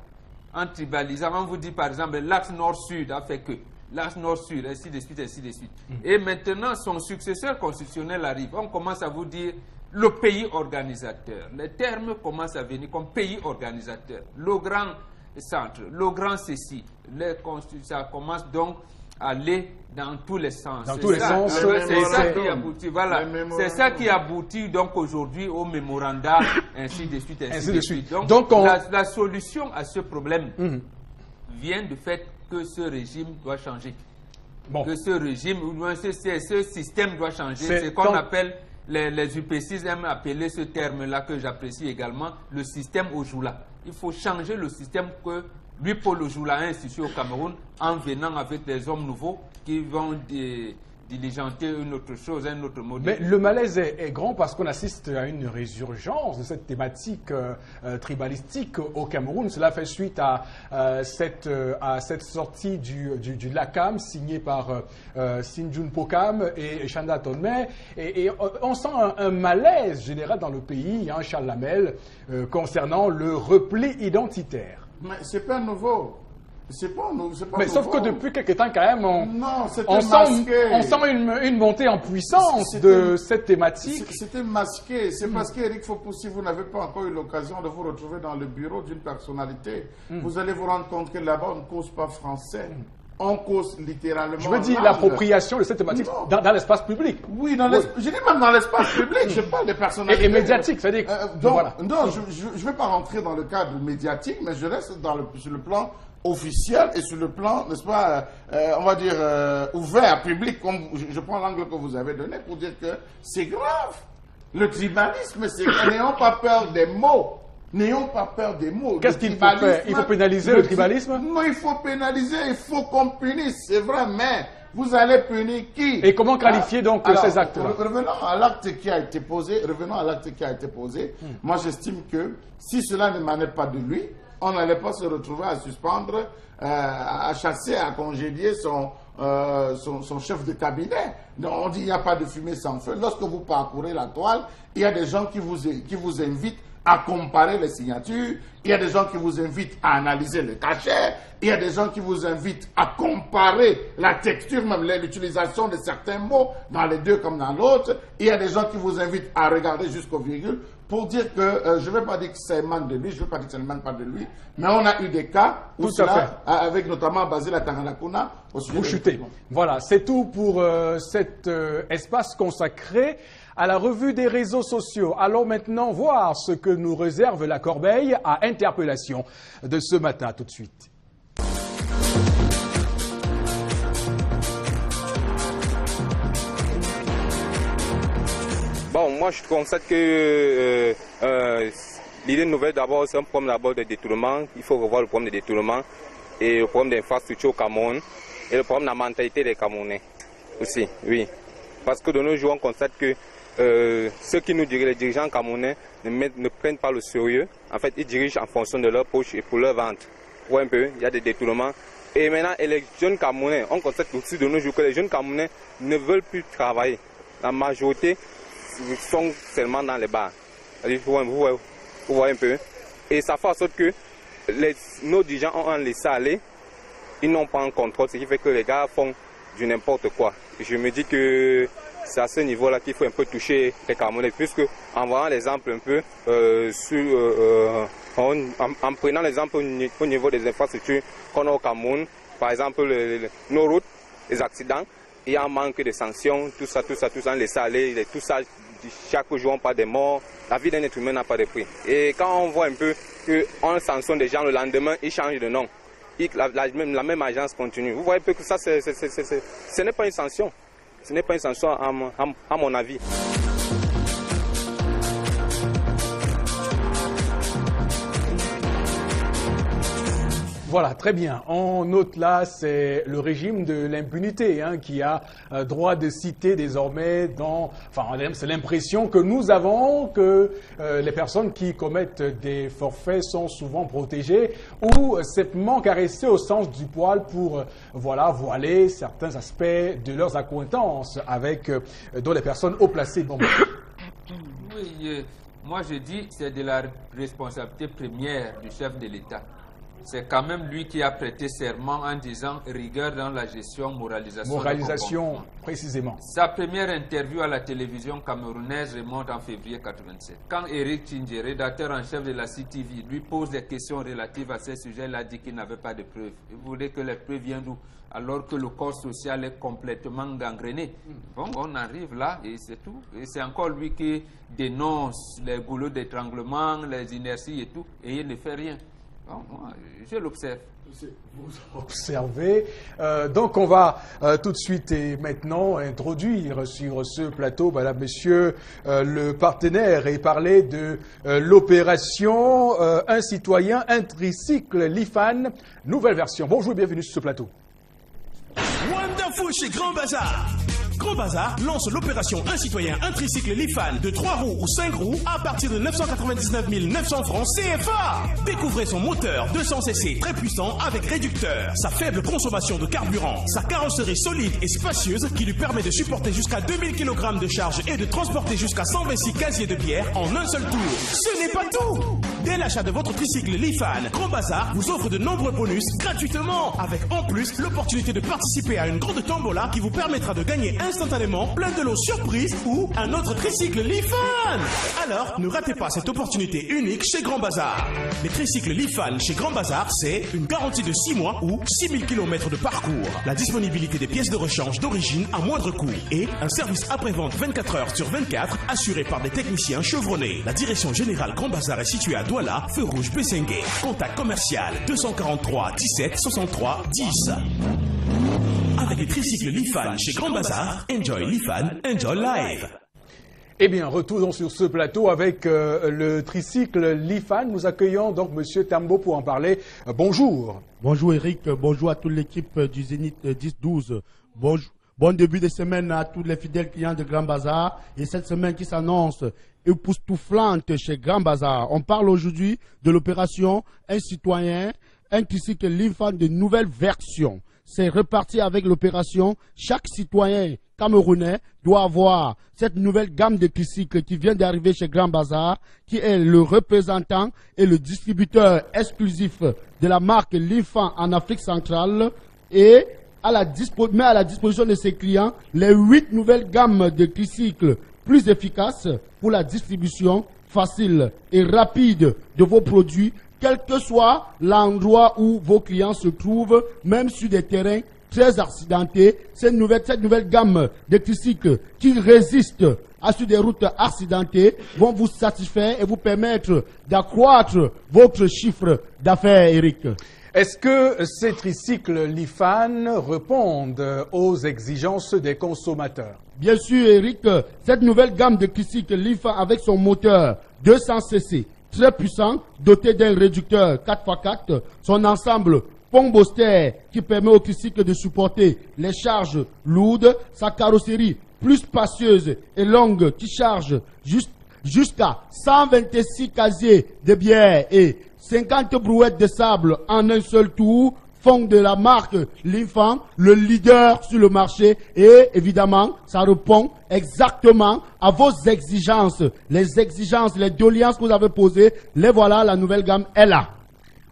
En tribalisant, on vous dit par exemple, l'axe nord-sud a fait que, l'axe nord-sud, ainsi de suite, ainsi de suite. Et maintenant, son successeur constitutionnel arrive. On commence à vous dire le pays organisateur. Les termes commencent à venir comme pays organisateur. Le grand centre, le grand ceci. Ça commence donc à aller dans tous les sens. Dans tous les sens. C'est ça qui aboutit. Voilà. C'est ça qui aboutit donc aujourd'hui au mémoranda, ainsi de suite, ainsi de suite. Donc la solution à ce problème vient du fait que ce régime doit changer. que ce régime, ou moins ce système doit changer. C'est ce qu'on appelle, les UPCs aiment appeler ce terme-là, que j'apprécie également, le système Ojoula. Il faut changer le système que lui, Paul Ojoula, a institué au Cameroun, en venant avec des hommes nouveaux qui vont diligenter une autre chose, un autre modèle. Mais le malaise est grand parce qu'on assiste à une résurgence de cette thématique tribalistique au Cameroun. Cela fait suite à cette sortie du LACAM signé par Sinjun Pokam et Chanda Tonme. Et on sent un malaise général dans le pays, hein, Charles Lamel, concernant le repli identitaire. Mais c'est pas nouveau. C'est pas nouveau. Mais sauf que depuis quelques temps, quand même, on sent une montée en puissance de cette thématique. C'était masqué. C'est parce qu'Éric Fopoussi, vous n'avez pas encore eu l'occasion de vous retrouver dans le bureau d'une personnalité. Vous allez vous rendre compte que là-bas, on ne cause pas français. On cause littéralement. Je veux dire l'appropriation de cette thématique dans l'espace public. Oui, je dis même dans l'espace public. Je parle des personnalités. Et médiatique, c'est-à-dire. Voilà. Non, je ne vais pas rentrer dans le cadre médiatique, mais je reste sur le plan officiel et sur le plan, n'est-ce pas, on va dire, ouvert, public, comme je prends l'angle que vous avez donné pour dire que c'est grave. Le tribalisme, c'est que n'ayons pas peur des mots. N'ayons pas peur des mots. Qu'est-ce qu'il faut faire? Il faut pénaliser le tribalisme? Non, il faut pénaliser, il faut qu'on punisse, c'est vrai, mais vous allez punir qui? Et comment qualifier donc ces actes-là? Revenons à l'acte qui a été posé. Moi, j'estime que si cela ne manait pas de lui, on n'allait pas se retrouver à suspendre, à chasser, à congédier son chef de cabinet. Donc, on dit il n'y a pas de fumée sans feu. Lorsque vous parcourez la toile, il y a des gens qui vous invitent à comparer les signatures, il y a des gens qui vous invitent à analyser le cachet, il y a des gens qui vous invitent à comparer la texture, même l'utilisation de certains mots dans les deux comme dans l'autre, il y a des gens qui vous invitent à regarder jusqu'au virgule pour dire que, je ne vais pas dire que ça émane de lui, je ne veux pas dire que ça n'émane pas de lui, mais on a eu des cas où cela, avec notamment Basile Tangalakuna, au sujet vous chutez. Voilà, c'est tout pour cet espace consacré à la revue des réseaux sociaux. Allons maintenant voir ce que nous réserve la corbeille à interpellation de ce matin. Tout de suite. Bon, moi je constate que l'idée nouvelle d'abord, c'est un problème d'abord de détournement. Il faut revoir le problème de détournement et le problème d'infrastructure au Cameroun et le problème de la mentalité des Camerounais aussi, oui. Parce que de nos jours, on constate que ceux qui nous dirigent, les dirigeants camerounais, ne prennent pas le sérieux. En fait, ils dirigent en fonction de leur poche et pour leur vente. Ou un peu, il y a des détournements. Et maintenant, les jeunes Camerounais, on constate aussi de nos jours que les jeunes Camerounais ne veulent plus travailler. La majorité sont seulement dans les bars. Vous voyez un peu. Et ça fait en sorte que nos dirigeants ont laissé aller. Ils n'ont pas un contrôle, ce qui fait que les gars font du n'importe quoi. Je me dis que c'est à ce niveau-là qu'il faut un peu toucher les Camerounais, puisque en voyant l'exemple un peu, en prenant l'exemple au niveau des infrastructures qu'on a au Cameroun, par exemple nos routes, les accidents, il y a un manque de sanctions, tout ça, on laisse aller, tout ça, chaque jour on parle des morts, la vie d'un être humain n'a pas de prix. Et quand on voit un peu qu'on sanctionne des gens le lendemain, ils changent de nom. La même agence continue. Vous voyez que ça, ce n'est pas une sanction. Ce n'est pas une sanction à mon avis. Voilà, très bien. On note là, c'est le régime de l'impunité qui a droit de citer désormais c'est l'impression que nous avons que les personnes qui commettent des forfaits sont souvent protégées ou simplement caressées au sens du poil pour, voiler certains aspects de leurs accointances avec dont les personnes haut placées. Bon. Oui, moi je dis que c'est de la responsabilité première du chef de l'État. C'est quand même lui qui a prêté serment en disant rigueur dans la gestion, moralisation. Précisément. Sa première interview à la télévision camerounaise remonte en février 1987. Quand Eric Tchindjé, rédacteur en chef de la CTV, lui pose des questions relatives à ces sujets, il a dit qu'il n'avait pas de preuves. Il voulait que les preuves viennent d'où? Alors que le corps social est complètement gangréné. Bon, on arrive là et c'est tout. Et c'est encore lui qui dénonce les goulots d'étranglement, les inerties et tout, et il ne fait rien. Moi, je l'observe. Vous observez. Donc on va tout de suite et maintenant introduire sur ce plateau, madame, monsieur, le partenaire et parler de l'opération Un citoyen, un tricycle Lifan, nouvelle version. Bonjour et bienvenue sur ce plateau. Wonderful chez Grand Bazar. Grand Bazar lance l'opération Un citoyen, un tricycle Lifan de 3 roues ou 5 roues à partir de 999 900 francs CFA. Découvrez son moteur 200cc très puissant avec réducteur, sa faible consommation de carburant, sa carrosserie solide et spacieuse qui lui permet de supporter jusqu'à 2000 kg de charge et de transporter jusqu'à 126 casiers de bière en un seul tour. Ce n'est pas tout. Dès l'achat de votre tricycle Lifan, Grand Bazar vous offre de nombreux bonus gratuitement, avec en plus l'opportunité de participer à une grande tombola qui vous permettra de gagner instantanément plein de lots surprises ou un autre tricycle Lifan. Alors, ne ratez pas cette opportunité unique chez Grand Bazar. Les tricycles Lifan chez Grand Bazar, c'est une garantie de 6 mois ou 6000 km de parcours, la disponibilité des pièces de rechange d'origine à moindre coût et un service après-vente 24 heures sur 24 assuré par des techniciens chevronnés. La direction générale Grand Bazar est située à Douala, feu rouge Bessengue. Contact commercial 243 17 63 10. Avec les tricycles Lifan chez Grand Bazar, enjoy Lifan, enjoy live. Eh bien, retournons sur ce plateau avec le tricycle Lifan. Nous accueillons donc monsieur Tambo pour en parler. Bonjour. Bonjour Eric, bonjour à toute l'équipe du Zénith 10-12. Bon début de semaine à tous les fidèles clients de Grand Bazar et cette semaine qui s'annonce époustouflante chez Grand Bazar. On parle aujourd'hui de l'opération Un citoyen, un tricycle Lifan de nouvelle version. C'est reparti avec l'opération. Chaque citoyen camerounais doit avoir cette nouvelle gamme de tricycles qui vient d'arriver chez Grand Bazar, qui est le représentant et le distributeur exclusif de la marque Lifan en Afrique centrale et met à la disposition de ses clients les 8 nouvelles gammes de tricycles plus efficaces pour la distribution facile et rapide de vos produits, quel que soit l'endroit où vos clients se trouvent, même sur des terrains très accidentés. Cette nouvelle gamme de tricycles qui résistent sur des routes accidentées vont vous satisfaire et vous permettre d'accroître votre chiffre d'affaires, Eric. Est-ce que ces tricycles Lifan répondent aux exigences des consommateurs? Bien sûr, Eric, cette nouvelle gamme de tricycles Lifan avec son moteur 200cc, très puissant, doté d'un réducteur 4x4, son ensemble Pomboster qui permet au tricycle de supporter les charges lourdes, sa carrosserie plus spacieuse et longue qui charge jusqu'à 126 casiers de bière et 50 brouettes de sable en un seul tour font de la marque Lifan le leader sur le marché et évidemment ça répond exactement à vos exigences, les doléances que vous avez posées. Les voilà, la nouvelle gamme est là.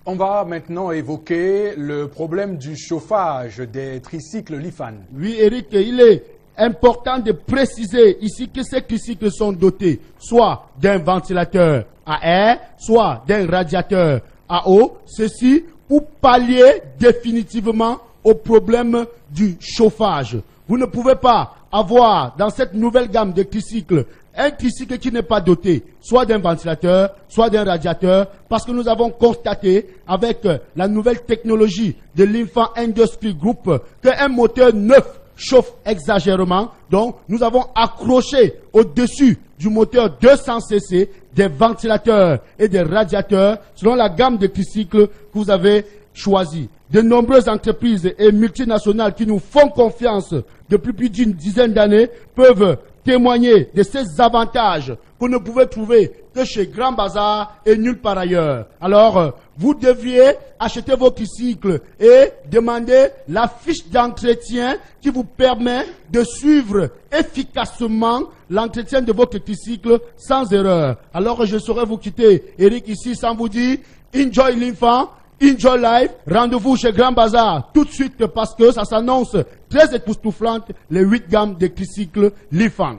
On va maintenant évoquer le problème du chauffage des tricycles Lifan. Oui, Eric, il est important de préciser ici que ces tricycles sont dotés soit d'un ventilateur à air, soit d'un radiateur à eau. Ceci pour pallier définitivement au problème du chauffage. Vous ne pouvez pas avoir dans cette nouvelle gamme de tricycles un tricycle qui n'est pas doté soit d'un ventilateur, soit d'un radiateur, parce que nous avons constaté avec la nouvelle technologie de Lifan Industry Group qu'un moteur neuf chauffe exagérément. Donc, nous avons accroché au-dessus du moteur 200cc des ventilateurs et des radiateurs selon la gamme de tricycles que vous avez choisi. De nombreuses entreprises et multinationales qui nous font confiance depuis plus d'une dizaine d'années peuvent témoigner de ces avantages que vous ne pouvez trouver que chez Grand Bazar et nulle part ailleurs. Alors, vous deviez acheter vos tricycles et demander la fiche d'entretien qui vous permet de suivre efficacement l'entretien de votre tricycle sans erreur. Alors, je saurais vous quitter, Eric, ici, sans vous dire, enjoy Lifan, enjoy life, rendez-vous chez Grand Bazar tout de suite parce que ça s'annonce très époustouflante, les 8 gammes de tricycles Lifan.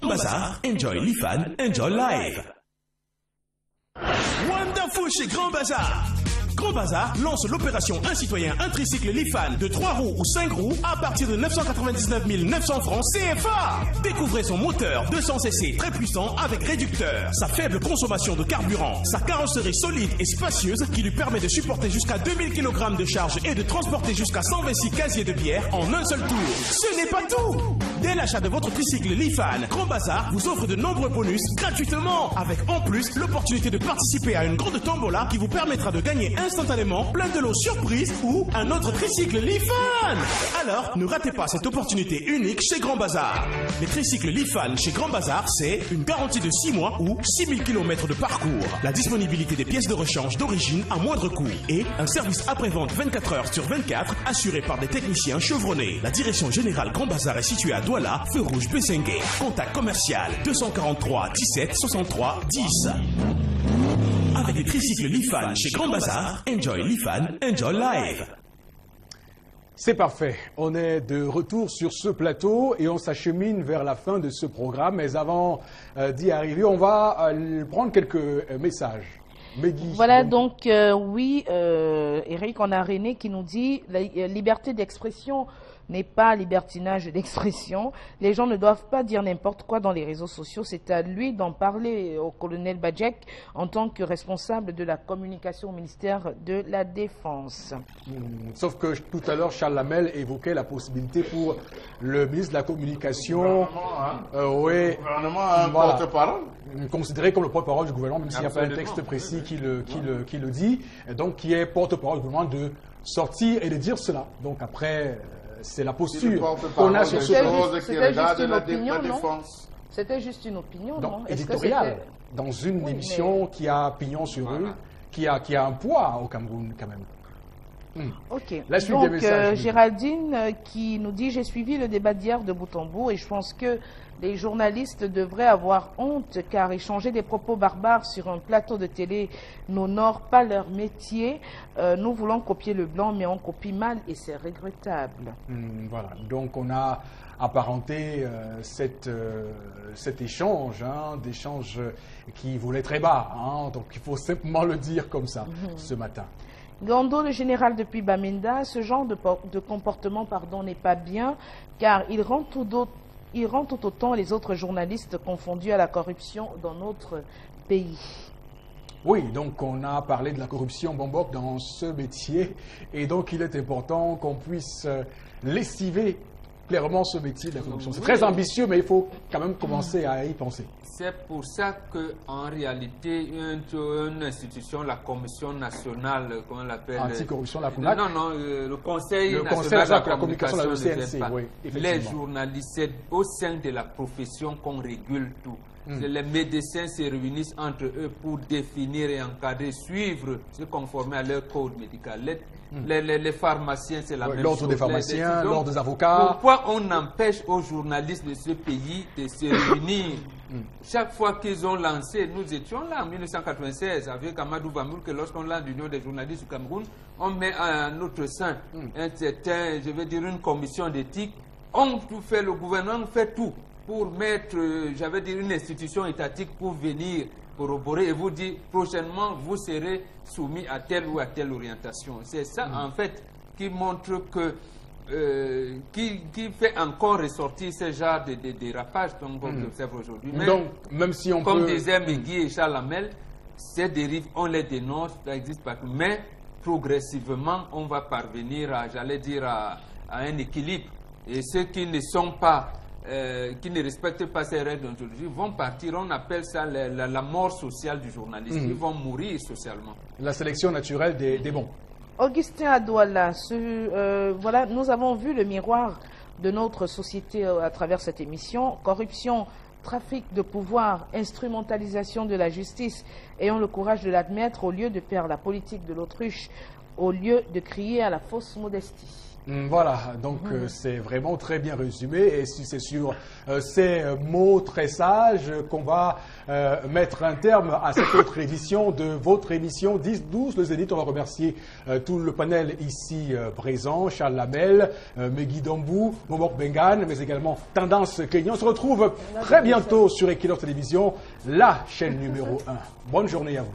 Grand Bazar, enjoy Lifan, enjoy life. Wonderful chez Grand Bazar. Grand Bazar lance l'opération Un citoyen, un tricycle Lifan de 3 roues ou 5 roues à partir de 999 900 francs CFA. Découvrez son moteur 200cc très puissant avec réducteur, sa faible consommation de carburant, sa carrosserie solide et spacieuse qui lui permet de supporter jusqu'à 2000 kg de charge et de transporter jusqu'à 126 casiers de bière en un seul tour. Ce n'est pas tout! Dès l'achat de votre tricycle Lifan, Grand Bazar vous offre de nombreux bonus gratuitement, avec en plus l'opportunité de participer à une grande tombola qui vous permettra de gagner instantanément plein de lots surprises ou un autre tricycle Lifan. Alors, ne ratez pas cette opportunité unique chez Grand Bazar. Les tricycles Lifan chez Grand Bazar, c'est une garantie de 6 mois ou 6000 km de parcours, la disponibilité des pièces de rechange d'origine à moindre coût et un service après-vente 24 heures sur 24 assuré par des techniciens chevronnés. La direction générale Grand Bazar est située à Douala, feu rouge Bessengue. Contact commercial 243 17 63 10. Avec les tricycles Lifan chez Grand Bazar, enjoy Lifan, enjoy life. C'est parfait. On est de retour sur ce plateau et on s'achemine vers la fin de ce programme. Mais avant d'y arriver, on va prendre quelques messages. Meggy, voilà donc, oui, Eric, on a René qui nous dit la liberté d'expression n'est pas libertinage d'expression. Les gens ne doivent pas dire n'importe quoi dans les réseaux sociaux. C'est à lui d'en parler, au colonel Badjek, en tant que responsable de la communication au ministère de la Défense. Sauf que tout à l'heure, Charles Lamel évoquait la possibilité pour le ministre de la Communication... Le gouvernement a un porte-parole. Considéré comme le porte-parole du gouvernement, même s'il n'y a pas un texte précis qui le dit. Donc, qui est porte-parole du gouvernement de sortir et de dire cela. Donc après... C'est la posture qu'on a sur ce point. C'était juste une opinion, non? C'était juste une opinion, non? Éditoriale, dans une émission qui a pignon sur rue, qui a un poids au Cameroun quand même. Ok. La suite des messages. Géraldine qui nous dit « J'ai suivi le débat d'hier de bout en bout et je pense que les journalistes devraient avoir honte car échanger des propos barbares sur un plateau de télé n'honore pas leur métier. Nous voulons copier le blanc mais on copie mal et c'est regrettable. » Voilà, donc on a apparenté cet échange, d'échange qui voulait très bas. Donc il faut simplement le dire comme ça ce matin. Gando, le général depuis Bamenda, ce genre de comportement n'est pas bien car il rend tout autant les autres journalistes confondus à la corruption dans notre pays. Oui, donc on a parlé de la corruption Bombok dans ce métier et donc il est important qu'on puisse lessiver clairement ce métier de la corruption. C'est très ambitieux, mais il faut quand même commencer à y penser. C'est pour ça qu'en réalité, une institution, la Commission nationale, comment on l'appelle? Anticorruption, la CONAC. Non, le Conseil national de la communication, le CNC, oui, les journalistes, c'est au sein de la profession qu'on régule tout. Les médecins se réunissent entre eux pour définir et encadrer, suivre, se conformer à leur code médical. Les pharmaciens, c'est la même chose. L'ordre des pharmaciens, l'ordre des avocats. Pourquoi on empêche aux journalistes de ce pays de se réunir? Chaque fois qu'ils ont lancé, nous étions là en 1996 avec Amadou Vamour, que lorsqu'on lance l'Union des journalistes du Cameroun, on met à notre sein une commission d'éthique. On tout fait, le gouvernement fait tout pour mettre, une institution étatique pour venir corroborer et vous dire prochainement vous serez soumis à telle ou à telle orientation. C'est ça en fait qui montre que qui fait encore ressortir ce genre de dérapage qu'on observe aujourd'hui. Donc, même si on comme disaient Meggy et Charles Lamel, ces dérives, on les dénonce, ça existe partout. Mais progressivement, on va parvenir à un équilibre. Et ceux qui ne sont pas qui ne respectent pas ces règles d'ontologie vont partir. On appelle ça la mort sociale du journaliste. Ils vont mourir socialement. La sélection naturelle des bons. Augustin Adouala, voilà, nous avons vu le miroir de notre société à travers cette émission. Corruption, trafic de pouvoir, instrumentalisation de la justice. Ayons le courage de l'admettre au lieu de faire la politique de l'autruche, au lieu de crier à la fausse modestie. Voilà, donc c'est vraiment très bien résumé et c'est sur ces mots très sages qu'on va mettre un terme à cette autre édition de votre émission 10-12, le Zénith. On va remercier tout le panel ici présent, Charles Lamel, Meggy Dombou, Momok Bengan, mais également Tendance Kenya. On se retrouve très bientôt sur Equinox Télévision, la chaîne numéro 1. Bonne journée à vous.